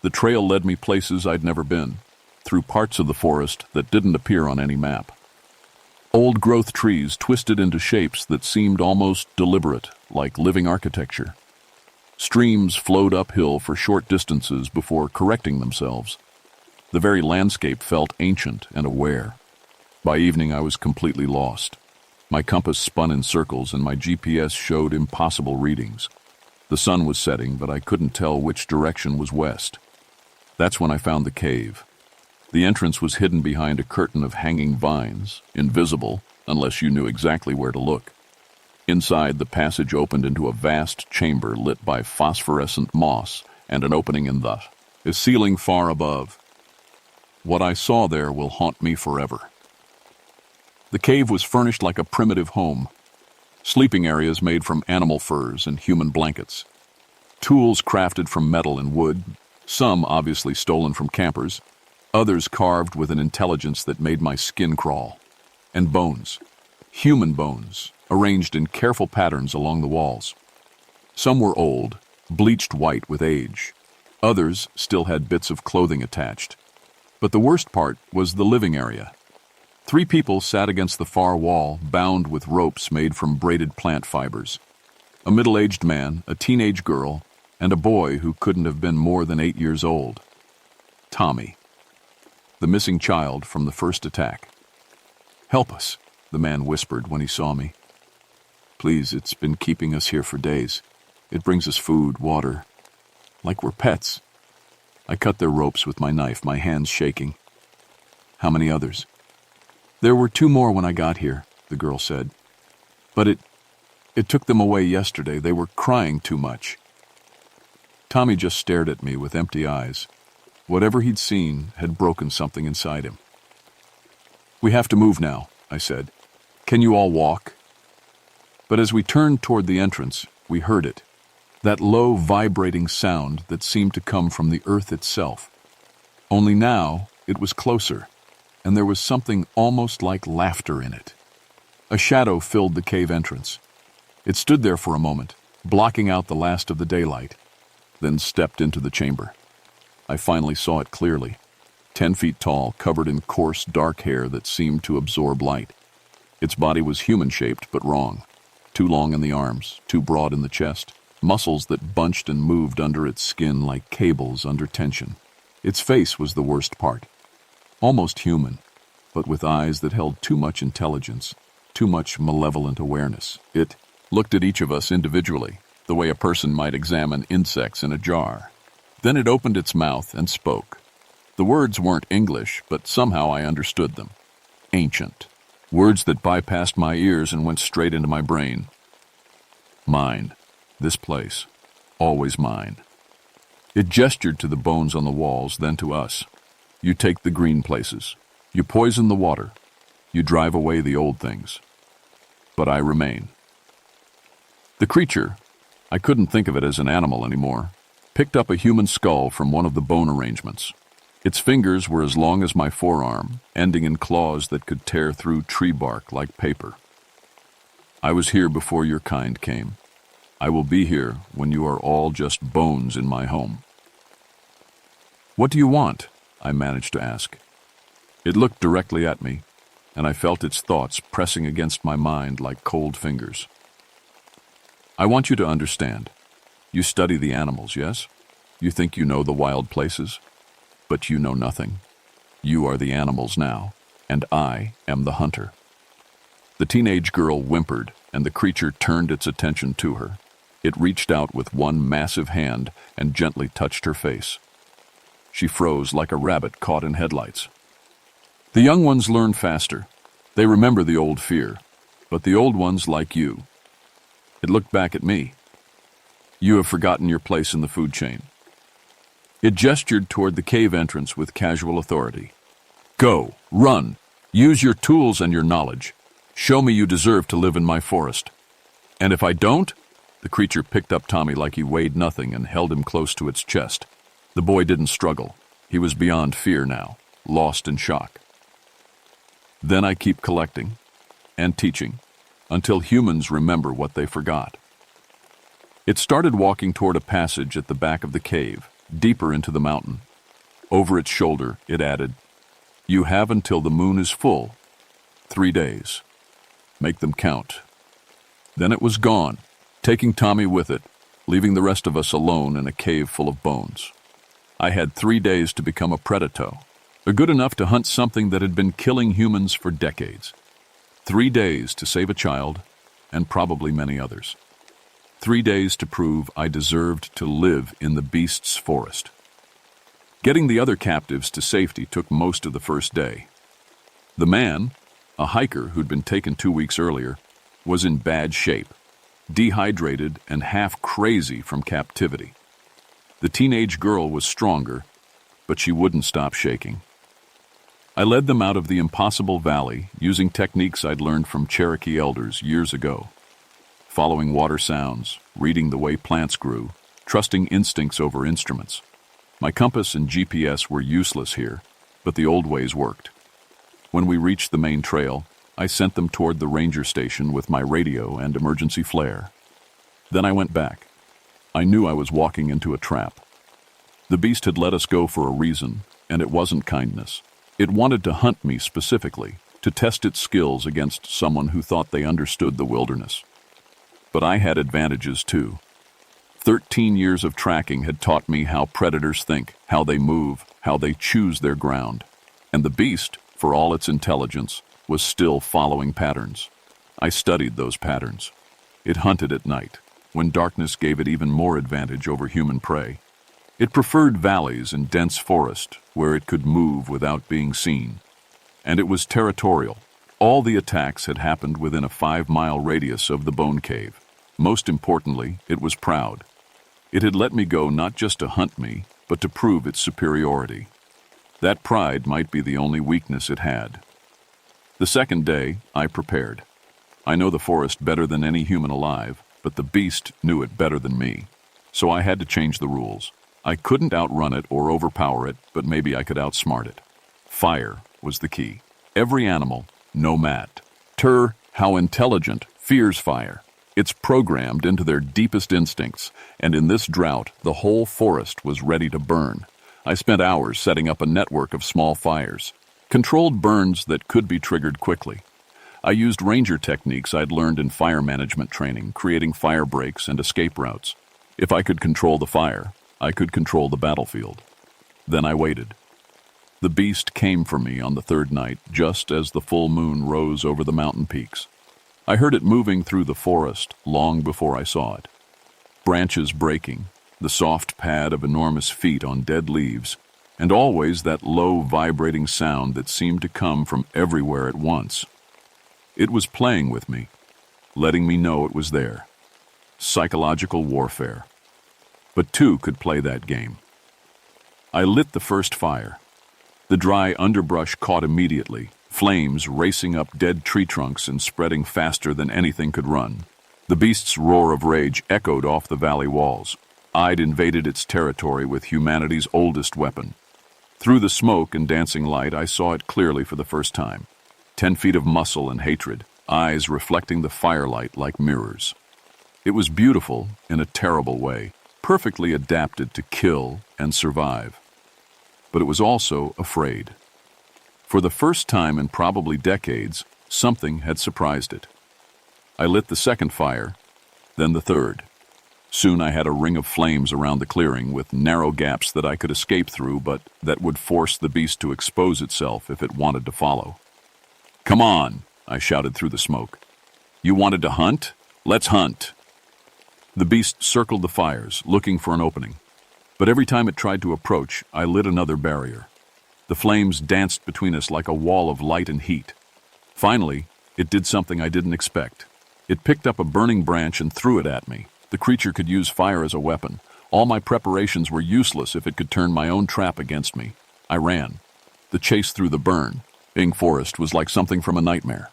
The trail led me places I'd never been, through parts of the forest that didn't appear on any map. Old-growth trees twisted into shapes that seemed almost deliberate, like living architecture. Streams flowed uphill for short distances before correcting themselves. The very landscape felt ancient and aware. By evening, I was completely lost. My compass spun in circles and my GPS showed impossible readings. The sun was setting, but I couldn't tell which direction was west. That's when I found the cave. The entrance was hidden behind a curtain of hanging vines, invisible unless you knew exactly where to look. Inside, the passage opened into a vast chamber lit by phosphorescent moss and an opening in the ceiling far above. What I saw there will haunt me forever. The cave was furnished like a primitive home. Sleeping areas made from animal furs and human blankets. Tools crafted from metal and wood, some obviously stolen from campers, others carved with an intelligence that made my skin crawl. And bones, human bones, arranged in careful patterns along the walls. Some were old, bleached white with age. Others still had bits of clothing attached. But the worst part was the living area. 3 people sat against the far wall, bound with ropes made from braided plant fibers. A middle-aged man, a teenage girl, and a boy who couldn't have been more than 8 years old. Tommy, the missing child from the first attack. "Help us," the man whispered when he saw me. "Please, it's been keeping us here for days. It brings us food, water, like we're pets." I cut their ropes with my knife, my hands shaking. "How many others?" "There were 2 more when I got here," the girl said. "But it took them away yesterday. They were crying too much." Tommy just stared at me with empty eyes. Whatever he'd seen had broken something inside him. "We have to move now," I said. "Can you all walk?" But as we turned toward the entrance, we heard it. That low, vibrating sound that seemed to come from the earth itself. Only now, it was closer, and there was something almost like laughter in it. A shadow filled the cave entrance. It stood there for a moment, blocking out the last of the daylight, then stepped into the chamber. I finally saw it clearly. 10 feet tall, covered in coarse, dark hair that seemed to absorb light. Its body was human-shaped, but wrong. Too long in the arms, too broad in the chest. Muscles that bunched and moved under its skin like cables under tension. Its face was the worst part. Almost human, but with eyes that held too much intelligence, too much malevolent awareness. It looked at each of us individually, the way a person might examine insects in a jar. Then it opened its mouth and spoke. The words weren't English, but somehow I understood them. Ancient. Words that bypassed my ears and went straight into my brain. Mine. This place. Always mine. It gestured to the bones on the walls, then to us. You take the green places. You poison the water. You drive away the old things. But I remain. The creature, I couldn't think of it as an animal anymore, picked up a human skull from one of the bone arrangements. Its fingers were as long as my forearm, ending in claws that could tear through tree bark like paper. I was here before your kind came. I will be here when you are all just bones in my home. What do you want? I managed to ask. It looked directly at me, and I felt its thoughts pressing against my mind like cold fingers. I want you to understand. You study the animals, yes? You think you know the wild places? But you know nothing. You are the animals now, and I am the hunter. The teenage girl whimpered, and the creature turned its attention to her. It reached out with one massive hand and gently touched her face. She froze like a rabbit caught in headlights. The young ones learn faster. They remember the old fear, but the old ones like you. It looked back at me. You have forgotten your place in the food chain. It gestured toward the cave entrance with casual authority. Go, run, use your tools and your knowledge. Show me you deserve to live in my forest. And if I don't? The creature picked up Tommy like he weighed nothing and held him close to its chest. The boy didn't struggle. He was beyond fear now, lost in shock. Then I keep collecting and teaching until humans remember what they forgot. It started walking toward a passage at the back of the cave, deeper into the mountain. Over its shoulder, it added, "You have until the moon is full. 3 days. Make them count." Then it was gone, taking Tommy with it, leaving the rest of us alone in a cave full of bones. I had 3 days to become a predator, good enough to hunt something that had been killing humans for decades. 3 days to save a child, and probably many others. 3 days to prove I deserved to live in the beast's forest. Getting the other captives to safety took most of the first day. The man, a hiker who'd been taken 2 weeks earlier, was in bad shape, dehydrated and half crazy from captivity. The teenage girl was stronger, but she wouldn't stop shaking. I led them out of the impossible valley using techniques I'd learned from Cherokee elders years ago. Following water sounds, reading the way plants grew, trusting instincts over instruments. My compass and GPS were useless here, but the old ways worked. When we reached the main trail, I sent them toward the ranger station with my radio and emergency flare. Then I went back. I knew I was walking into a trap. The beast had let us go for a reason, and it wasn't kindness. It wanted to hunt me specifically, to test its skills against someone who thought they understood the wilderness. But I had advantages too. 13 years of tracking had taught me how predators think, how they move, how they choose their ground. And the beast, for all its intelligence, was still following patterns. I studied those patterns. It hunted at night, when darkness gave it even more advantage over human prey. It preferred valleys and dense forest, where it could move without being seen. And it was territorial. All the attacks had happened within a 5-mile radius of the bone cave. Most importantly, it was proud. It had let me go not just to hunt me, but to prove its superiority. That pride might be the only weakness it had. The second day, I prepared. I know the forest better than any human alive, but the beast knew it better than me. So I had to change the rules. I couldn't outrun it or overpower it, but maybe I could outsmart it. Fire was the key. Every animal, no matter how intelligent, fears fire. It's programmed into their deepest instincts, and in this drought, the whole forest was ready to burn. I spent hours setting up a network of small fires, controlled burns that could be triggered quickly. I used ranger techniques I'd learned in fire management training, creating fire breaks and escape routes. If I could control the fire, I could control the battlefield. Then I waited. The beast came for me on the third night, just as the full moon rose over the mountain peaks. I heard it moving through the forest long before I saw it. Branches breaking, the soft pad of enormous feet on dead leaves, and always that low, vibrating sound that seemed to come from everywhere at once. It was playing with me, letting me know it was there. Psychological warfare. But two could play that game. I lit the first fire. The dry underbrush caught immediately, flames racing up dead tree trunks and spreading faster than anything could run. The beast's roar of rage echoed off the valley walls. I'd invaded its territory with humanity's oldest weapon. Through the smoke and dancing light, I saw it clearly for the first time. 10 feet of muscle and hatred, eyes reflecting the firelight like mirrors. It was beautiful in a terrible way, perfectly adapted to kill and survive. But it was also afraid. For the first time in probably decades, something had surprised it. I lit the second fire, then the third. Soon I had a ring of flames around the clearing with narrow gaps that I could escape through, but that would force the beast to expose itself if it wanted to follow. "Come on," I shouted through the smoke. "You wanted to hunt? Let's hunt." The beast circled the fires, looking for an opening. But every time it tried to approach, I lit another barrier. The flames danced between us like a wall of light and heat. Finally, it did something I didn't expect. It picked up a burning branch and threw it at me. The creature could use fire as a weapon. All my preparations were useless if it could turn my own trap against me. I ran. The chase through the burning forest was like something from a nightmare.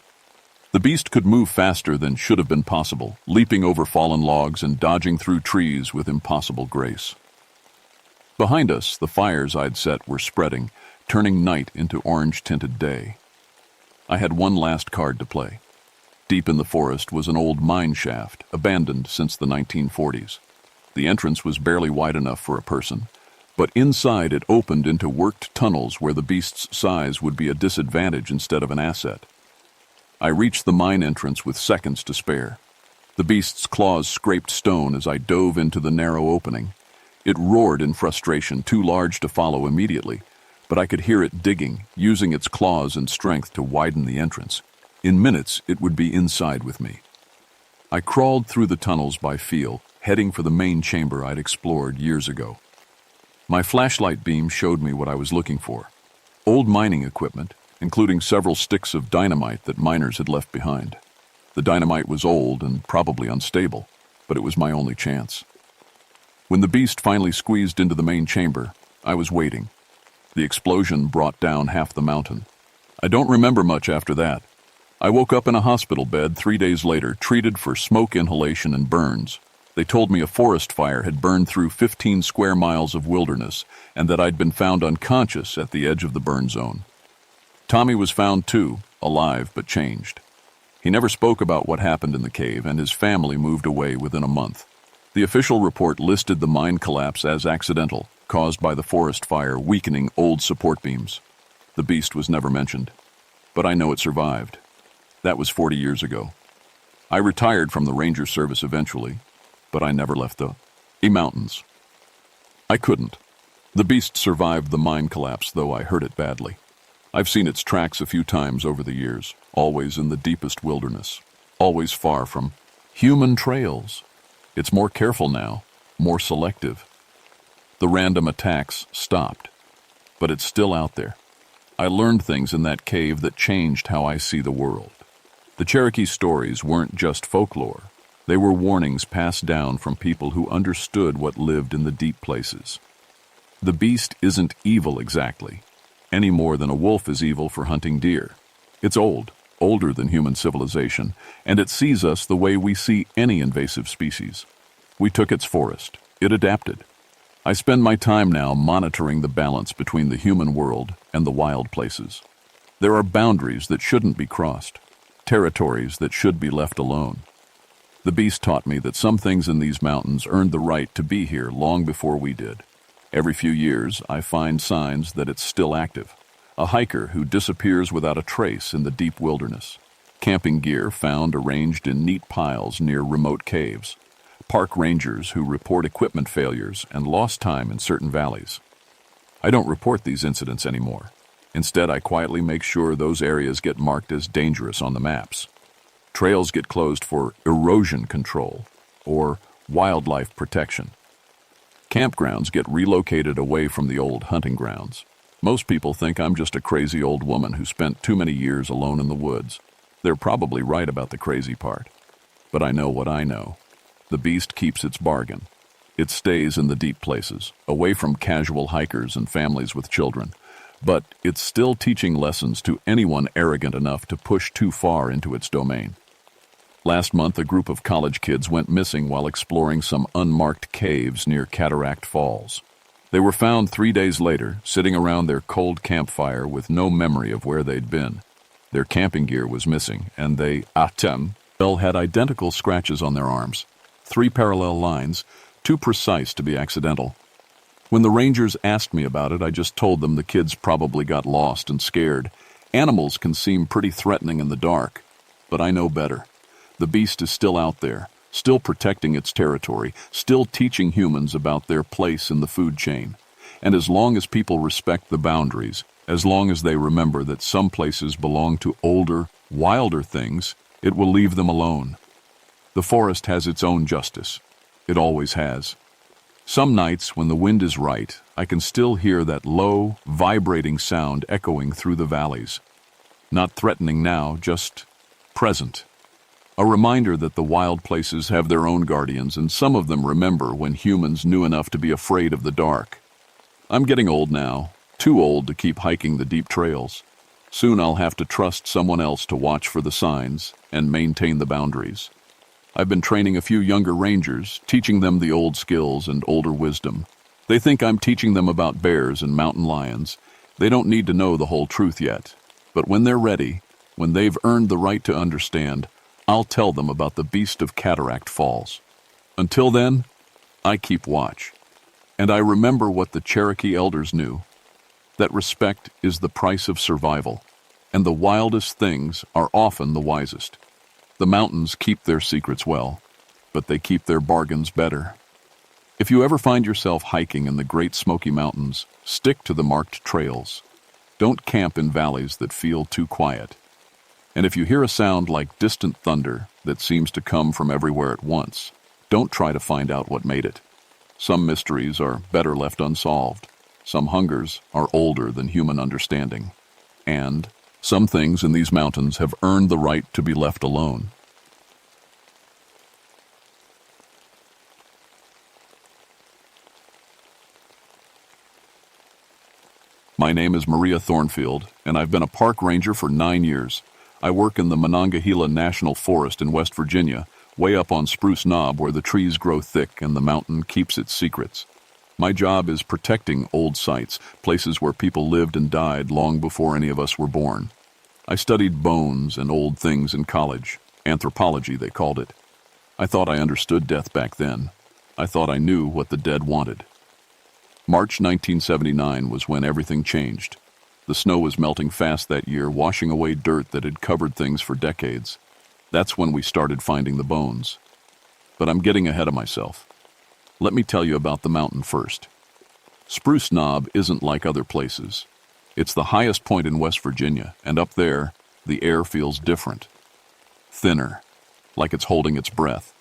The beast could move faster than should have been possible, leaping over fallen logs and dodging through trees with impossible grace. Behind us, the fires I'd set were spreading, turning night into orange-tinted day. I had one last card to play. Deep in the forest was an old mine shaft, abandoned since the 1940s. The entrance was barely wide enough for a person, but inside it opened into worked tunnels where the beast's size would be a disadvantage instead of an asset. I reached the mine entrance with seconds to spare. The beast's claws scraped stone as I dove into the narrow opening. It roared in frustration, too large to follow immediately, but I could hear it digging, using its claws and strength to widen the entrance. In minutes, it would be inside with me. I crawled through the tunnels by feel, heading for the main chamber I'd explored years ago. My flashlight beam showed me what I was looking for. Old mining equipment, including several sticks of dynamite that miners had left behind. The dynamite was old and probably unstable, but it was my only chance. When the beast finally squeezed into the main chamber, I was waiting. The explosion brought down half the mountain. I don't remember much after that. I woke up in a hospital bed 3 days later, treated for smoke inhalation and burns. They told me a forest fire had burned through 15 square miles of wilderness and that I'd been found unconscious at the edge of the burn zone. Tommy was found too, alive but changed. He never spoke about what happened in the cave, and his family moved away within a month. The official report listed the mine collapse as accidental, caused by the forest fire weakening old support beams. The beast was never mentioned, but I know it survived. That was 40 years ago. I retired from the ranger service eventually, but I never left the mountains. I couldn't. The beast survived the mine collapse, though I hurt it badly. I've seen its tracks a few times over the years, always in the deepest wilderness, always far from human trails. It's more careful now, more selective. The random attacks stopped, but it's still out there. I learned things in that cave that changed how I see the world. The Cherokee stories weren't just folklore. They were warnings passed down from people who understood what lived in the deep places. The beast isn't evil exactly, any more than a wolf is evil for hunting deer. It's old, older than human civilization, and it sees us the way we see any invasive species. We took its forest. It adapted. I spend my time now monitoring the balance between the human world and the wild places. There are boundaries that shouldn't be crossed, territories that should be left alone. The beast taught me that some things in these mountains earned the right to be here long before we did. Every few years, I find signs that it's still active. A hiker who disappears without a trace in the deep wilderness. Camping gear found arranged in neat piles near remote caves. Park rangers who report equipment failures and lost time in certain valleys. I don't report these incidents anymore. Instead, I quietly make sure those areas get marked as dangerous on the maps. Trails get closed for erosion control or wildlife protection. Campgrounds get relocated away from the old hunting grounds. Most people think I'm just a crazy old woman who spent too many years alone in the woods. They're probably right about the crazy part. But I know what I know. The beast keeps its bargain. It stays in the deep places, away from casual hikers and families with children. But it's still teaching lessons to anyone arrogant enough to push too far into its domain. Last month, a group of college kids went missing while exploring some unmarked caves near Cataract Falls. They were found 3 days later, sitting around their cold campfire with no memory of where they'd been. Their camping gear was missing, and they had identical scratches on their arms. 3 parallel lines, too precise to be accidental. When the rangers asked me about it, I just told them the kids probably got lost and scared. Animals can seem pretty threatening in the dark, but I know better. The beast is still out there, still protecting its territory, still teaching humans about their place in the food chain. And as long as people respect the boundaries, as long as they remember that some places belong to older, wilder things, it will leave them alone. The forest has its own justice. It always has. Some nights, when the wind is right, I can still hear that low, vibrating sound echoing through the valleys. Not threatening now, just present. A reminder that the wild places have their own guardians, and some of them remember when humans knew enough to be afraid of the dark. I'm getting old now, too old to keep hiking the deep trails. Soon I'll have to trust someone else to watch for the signs and maintain the boundaries. I've been training a few younger rangers, teaching them the old skills and older wisdom. They think I'm teaching them about bears and mountain lions. They don't need to know the whole truth yet. But when they're ready, when they've earned the right to understand, I'll tell them about the beast of Cataract Falls. Until then, I keep watch. And I remember what the Cherokee elders knew, that respect is the price of survival, and the wildest things are often the wisest. The mountains keep their secrets well, but they keep their bargains better. If you ever find yourself hiking in the Great Smoky Mountains, stick to the marked trails. Don't camp in valleys that feel too quiet. And if you hear a sound like distant thunder that seems to come from everywhere at once, don't try to find out what made it. Some mysteries are better left unsolved. Some hungers are older than human understanding. And some things in these mountains have earned the right to be left alone. My name is Maria Thornfield, and I've been a park ranger for 9 years. I work in the Monongahela National Forest in West Virginia, way up on Spruce Knob where the trees grow thick and the mountain keeps its secrets. My job is protecting old sites, places where people lived and died long before any of us were born. I studied bones and old things in college. Anthropology, they called it. I thought I understood death back then. I thought I knew what the dead wanted. March 1979 was when everything changed. The snow was melting fast that year, washing away dirt that had covered things for decades. That's when we started finding the bones. But I'm getting ahead of myself. Let me tell you about the mountain first. Spruce Knob isn't like other places. It's the highest point in West Virginia, and up there, the air feels different. Thinner, like it's holding its breath.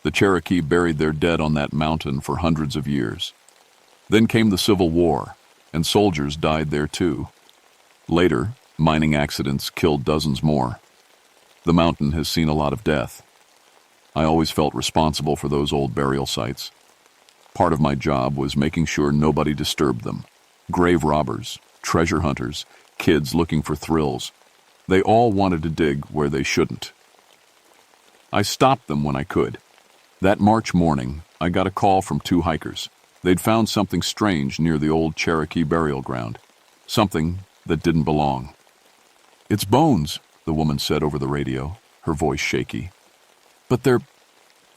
The Cherokee buried their dead on that mountain for hundreds of years. Then came the Civil War, and soldiers died there too. Later, mining accidents killed dozens more. The mountain has seen a lot of death. I always felt responsible for those old burial sites. Part of my job was making sure nobody disturbed them. Grave robbers, treasure hunters, kids looking for thrills. They all wanted to dig where they shouldn't. I stopped them when I could. That March morning, I got a call from 2 hikers. They'd found something strange near the old Cherokee burial ground. Something that didn't belong. "It's bones," the woman said over the radio, her voice shaky. "But they're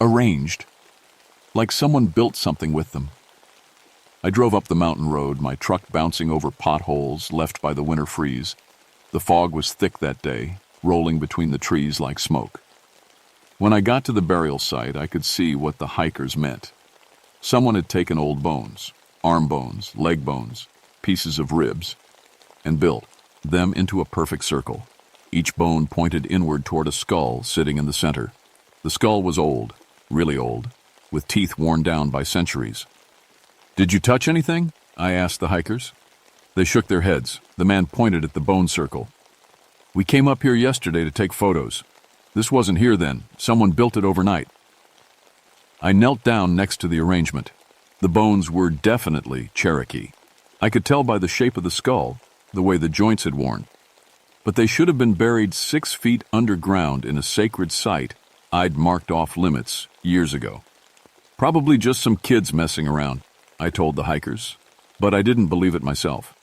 arranged, like someone built something with them." I drove up the mountain road, my truck bouncing over potholes left by the winter freeze. The fog was thick that day, rolling between the trees like smoke. When I got to the burial site, I could see what the hikers meant. Someone had taken old bones, arm bones, leg bones, pieces of ribs, and built them into a perfect circle. Each bone pointed inward toward a skull sitting in the center. The skull was old, really old, with teeth worn down by centuries. "Did you touch anything?" I asked the hikers. They shook their heads. The man pointed at the bone circle. "We came up here yesterday to take photos. This wasn't here then. Someone built it overnight." I knelt down next to the arrangement. The bones were definitely Cherokee. I could tell by the shape of the skull, the way the joints had worn. But they should have been buried 6 feet underground in a sacred site I'd marked off limits years ago. "Probably just some kids messing around," I told the hikers. But I didn't believe it myself.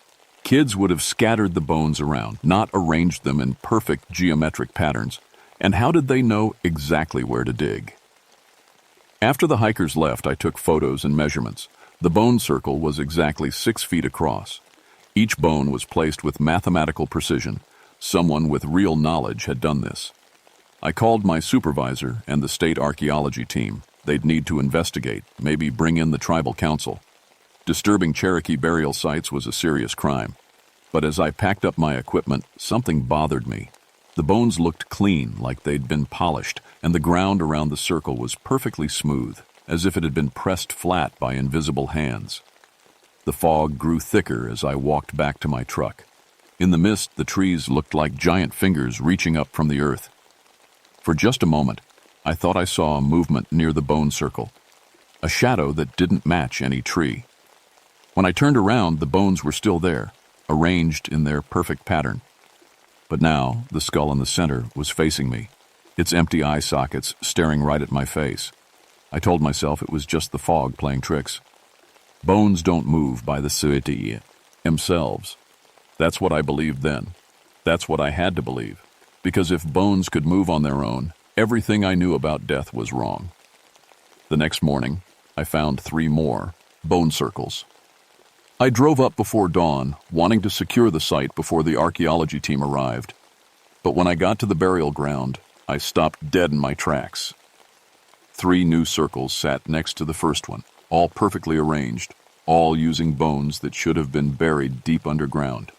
Kids would have scattered the bones around, not arranged them in perfect geometric patterns. And how did they know exactly where to dig? After the hikers left, I took photos and measurements. The bone circle was exactly 6 feet across. Each bone was placed with mathematical precision. Someone with real knowledge had done this. I called my supervisor and the state archaeology team. They'd need to investigate, maybe bring in the tribal council. Disturbing Cherokee burial sites was a serious crime. But as I packed up my equipment, something bothered me. The bones looked clean, like they'd been polished, and the ground around the circle was perfectly smooth, as if it had been pressed flat by invisible hands. The fog grew thicker as I walked back to my truck. In the mist, the trees looked like giant fingers reaching up from the earth. For just a moment, I thought I saw a movement near the bone circle, a shadow that didn't match any tree. When I turned around, the bones were still there, arranged in their perfect pattern. But now, the skull in the center was facing me, its empty eye sockets staring right at my face. I told myself it was just the fog playing tricks. Bones don't move by the deity themselves. That's what I believed then. That's what I had to believe. Because if bones could move on their own, everything I knew about death was wrong. The next morning, I found 3 more bone circles. I drove up before dawn, wanting to secure the site before the archaeology team arrived. But when I got to the burial ground, I stopped dead in my tracks. 3 new circles sat next to the first one, all perfectly arranged, all using bones that should have been buried deep underground.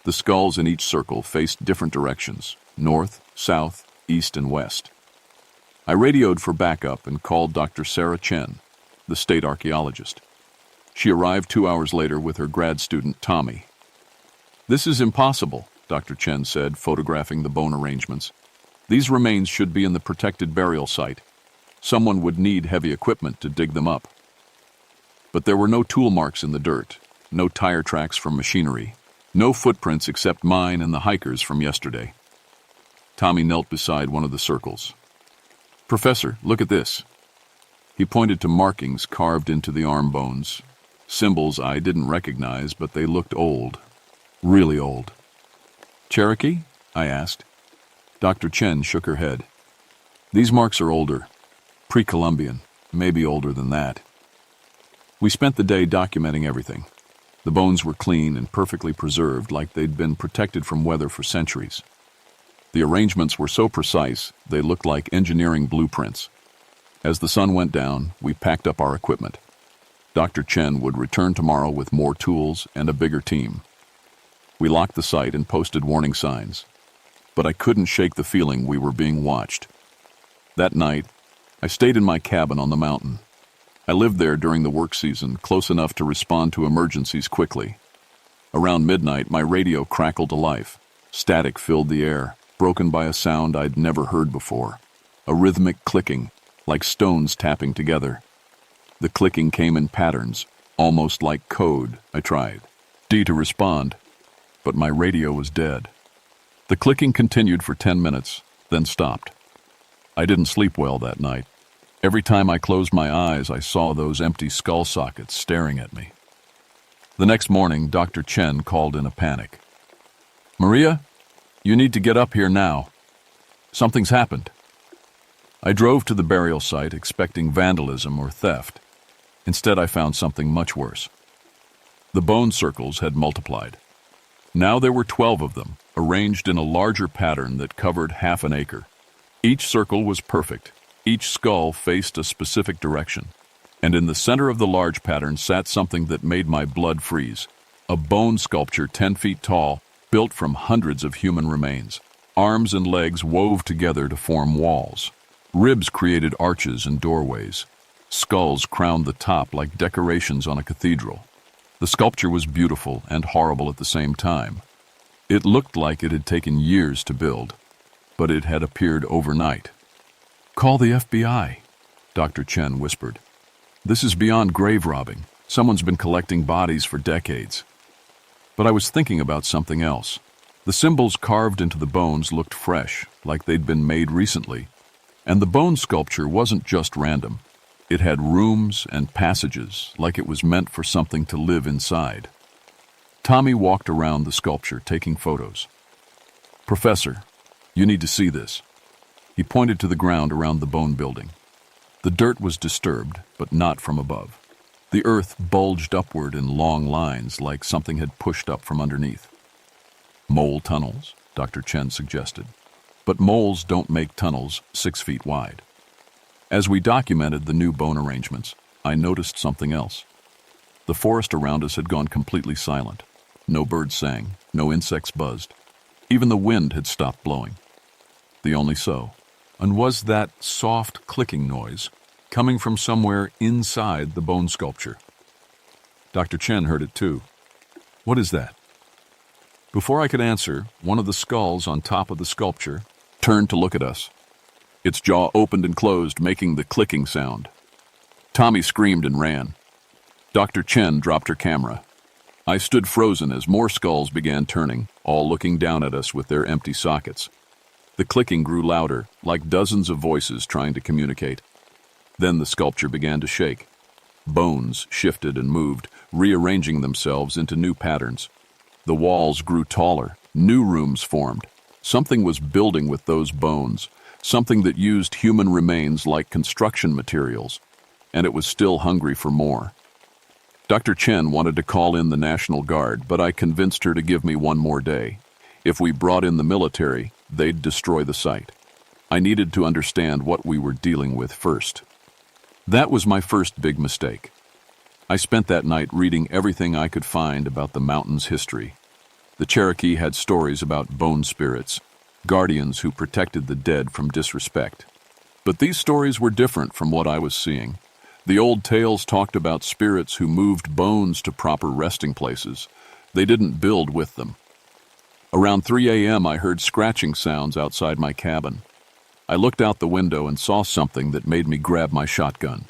The skulls in each circle faced different directions: north, south, east, and west. I radioed for backup and called Dr. Sarah Chen, the state archaeologist. She arrived 2 hours later with her grad student, Tommy. "This is impossible," Dr. Chen said, photographing the bone arrangements. "These remains should be in the protected burial site. Someone would need heavy equipment to dig them up." But there were no tool marks in the dirt, no tire tracks from machinery, no footprints except mine and the hikers from yesterday. Tommy knelt beside one of the circles. "Professor, look at this." He pointed to markings carved into the arm bones, symbols I didn't recognize, but they looked old, really old. "Cherokee?" I asked. Dr. Chen shook her head. "These marks are older, pre-Columbian, maybe older than that." We spent the day documenting everything. The bones were clean and perfectly preserved, like they'd been protected from weather for centuries. The arrangements were so precise, they looked like engineering blueprints. As the sun went down, we packed up our equipment. Dr. Chen would return tomorrow with more tools and a bigger team. We locked the site and posted warning signs. But I couldn't shake the feeling we were being watched. That night, I stayed in my cabin on the mountain. I lived there during the work season, close enough to respond to emergencies quickly. Around midnight, my radio crackled to life. Static filled the air, broken by a sound I'd never heard before. A rhythmic clicking, like stones tapping together. The clicking came in patterns, almost like code. I tried to respond, but my radio was dead. The clicking continued for 10 minutes, then stopped. I didn't sleep well that night. Every time I closed my eyes, I saw those empty skull sockets staring at me. The next morning, Dr. Chen called in a panic. "Maria, you need to get up here now. Something's happened." I drove to the burial site expecting vandalism or theft. Instead, I found something much worse. The bone circles had multiplied. Now there were 12 of them, arranged in a larger pattern that covered half an acre. Each circle was perfect. Each skull faced a specific direction. And in the center of the large pattern sat something that made my blood freeze. A bone sculpture 10 feet tall, built from hundreds of human remains. Arms and legs wove together to form walls. Ribs created arches and doorways. Skulls crowned the top like decorations on a cathedral. The sculpture was beautiful and horrible at the same time. It looked like it had taken years to build, but it had appeared overnight. "Call the FBI," Dr. Chen whispered. "This is beyond grave robbing. Someone's been collecting bodies for decades." But I was thinking about something else. The symbols carved into the bones looked fresh, like they'd been made recently. And the bone sculpture wasn't just random. It had rooms and passages, like it was meant for something to live inside. Tommy walked around the sculpture, taking photos. "Professor, you need to see this." He pointed to the ground around the bone building. The dirt was disturbed, but not from above. The earth bulged upward in long lines, like something had pushed up from underneath. "Mole tunnels," Dr. Chen suggested. But moles don't make tunnels 6 feet wide. As we documented the new bone arrangements, I noticed something else. The forest around us had gone completely silent. No birds sang, no insects buzzed. Even the wind had stopped blowing. The only so, and was that soft clicking noise coming from somewhere inside the bone sculpture. Dr. Chen heard it too. "What is that?" Before I could answer, one of the skulls on top of the sculpture turned to look at us. Its jaw opened and closed, making the clicking sound. Tommy screamed and ran. Dr. Chen dropped her camera. I stood frozen as more skulls began turning, all looking down at us with their empty sockets. The clicking grew louder, like dozens of voices trying to communicate. Then the sculpture began to shake. Bones shifted and moved, rearranging themselves into new patterns. The walls grew taller, new rooms formed. Something was building with those bones, something that used human remains like construction materials, and it was still hungry for more. Dr. Chen wanted to call in the National Guard, but I convinced her to give me one more day. If we brought in the military, they'd destroy the site. I needed to understand what we were dealing with first. That was my first big mistake. I spent that night reading everything I could find about the mountain's history. The Cherokee had stories about bone spirits, guardians who protected the dead from disrespect. But these stories were different from what I was seeing. The old tales talked about spirits who moved bones to proper resting places. They didn't build with them. Around 3 a.m. I heard scratching sounds outside my cabin. I looked out the window and saw something that made me grab my shotgun.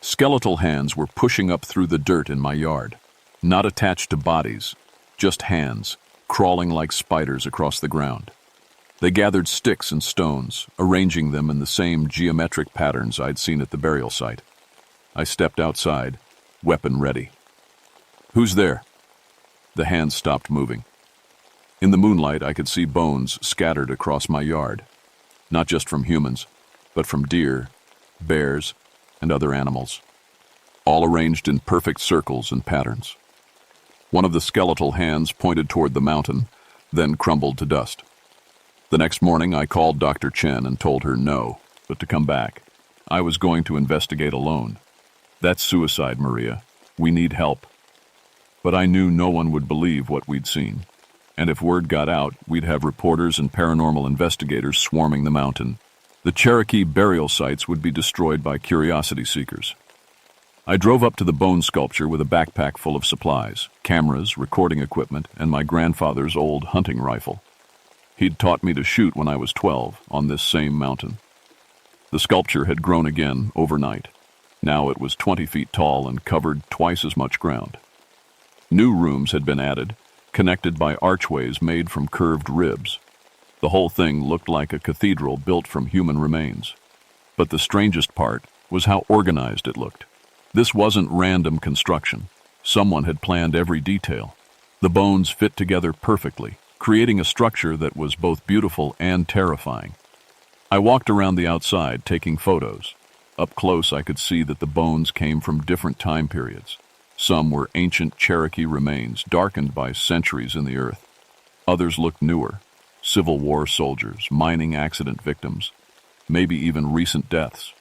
Skeletal hands were pushing up through the dirt in my yard. Not attached to bodies, just hands, crawling like spiders across the ground. They gathered sticks and stones, arranging them in the same geometric patterns I'd seen at the burial site. I stepped outside, weapon ready. "Who's there?" The hands stopped moving. In the moonlight, I could see bones scattered across my yard. Not just from humans, but from deer, bears, and other animals, all arranged in perfect circles and patterns. One of the skeletal hands pointed toward the mountain, then crumbled to dust. The next morning, I called Dr. Chen and told her no, but to come back. I was going to investigate alone. "That's suicide, Maria. We need help." But I knew no one would believe what we'd seen. And if word got out, we'd have reporters and paranormal investigators swarming the mountain. The Cherokee burial sites would be destroyed by curiosity seekers. I drove up to the bone sculpture with a backpack full of supplies, cameras, recording equipment, and my grandfather's old hunting rifle. He'd taught me to shoot when I was 12 on this same mountain. The sculpture had grown again overnight. Now it was 20 feet tall and covered twice as much ground. New rooms had been added, connected by archways made from curved ribs. The whole thing looked like a cathedral built from human remains. But the strangest part was how organized it looked. This wasn't random construction. Someone had planned every detail. The bones fit together perfectly, creating a structure that was both beautiful and terrifying. I walked around the outside, taking photos. Up close, I could see that the bones came from different time periods. Some were ancient Cherokee remains, darkened by centuries in the earth. Others looked newer. Civil War soldiers, mining accident victims, maybe even recent deaths.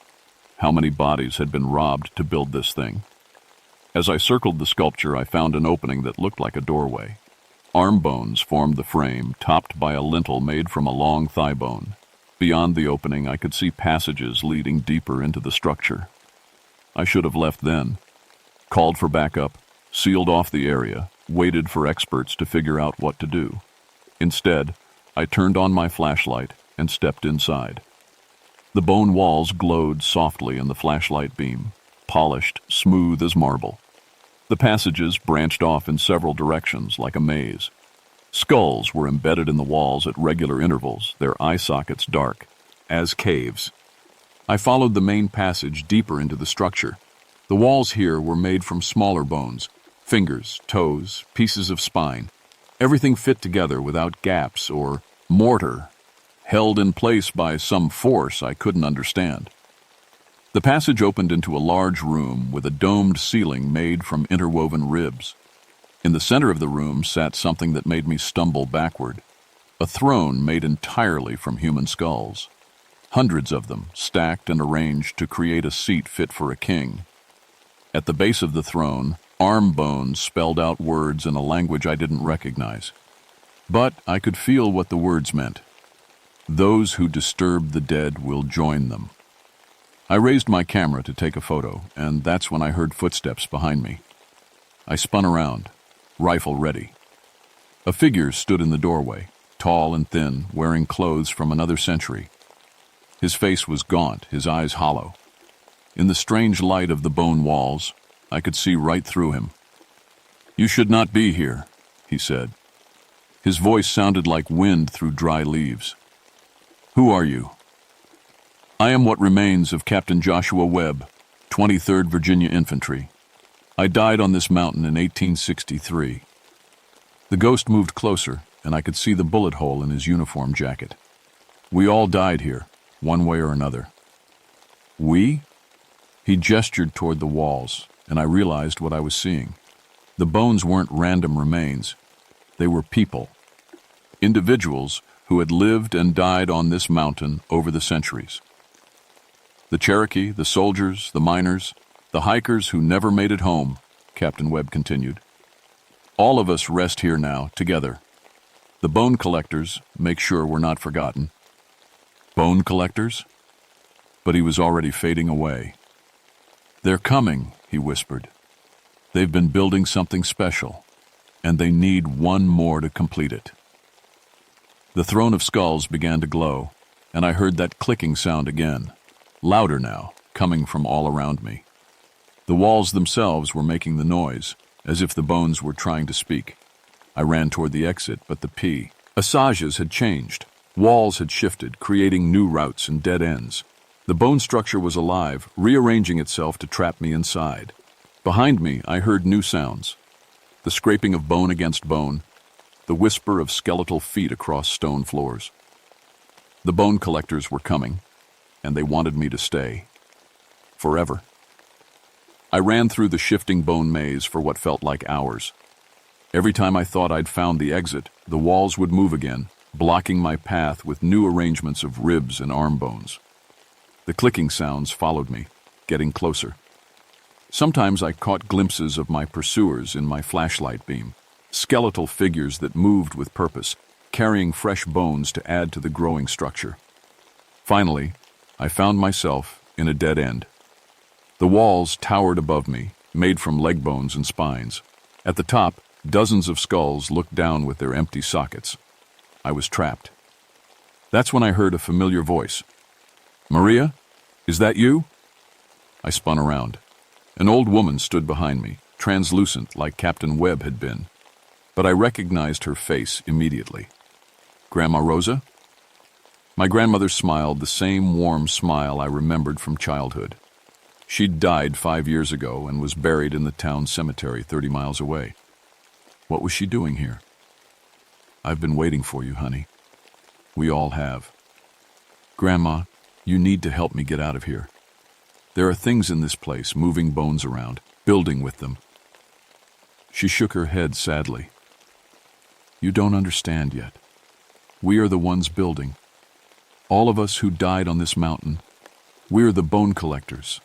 How many bodies had been robbed to build this thing? As I circled the sculpture, I found an opening that looked like a doorway. Arm bones formed the frame, topped by a lintel made from a long thigh bone. Beyond the opening, I could see passages leading deeper into the structure. I should have left then. Called for backup, sealed off the area, waited for experts to figure out what to do. Instead, I turned on my flashlight and stepped inside. The bone walls glowed softly in the flashlight beam, polished, smooth as marble. The passages branched off in several directions like a maze. Skulls were embedded in the walls at regular intervals, their eye sockets dark, as caves. I followed the main passage deeper into the structure. The walls here were made from smaller bones, fingers, toes, pieces of spine. Everything fit together without gaps or mortar, held in place by some force I couldn't understand. The passage opened into a large room with a domed ceiling made from interwoven ribs. In the center of the room sat something that made me stumble backward. A throne made entirely from human skulls. Hundreds of them, stacked and arranged to create a seat fit for a king. At the base of the throne, arm bones spelled out words in a language I didn't recognize. But I could feel what the words meant. "Those who disturb the dead will join them." I raised my camera to take a photo, and that's when I heard footsteps behind me. I spun around, rifle ready. A figure stood in the doorway, tall and thin, wearing clothes from another century. His face was gaunt, his eyes hollow. In the strange light of the bone walls, I could see right through him. "You should not be here," he said. His voice sounded like wind through dry leaves. "Who are you?" "I am what remains of Captain Joshua Webb, 23rd Virginia Infantry. I died on this mountain in 1863. The ghost moved closer, and I could see the bullet hole in his uniform jacket. We all died here, one way or another. We? He gestured toward the walls, and I realized what I was seeing. The bones weren't random remains. They were people. Individuals who had lived and died on this mountain over the centuries. The Cherokee, the soldiers, the miners, the hikers who never made it home, Captain Webb continued. All of us rest here now, together. The bone collectors make sure we're not forgotten. Bone collectors? But he was already fading away. They're coming, he whispered. They've been building something special, and they need one more to complete it. The throne of skulls began to glow, and I heard that clicking sound again, louder now, coming from all around me. The walls themselves were making the noise, as if the bones were trying to speak. I ran toward the exit, but the passages had changed. Walls had shifted, creating new routes and dead ends. The bone structure was alive, rearranging itself to trap me inside. Behind me, I heard new sounds. The scraping of bone against bone, the whisper of skeletal feet across stone floors. The bone collectors were coming, and they wanted me to stay. Forever. I ran through the shifting bone maze for what felt like hours. Every time I thought I'd found the exit, the walls would move again, blocking my path with new arrangements of ribs and arm bones. The clicking sounds followed me, getting closer. Sometimes I caught glimpses of my pursuers in my flashlight beam, skeletal figures that moved with purpose, carrying fresh bones to add to the growing structure. Finally, I found myself in a dead end. The walls towered above me, made from leg bones and spines. At the top, dozens of skulls looked down with their empty sockets. I was trapped. That's when I heard a familiar voice. "Maria, is that you?" I spun around. An old woman stood behind me, translucent like Captain Webb had been, but I recognized her face immediately. Grandma Rosa? My grandmother smiled the same warm smile I remembered from childhood. She'd died 5 years ago and was buried in the town cemetery 30 miles away. What was she doing here? "I've been waiting for you, honey." We all have. "Grandma, you need to help me get out of here. There are things in this place, moving bones around, building with them." She shook her head sadly. "You don't understand yet. We are the ones building. All of us who died on this mountain, we're the bone collectors."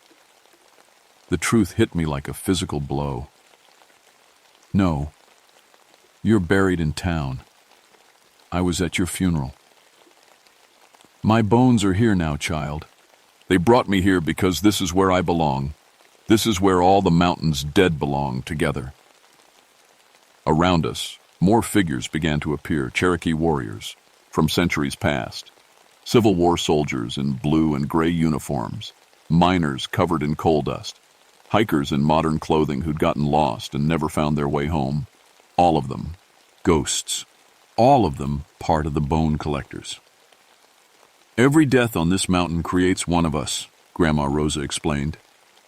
The truth hit me like a physical blow. "No, you're buried in town. I was at your funeral." "My bones are here now, child. They brought me here because this is where I belong. This is where all the mountain's dead belong together." Around us, more figures began to appear, Cherokee warriors from centuries past, Civil War soldiers in blue and gray uniforms, miners covered in coal dust, hikers in modern clothing who'd gotten lost and never found their way home. All of them ghosts. All of them part of the bone collectors. "Every death on this mountain creates one of us," Grandma Rosa explained.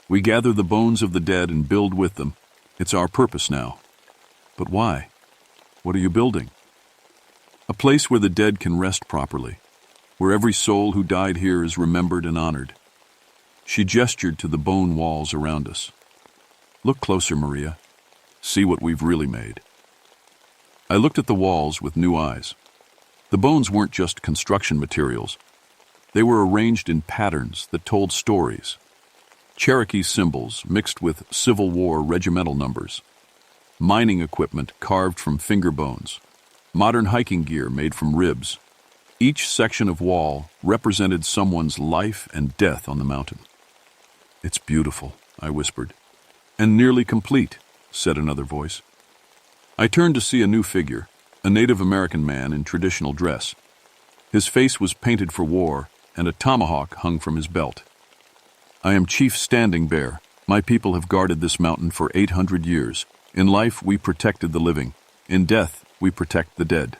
"We gather the bones of the dead and build with them. It's our purpose now." "But why? What are you building?" "A place where the dead can rest properly, where every soul who died here is remembered and honored." She gestured to the bone walls around us. "Look closer, Maria. See what we've really made." I looked at the walls with new eyes. The bones weren't just construction materials. They were arranged in patterns that told stories. Cherokee symbols mixed with Civil War regimental numbers. Mining equipment carved from finger bones. Modern hiking gear made from ribs. Each section of wall represented someone's life and death on the mountain. "It's beautiful," I whispered. "And nearly complete," said another voice. I turned to see a new figure, a Native American man in traditional dress. His face was painted for war, and a tomahawk hung from his belt. "I am Chief Standing Bear. My people have guarded this mountain for 800 years. In life, we protected the living. In death, we protect the dead."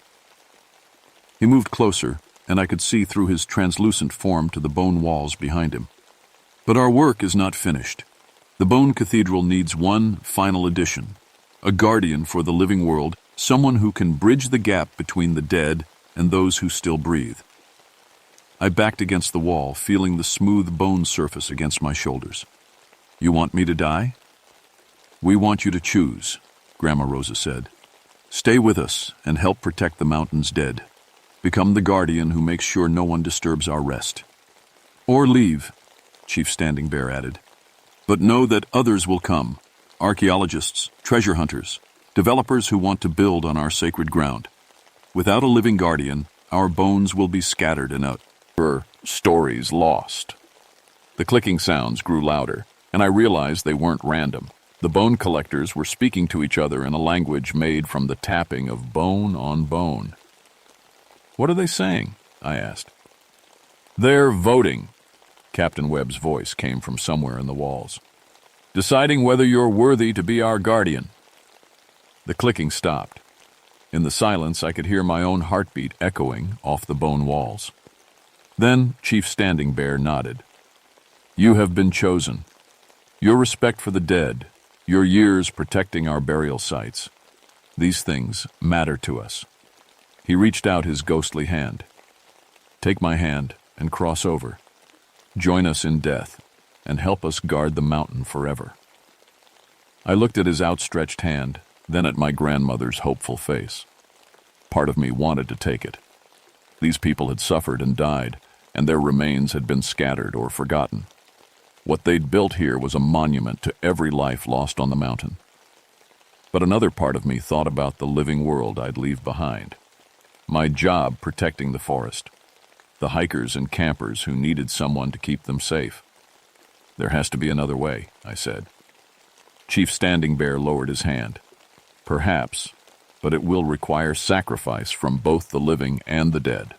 He moved closer, and I could see through his translucent form to the bone walls behind him. "But our work is not finished. The Bone Cathedral needs one final addition, a guardian for the living world, someone who can bridge the gap between the dead and those who still breathe. I backed against the wall, feeling the smooth bone surface against my shoulders. You want me to die? We want you to choose, Grandma Rosa said. Stay with us and help protect the mountain's dead. Become the guardian who makes sure no one disturbs our rest. Or leave, Chief Standing Bear added. But know that others will come, archaeologists, treasure hunters, developers who want to build on our sacred ground. Without a living guardian, our bones will be scattered and our stories lost. The clicking sounds grew louder, and I realized they weren't random. The bone collectors were speaking to each other in a language made from the tapping of bone on bone. What are they saying? I asked. They're voting. Captain Webb's voice came from somewhere in the walls. Deciding whether you're worthy to be our guardian. The clicking stopped. In the silence, I could hear my own heartbeat echoing off the bone walls. Then Chief Standing Bear nodded. You have been chosen. Your respect for the dead, your years protecting our burial sites. These things matter to us. He reached out his ghostly hand. Take my hand and cross over. Join us in death and help us guard the mountain forever. I looked at his outstretched hand, then at my grandmother's hopeful face. Part of me wanted to take it. These people had suffered and died, and their remains had been scattered or forgotten. What they'd built here was a monument to every life lost on the mountain. But another part of me thought about the living world I'd leave behind. My job protecting the forest. The hikers and campers who needed someone to keep them safe. There has to be another way, I said. Chief Standing Bear lowered his hand. Perhaps, but it will require sacrifice from both the living and the dead.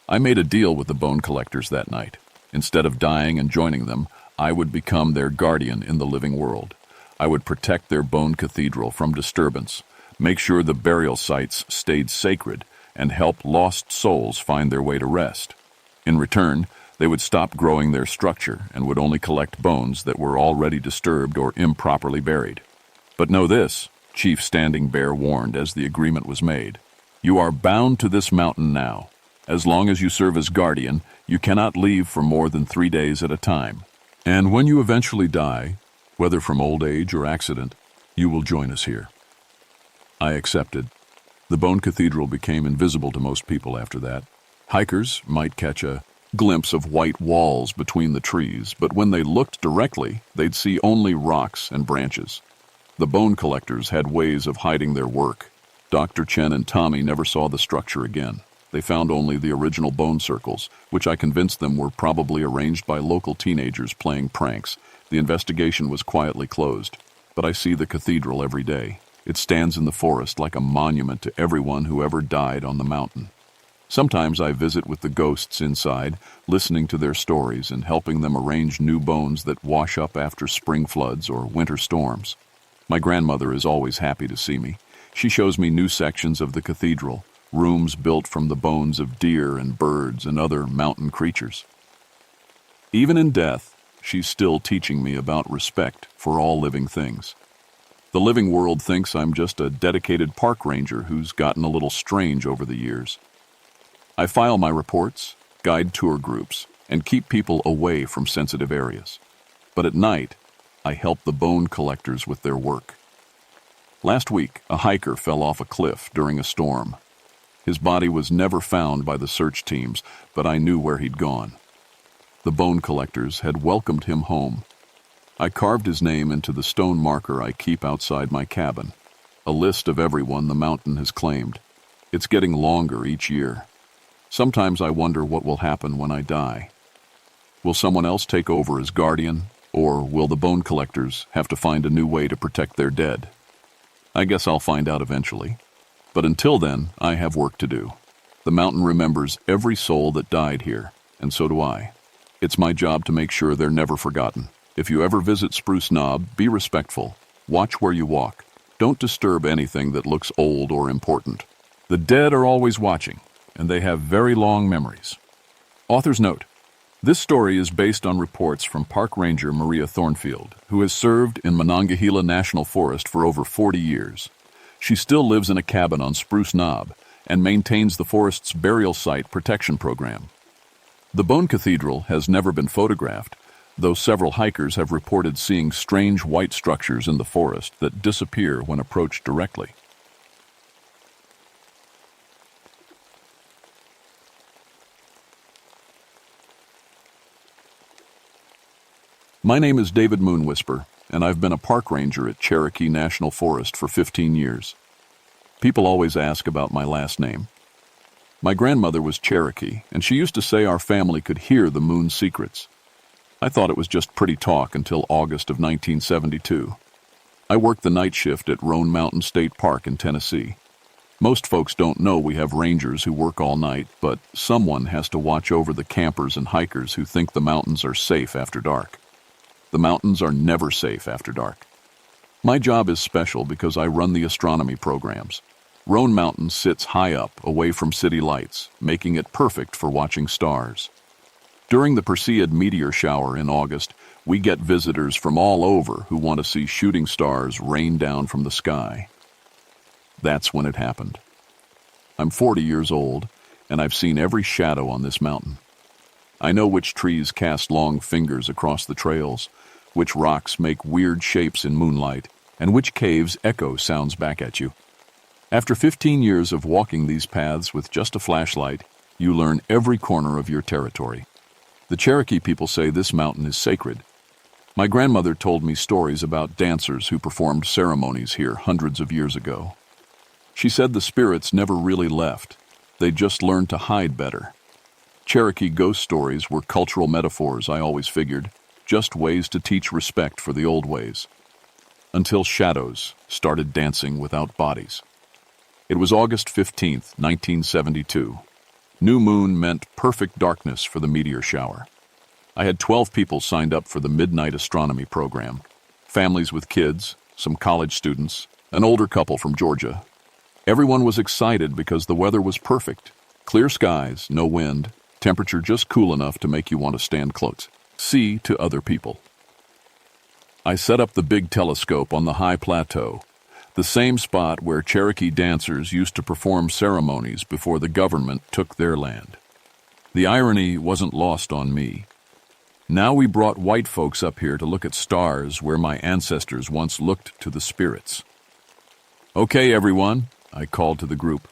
I made a deal with the bone collectors that night. Instead of dying and joining them, I would become their guardian in the living world. I would protect their bone cathedral from disturbance, make sure the burial sites stayed sacred, and help lost souls find their way to rest. In return, they would stop growing their structure and would only collect bones that were already disturbed or improperly buried. But know this, Chief Standing Bear warned as the agreement was made. You are bound to this mountain now. As long as you serve as guardian, you cannot leave for more than 3 days at a time. And when you eventually die, whether from old age or accident, you will join us here. I accepted. The Bone Cathedral became invisible to most people after that. Hikers might catch a glimpse of white walls between the trees, but when they looked directly, they'd see only rocks and branches. The bone collectors had ways of hiding their work. Dr. Chen and Tommy never saw the structure again. They found only the original bone circles, which I convinced them were probably arranged by local teenagers playing pranks. The investigation was quietly closed, but I see the cathedral every day. It stands in the forest like a monument to everyone who ever died on the mountain. Sometimes I visit with the ghosts inside, listening to their stories and helping them arrange new bones that wash up after spring floods or winter storms. My grandmother is always happy to see me. She shows me new sections of the cathedral, rooms built from the bones of deer and birds and other mountain creatures. Even in death, she's still teaching me about respect for all living things. The living world thinks I'm just a dedicated park ranger who's gotten a little strange over the years. I file my reports, guide tour groups, and keep people away from sensitive areas. But at night, I help the bone collectors with their work. Last week, a hiker fell off a cliff during a storm. His body was never found by the search teams, but I knew where he'd gone. The bone collectors had welcomed him home. I carved his name into the stone marker I keep outside my cabin, a list of everyone the mountain has claimed. It's getting longer each year. Sometimes I wonder what will happen when I die. Will someone else take over as guardian, or will the bone collectors have to find a new way to protect their dead? I guess I'll find out eventually. But until then, I have work to do. The mountain remembers every soul that died here, and so do I. It's my job to make sure they're never forgotten. If you ever visit Spruce Knob, be respectful. Watch where you walk. Don't disturb anything that looks old or important. The dead are always watching, and they have very long memories. Author's note: This story is based on reports from Park Ranger Maria Thornfield, who has served in Monongahela National Forest for over 40 years. She still lives in a cabin on Spruce Knob and maintains the forest's burial site protection program. The Bone Cathedral has never been photographed, though several hikers have reported seeing strange white structures in the forest that disappear when approached directly. My name is David Moonwhisper, and I've been a park ranger at Cherokee National Forest for 15 years. People always ask about my last name. My grandmother was Cherokee, and she used to say our family could hear the moon's secrets. I thought it was just pretty talk until August of 1972. I worked the night shift at Roan Mountain State Park in Tennessee. Most folks don't know we have rangers who work all night, but someone has to watch over the campers and hikers who think the mountains are safe after dark. The mountains are never safe after dark. My job is special because I run the astronomy programs. Roan Mountain sits high up, away from city lights, making it perfect for watching stars. During the Perseid meteor shower in August, we get visitors from all over who want to see shooting stars rain down from the sky. That's when it happened. I'm 40 years old, and I've seen every shadow on this mountain. I know which trees cast long fingers across the trails, which rocks make weird shapes in moonlight, and which caves echo sounds back at you. After 15 years of walking these paths with just a flashlight, you learn every corner of your territory. The Cherokee people say this mountain is sacred. My grandmother told me stories about dancers who performed ceremonies here hundreds of years ago. She said the spirits never really left. They just learned to hide better. Cherokee ghost stories were cultural metaphors, I always figured, just ways to teach respect for the old ways. Until shadows started dancing without bodies. It was August 15th, 1972. New moon meant perfect darkness for the meteor shower. I had 12 people signed up for the midnight astronomy program. Families with kids, some college students, an older couple from Georgia. Everyone was excited because the weather was perfect. Clear skies, no wind, temperature just cool enough to make you want to stand close. See to other people. I set up the big telescope on the high plateau, the same spot where Cherokee dancers used to perform ceremonies before the government took their land. The irony wasn't lost on me. Now we brought white folks up here to look at stars where my ancestors once looked to the spirits. Okay, everyone, I called to the group.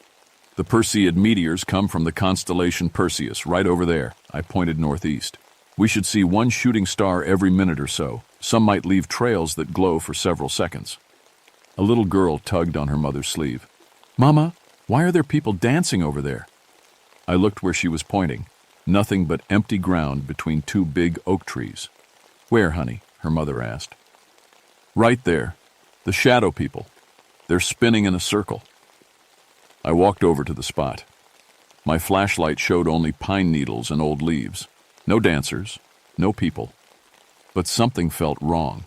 The Perseid meteors come from the constellation Perseus, right over there. I pointed northeast. We should see one shooting star every minute or so. Some might leave trails that glow for several seconds. A little girl tugged on her mother's sleeve. Mama, why are there people dancing over there? I looked where she was pointing. Nothing but empty ground between two big oak trees. Where, honey? Her mother asked. Right there. The shadow people. They're spinning in a circle. I walked over to the spot. My flashlight showed only pine needles and old leaves. No dancers, no people. But something felt wrong.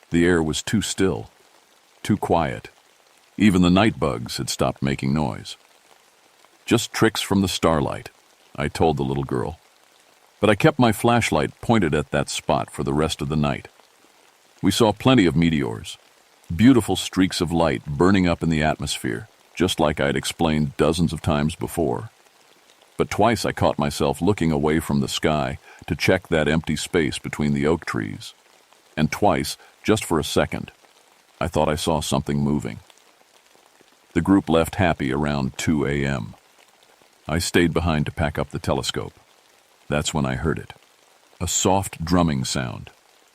The air was too still, too quiet. Even the night bugs had stopped making noise. Just tricks from the starlight, I told the little girl. But I kept my flashlight pointed at that spot for the rest of the night. We saw plenty of meteors, beautiful streaks of light burning up in the atmosphere, just like I'd explained dozens of times before. But twice I caught myself looking away from the sky to check that empty space between the oak trees. And twice, just for a second, I thought I saw something moving. The group left happy around 2 a.m. I stayed behind to pack up the telescope. That's when I heard it. A soft drumming sound,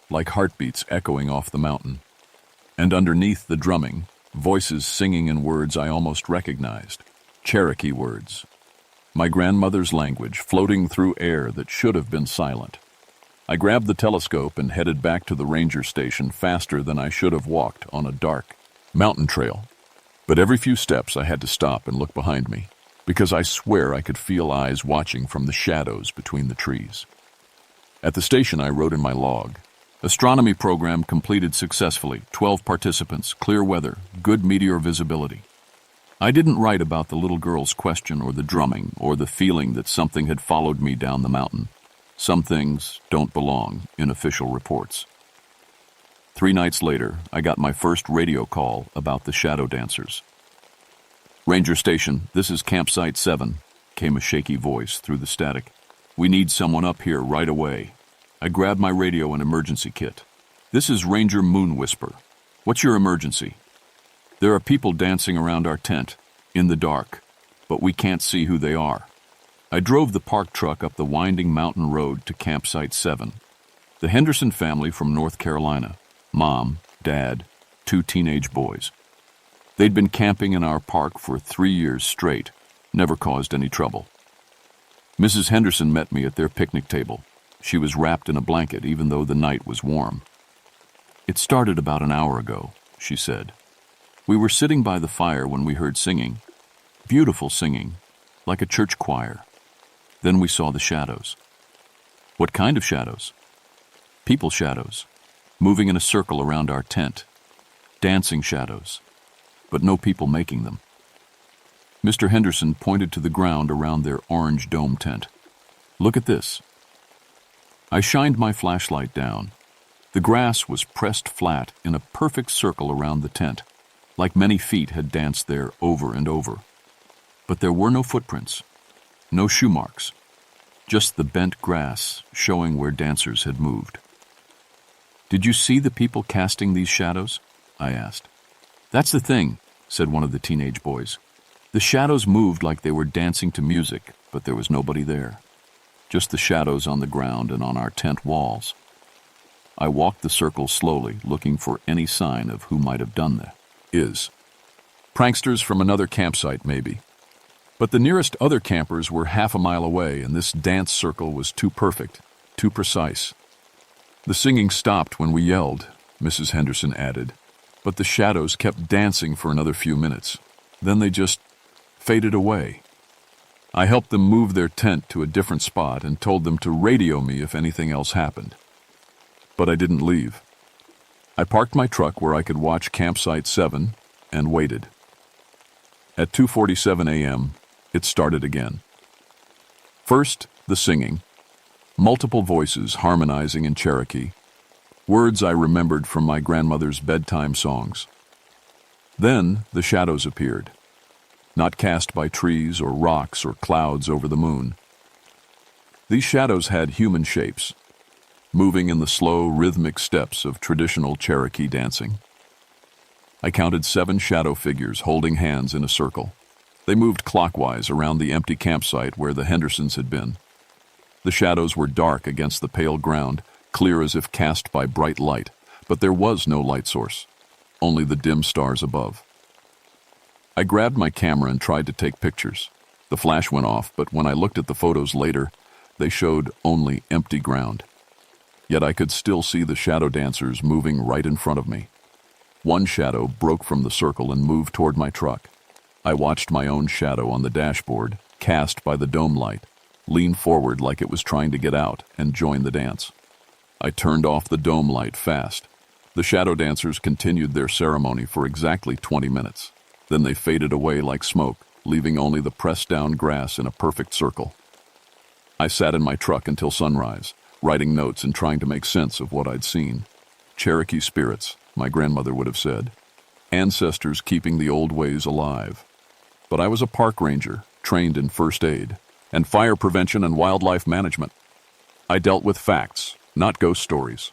like heartbeats echoing off the mountain. And underneath the drumming, voices singing in words I almost recognized. Cherokee words. My grandmother's language floating through air that should have been silent. I grabbed the telescope and headed back to the ranger station faster than I should have walked on a dark mountain trail. But every few steps I had to stop and look behind me, because I swear I could feel eyes watching from the shadows between the trees. At the station I wrote in my log, astronomy program completed successfully, 12 participants, clear weather, good meteor visibility. I didn't write about the little girl's question or the drumming or the feeling that something had followed me down the mountain. Some things don't belong in official reports. 3 nights later, I got my first radio call about the shadow dancers. "Ranger Station, this is Campsite 7, came a shaky voice through the static. "We need someone up here right away." I grabbed my radio and emergency kit. "This is Ranger Moon Whisper. What's your emergency?" "There are people dancing around our tent, in the dark, but we can't see who they are." I drove the parked truck up the winding mountain road to Campsite 7. The Henderson family from North Carolina. Mom, Dad, 2 teenage boys. They'd been camping in our park for 3 years straight, never caused any trouble. Mrs. Henderson met me at their picnic table. She was wrapped in a blanket even though the night was warm. "It started about an hour ago," she said. "We were sitting by the fire when we heard singing. Beautiful singing, like a church choir. Then we saw the shadows." "What kind of shadows?" "People shadows, moving in a circle around our tent. Dancing shadows, but no people making them." Mr. Henderson pointed to the ground around their orange dome tent. "Look at this." I shined my flashlight down. The grass was pressed flat in a perfect circle around the tent, like many feet had danced there over and over. But there were no footprints, no shoe marks, just the bent grass showing where dancers had moved. "Did you see the people casting these shadows?" I asked. "That's the thing," said one of the teenage boys. "The shadows moved like they were dancing to music, but there was nobody there. Just the shadows on the ground and on our tent walls." I walked the circle slowly, looking for any sign of who might have done that. Pranksters from another campsite, maybe. But the nearest other campers were half a mile away, and this dance circle was too perfect, too precise. "The singing stopped when we yelled," Mrs. Henderson added, "but the shadows kept dancing for another few minutes. Then they just faded away." I helped them move their tent to a different spot and told them to radio me if anything else happened. But I didn't leave. I parked my truck where I could watch Campsite 7 and waited. At 2:47 a.m., it started again. First, the singing. Multiple voices harmonizing in Cherokee. Words I remembered from my grandmother's bedtime songs. Then the shadows appeared. Not cast by trees or rocks or clouds over the moon. These shadows had human shapes, moving in the slow, rhythmic steps of traditional Cherokee dancing. I counted 7 shadow figures holding hands in a circle. They moved clockwise around the empty campsite where the Hendersons had been. The shadows were dark against the pale ground, clear as if cast by bright light, but there was no light source, only the dim stars above. I grabbed my camera and tried to take pictures. The flash went off, but when I looked at the photos later, they showed only empty ground. Yet I could still see the shadow dancers moving right in front of me. One shadow broke from the circle and moved toward my truck. I watched my own shadow on the dashboard, cast by the dome light, lean forward like it was trying to get out and join the dance. I turned off the dome light fast. The shadow dancers continued their ceremony for exactly 20 minutes. Then they faded away like smoke, leaving only the pressed-down grass in a perfect circle. I sat in my truck until sunrise, writing notes and trying to make sense of what I'd seen. Cherokee spirits, my grandmother would have said. Ancestors keeping the old ways alive. But I was a park ranger, trained in first aid, and fire prevention and wildlife management. I dealt with facts, not ghost stories.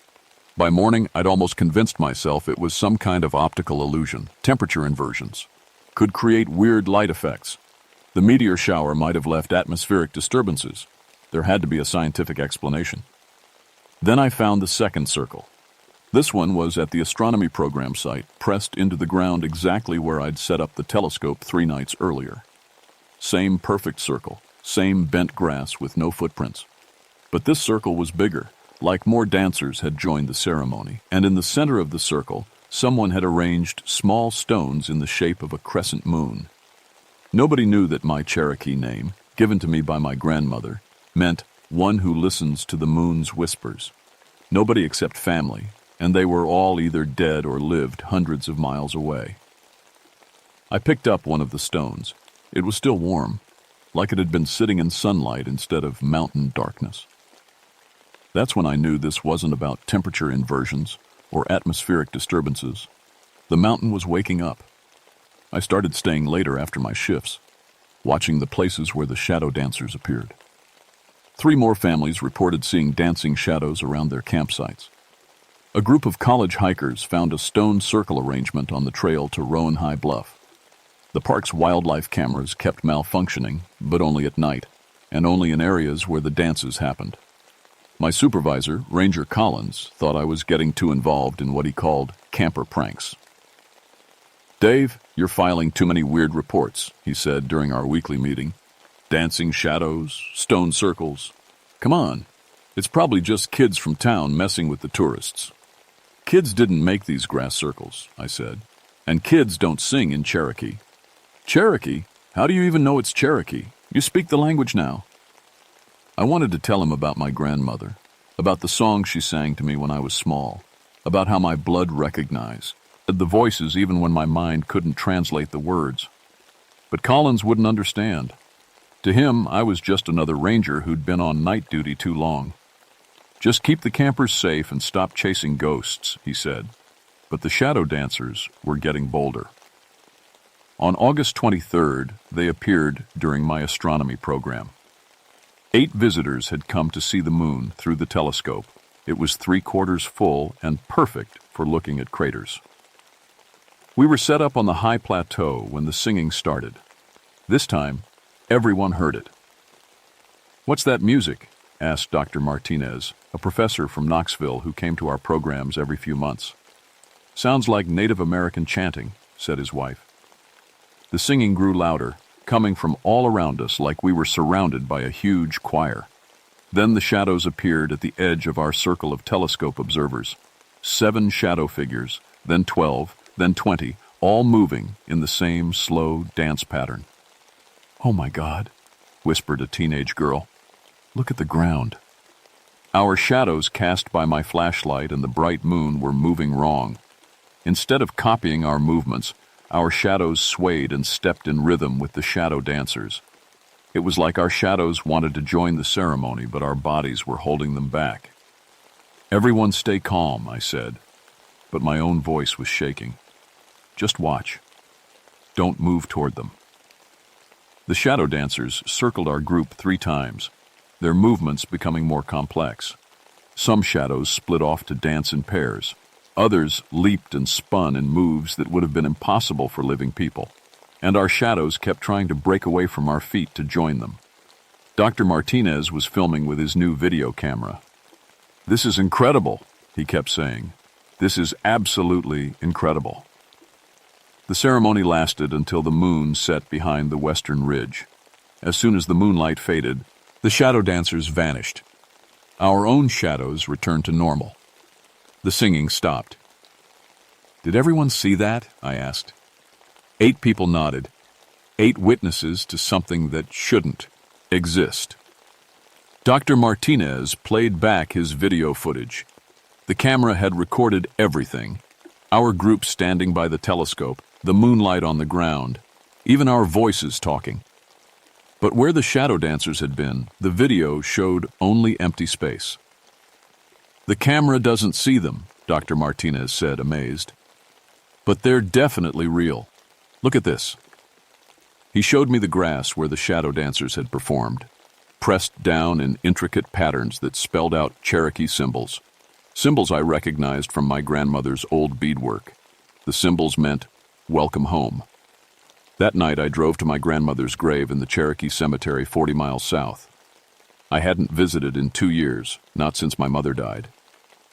By morning, I'd almost convinced myself it was some kind of optical illusion, temperature inversions. Could create weird light effects. The meteor shower might have left atmospheric disturbances. There had to be a scientific explanation. Then I found the second circle. This one was at the astronomy program site, pressed into the ground exactly where I'd set up the telescope 3 nights earlier. Same perfect circle, same bent grass with no footprints. But this circle was bigger, like more dancers had joined the ceremony, and in the center of the circle, someone had arranged small stones in the shape of a crescent moon. Nobody knew that my Cherokee name, given to me by my grandmother, meant one who listens to the moon's whispers. Nobody except family, and they were all either dead or lived hundreds of miles away. I picked up one of the stones. It was still warm, like it had been sitting in sunlight instead of mountain darkness. That's when I knew this wasn't about temperature inversions or atmospheric disturbances. The mountain was waking up. I started staying later after my shifts, watching the places where the shadow dancers appeared. 3 more families reported seeing dancing shadows around their campsites. A group of college hikers found a stone circle arrangement on the trail to Rowan High Bluff. The park's wildlife cameras kept malfunctioning, but only at night, and only in areas where the dances happened. My supervisor, Ranger Collins, thought I was getting too involved in what he called camper pranks. "Dave, you're filing too many weird reports," he said during our weekly meeting. "Dancing shadows, stone circles. Come on, it's probably just kids from town messing with the tourists." "Kids didn't make these grass circles," I said, "and kids don't sing in Cherokee." "Cherokee? How do you even know it's Cherokee? You speak the language now." I wanted to tell him about my grandmother, about the songs she sang to me when I was small, about how my blood recognized the voices even when my mind couldn't translate the words. But Collins wouldn't understand. To him, I was just another ranger who'd been on night duty too long. "Just keep the campers safe and stop chasing ghosts," he said. But the shadow dancers were getting bolder. On August 23rd, they appeared during my astronomy program. 8 visitors had come to see the moon through the telescope. It was 3/4 full and perfect for looking at craters. We were set up on the high plateau when the singing started. This time, everyone heard it. "What's that music?" asked Dr. Martinez, a professor from Knoxville who came to our programs every few months. "Sounds like Native American chanting," said his wife. The singing grew louder, coming from all around us like we were surrounded by a huge choir. Then the shadows appeared at the edge of our circle of telescope observers. 7 shadow figures, then 12, then 20, all moving in the same slow dance pattern. "Oh my God," whispered a teenage girl. "Look at the ground." Our shadows cast by my flashlight and the bright moon were moving wrong. Instead of copying our movements, our shadows swayed and stepped in rhythm with the shadow dancers. It was like our shadows wanted to join the ceremony, but our bodies were holding them back. "Everyone stay calm," I said, but my own voice was shaking. "Just watch. Don't move toward them." The shadow dancers circled our group 3 times, their movements becoming more complex. Some shadows split off to dance in pairs. Others leaped and spun in moves that would have been impossible for living people, and our shadows kept trying to break away from our feet to join them. Dr. Martinez was filming with his new video camera. "This is incredible," he kept saying. "This is absolutely incredible." The ceremony lasted until the moon set behind the western ridge. As soon as the moonlight faded, the shadow dancers vanished. Our own shadows returned to normal. The singing stopped. "Did everyone see that?" I asked. 8 people nodded. 8 witnesses to something that shouldn't exist. Dr. Martinez played back his video footage. The camera had recorded everything. Our group standing by the telescope, the moonlight on the ground, even our voices talking. But where the shadow dancers had been, the video showed only empty space. "The camera doesn't see them," Dr. Martinez said, amazed. "But they're definitely real. Look at this." He showed me the grass where the shadow dancers had performed, pressed down in intricate patterns that spelled out Cherokee symbols. Symbols I recognized from my grandmother's old beadwork. The symbols meant, "Welcome home." That night I drove to my grandmother's grave in the Cherokee Cemetery 40 miles south. I hadn't visited in 2 years, not since my mother died.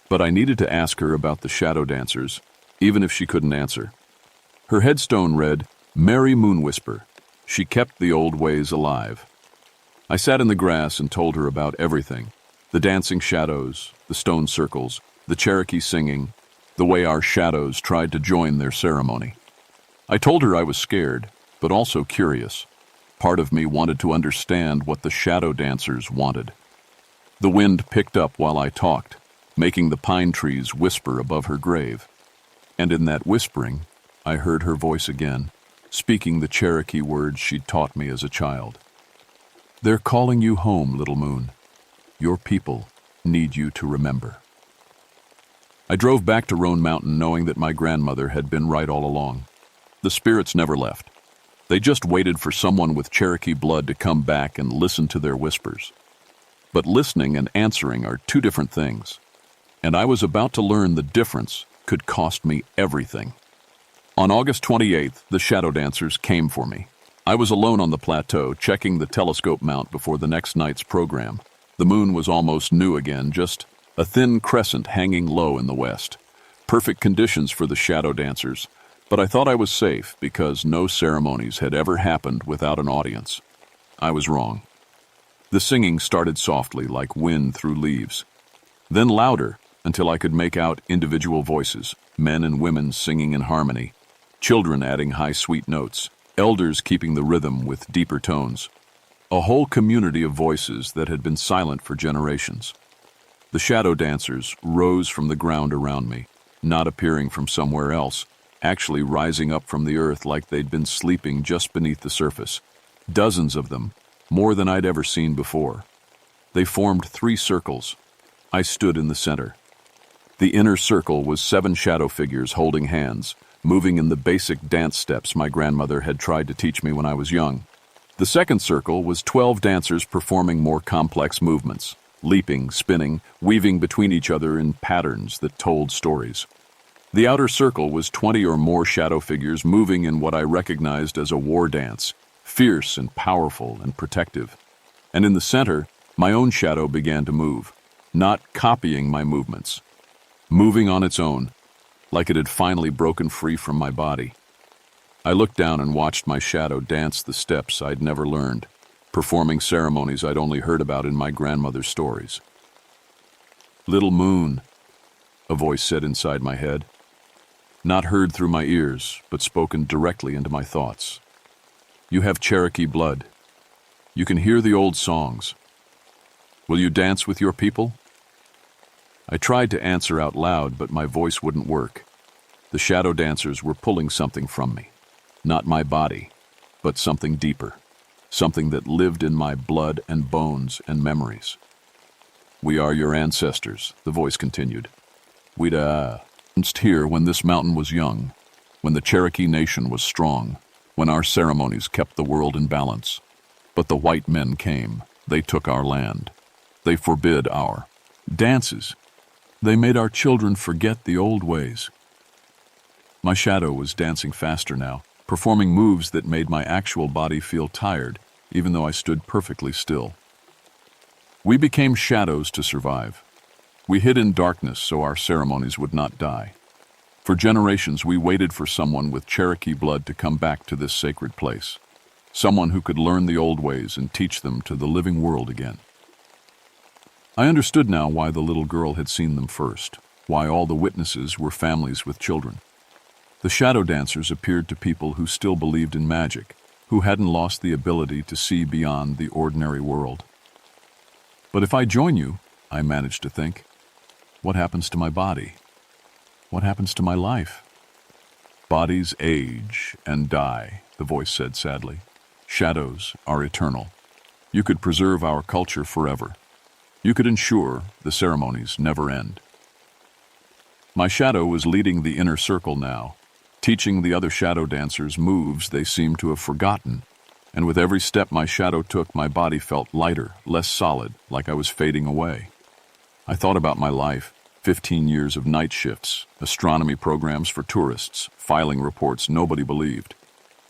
But I needed to ask her about the shadow dancers, even if she couldn't answer. Her headstone read, "Mary Moonwhisper. She kept the old ways alive." I sat in the grass and told her about everything. The dancing shadows, the stone circles, the Cherokee singing, the way our shadows tried to join their ceremony. I told her I was scared, but also curious. Part of me wanted to understand what the shadow dancers wanted. The wind picked up while I talked, making the pine trees whisper above her grave. And in that whispering, I heard her voice again, speaking the Cherokee words she'd taught me as a child. "They're calling you home, little moon. Your people need you to remember. I drove back to Roan Mountain knowing that my grandmother had been right all along. The spirits never left. They just waited for someone with Cherokee blood to come back and listen to their whispers. But listening and answering are two different things, and I was about to learn the difference could cost me everything. On August 28th, the shadow dancers came for me. I was alone on the plateau, checking the telescope mount before the next night's program. The moon was almost new again, just a thin crescent hanging low in the west. Perfect conditions for the shadow dancers, but I thought I was safe because no ceremonies had ever happened without an audience. I was wrong. The singing started softly, like wind through leaves, then louder until I could make out individual voices, men and women singing in harmony, children adding high sweet notes, elders keeping the rhythm with deeper tones. A whole community of voices that had been silent for generations. The shadow dancers rose from the ground around me, not appearing from somewhere else, actually rising up from the earth like they'd been sleeping just beneath the surface. Dozens of them, more than I'd ever seen before. They formed 3 circles. I stood in the center. The inner circle was 7 shadow figures holding hands, moving in the basic dance steps my grandmother had tried to teach me when I was young. The second circle was 12 dancers performing more complex movements, leaping, spinning, weaving between each other in patterns that told stories. The outer circle was 20 or more shadow figures moving in what I recognized as a war dance, fierce and powerful and protective. And in the center, my own shadow began to move, not copying my movements, moving on its own, like it had finally broken free from my body. I looked down and watched my shadow dance the steps I'd never learned, performing ceremonies I'd only heard about in my grandmother's stories. "Little moon," a voice said inside my head, not heard through my ears, but spoken directly into my thoughts. "You have Cherokee blood. You can hear the old songs. Will you dance with your people?" I tried to answer out loud, but my voice wouldn't work. The shadow dancers were pulling something from me. Not my body, but something deeper. Something that lived in my blood and bones and memories. "We are your ancestors," the voice continued. "We'd danced here when this mountain was young, when the Cherokee Nation was strong, when our ceremonies kept the world in balance. But the white men came. They took our land. They forbid our dances. They made our children forget the old ways." My shadow was dancing faster now, performing moves that made my actual body feel tired, even though I stood perfectly still. We became shadows to survive. We hid in darkness so our ceremonies would not die. For generations, we waited for someone with Cherokee blood to come back to this sacred place. Someone who could learn the old ways and teach them to the living world again. I understood now why the little girl had seen them first, why all the witnesses were families with children. The shadow dancers appeared to people who still believed in magic, who hadn't lost the ability to see beyond the ordinary world. But if I join you, I managed to think, what happens to my body? What happens to my life? "Bodies age and die," the voice said sadly. "Shadows are eternal. You could preserve our culture forever. You could ensure the ceremonies never end." My shadow was leading the inner circle now, teaching the other shadow dancers moves they seemed to have forgotten, and with every step my shadow took, my body felt lighter, less solid, like I was fading away. I thought about my life, 15 years of night shifts, astronomy programs for tourists, filing reports nobody believed.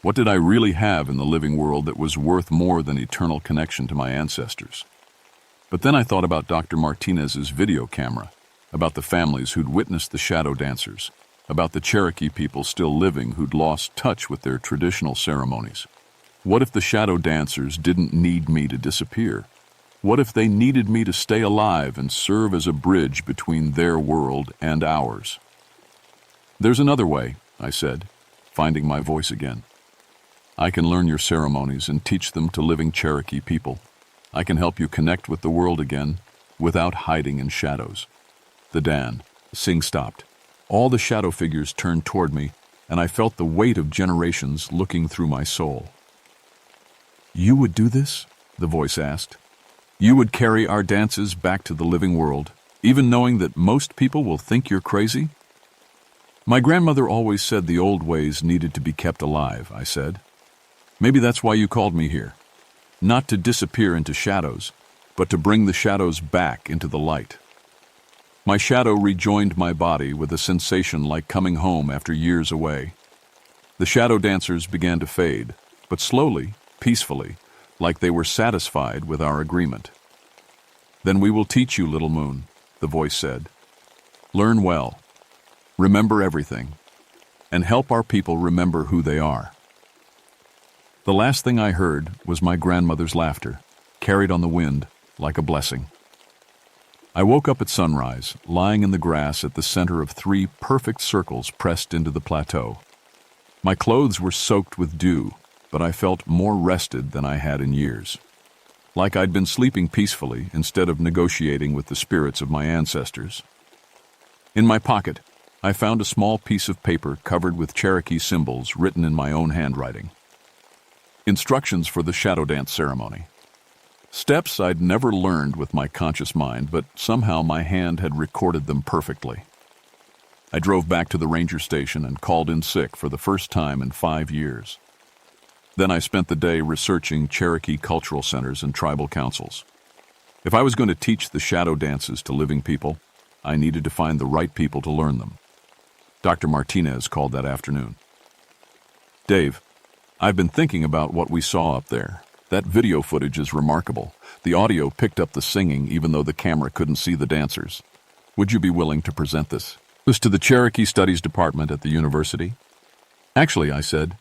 What did I really have in the living world that was worth more than eternal connection to my ancestors? But then I thought about Dr. Martinez's video camera, about the families who'd witnessed the shadow dancers, about the Cherokee people still living who'd lost touch with their traditional ceremonies. What if the shadow dancers didn't need me to disappear? What if they needed me to stay alive and serve as a bridge between their world and ours? "There's another way," I said, finding my voice again. "I can learn your ceremonies and teach them to living Cherokee people. I can help you connect with the world again without hiding in shadows." The sing stopped. All the shadow figures turned toward me, and I felt the weight of generations looking through my soul. "You would do this?" the voice asked. You would carry our dances back to the living world, even knowing that most people will think you're crazy? My grandmother always said the old ways needed to be kept alive, I said. Maybe that's why you called me here. Not to disappear into shadows, but to bring the shadows back into the light. My shadow rejoined my body with a sensation like coming home after years away. The shadow dancers began to fade, but slowly, peacefully, like they were satisfied with our agreement. Then we will teach you, little moon, the voice said. Learn well, remember everything, and help our people remember who they are. The last thing I heard was my grandmother's laughter, carried on the wind like a blessing. I woke up at sunrise, lying in the grass at the center of 3 perfect circles pressed into the plateau. My clothes were soaked with dew, but I felt more rested than I had in years. Like I'd been sleeping peacefully instead of negotiating with the spirits of my ancestors. In my pocket, I found a small piece of paper covered with Cherokee symbols written in my own handwriting. Instructions for the shadow dance ceremony. Steps I'd never learned with my conscious mind, but somehow my hand had recorded them perfectly. I drove back to the ranger station and called in sick for the first time in 5 years. Then I spent the day researching Cherokee cultural centers and tribal councils. If I was going to teach the shadow dances to living people, I needed to find the right people to learn them. Dr. Martinez called that afternoon. Dave, I've been thinking about what we saw up there. That video footage is remarkable. The audio picked up the singing even though the camera couldn't see the dancers. Would you be willing to present this? It was to the Cherokee Studies Department at the university. Actually, I said,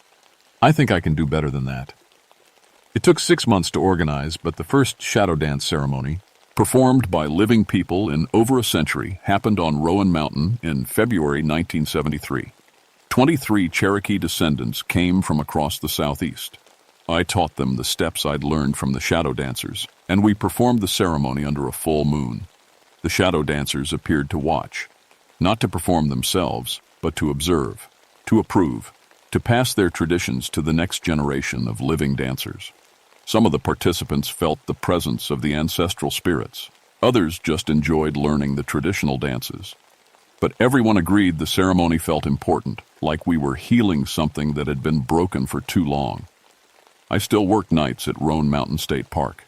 I think I can do better than that. It took 6 months to organize, but the first shadow dance ceremony, performed by living people in over a century, happened on Rowan Mountain in February 1973. 23 Cherokee descendants came from across the southeast. I taught them the steps I'd learned from the shadow dancers, and we performed the ceremony under a full moon. The shadow dancers appeared to watch, not to perform themselves, but to observe, to approve, to pass their traditions to the next generation of living dancers. Some of the participants felt the presence of the ancestral spirits. Others just enjoyed learning the traditional dances. But everyone agreed the ceremony felt important, like we were healing something that had been broken for too long. I still work nights at Roan Mountain State Park.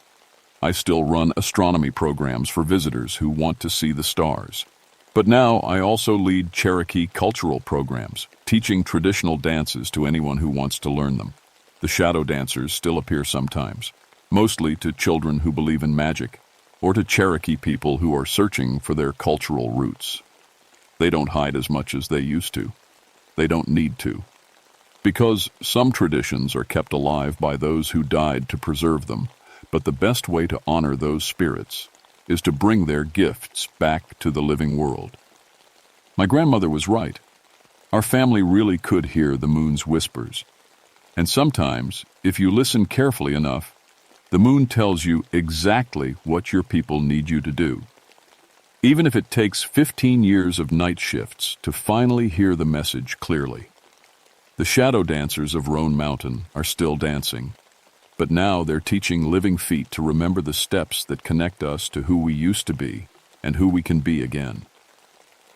I still run astronomy programs for visitors who want to see the stars. But now I also lead Cherokee cultural programs, teaching traditional dances to anyone who wants to learn them. The shadow dancers still appear sometimes, mostly to children who believe in magic, or to Cherokee people who are searching for their cultural roots. They don't hide as much as they used to. They don't need to. Because some traditions are kept alive by those who died to preserve them, but the best way to honor those spirits is to bring their gifts back to the living world. My grandmother was right. Our family really could hear the moon's whispers. And sometimes, if you listen carefully enough, the moon tells you exactly what your people need you to do. Even if it takes 15 years of night shifts to finally hear the message clearly. The shadow dancers of Roan Mountain are still dancing, but now they're teaching living feet to remember the steps that connect us to who we used to be and who we can be again.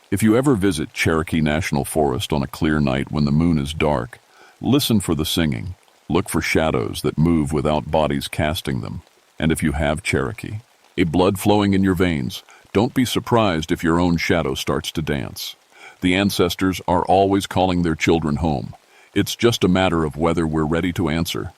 If you ever visit Cherokee National Forest on a clear night when the moon is dark, listen for the singing. Look for shadows that move without bodies casting them. And if you have Cherokee, a blood flowing in your veins, don't be surprised if your own shadow starts to dance. The ancestors are always calling their children home. It's just a matter of whether we're ready to answer.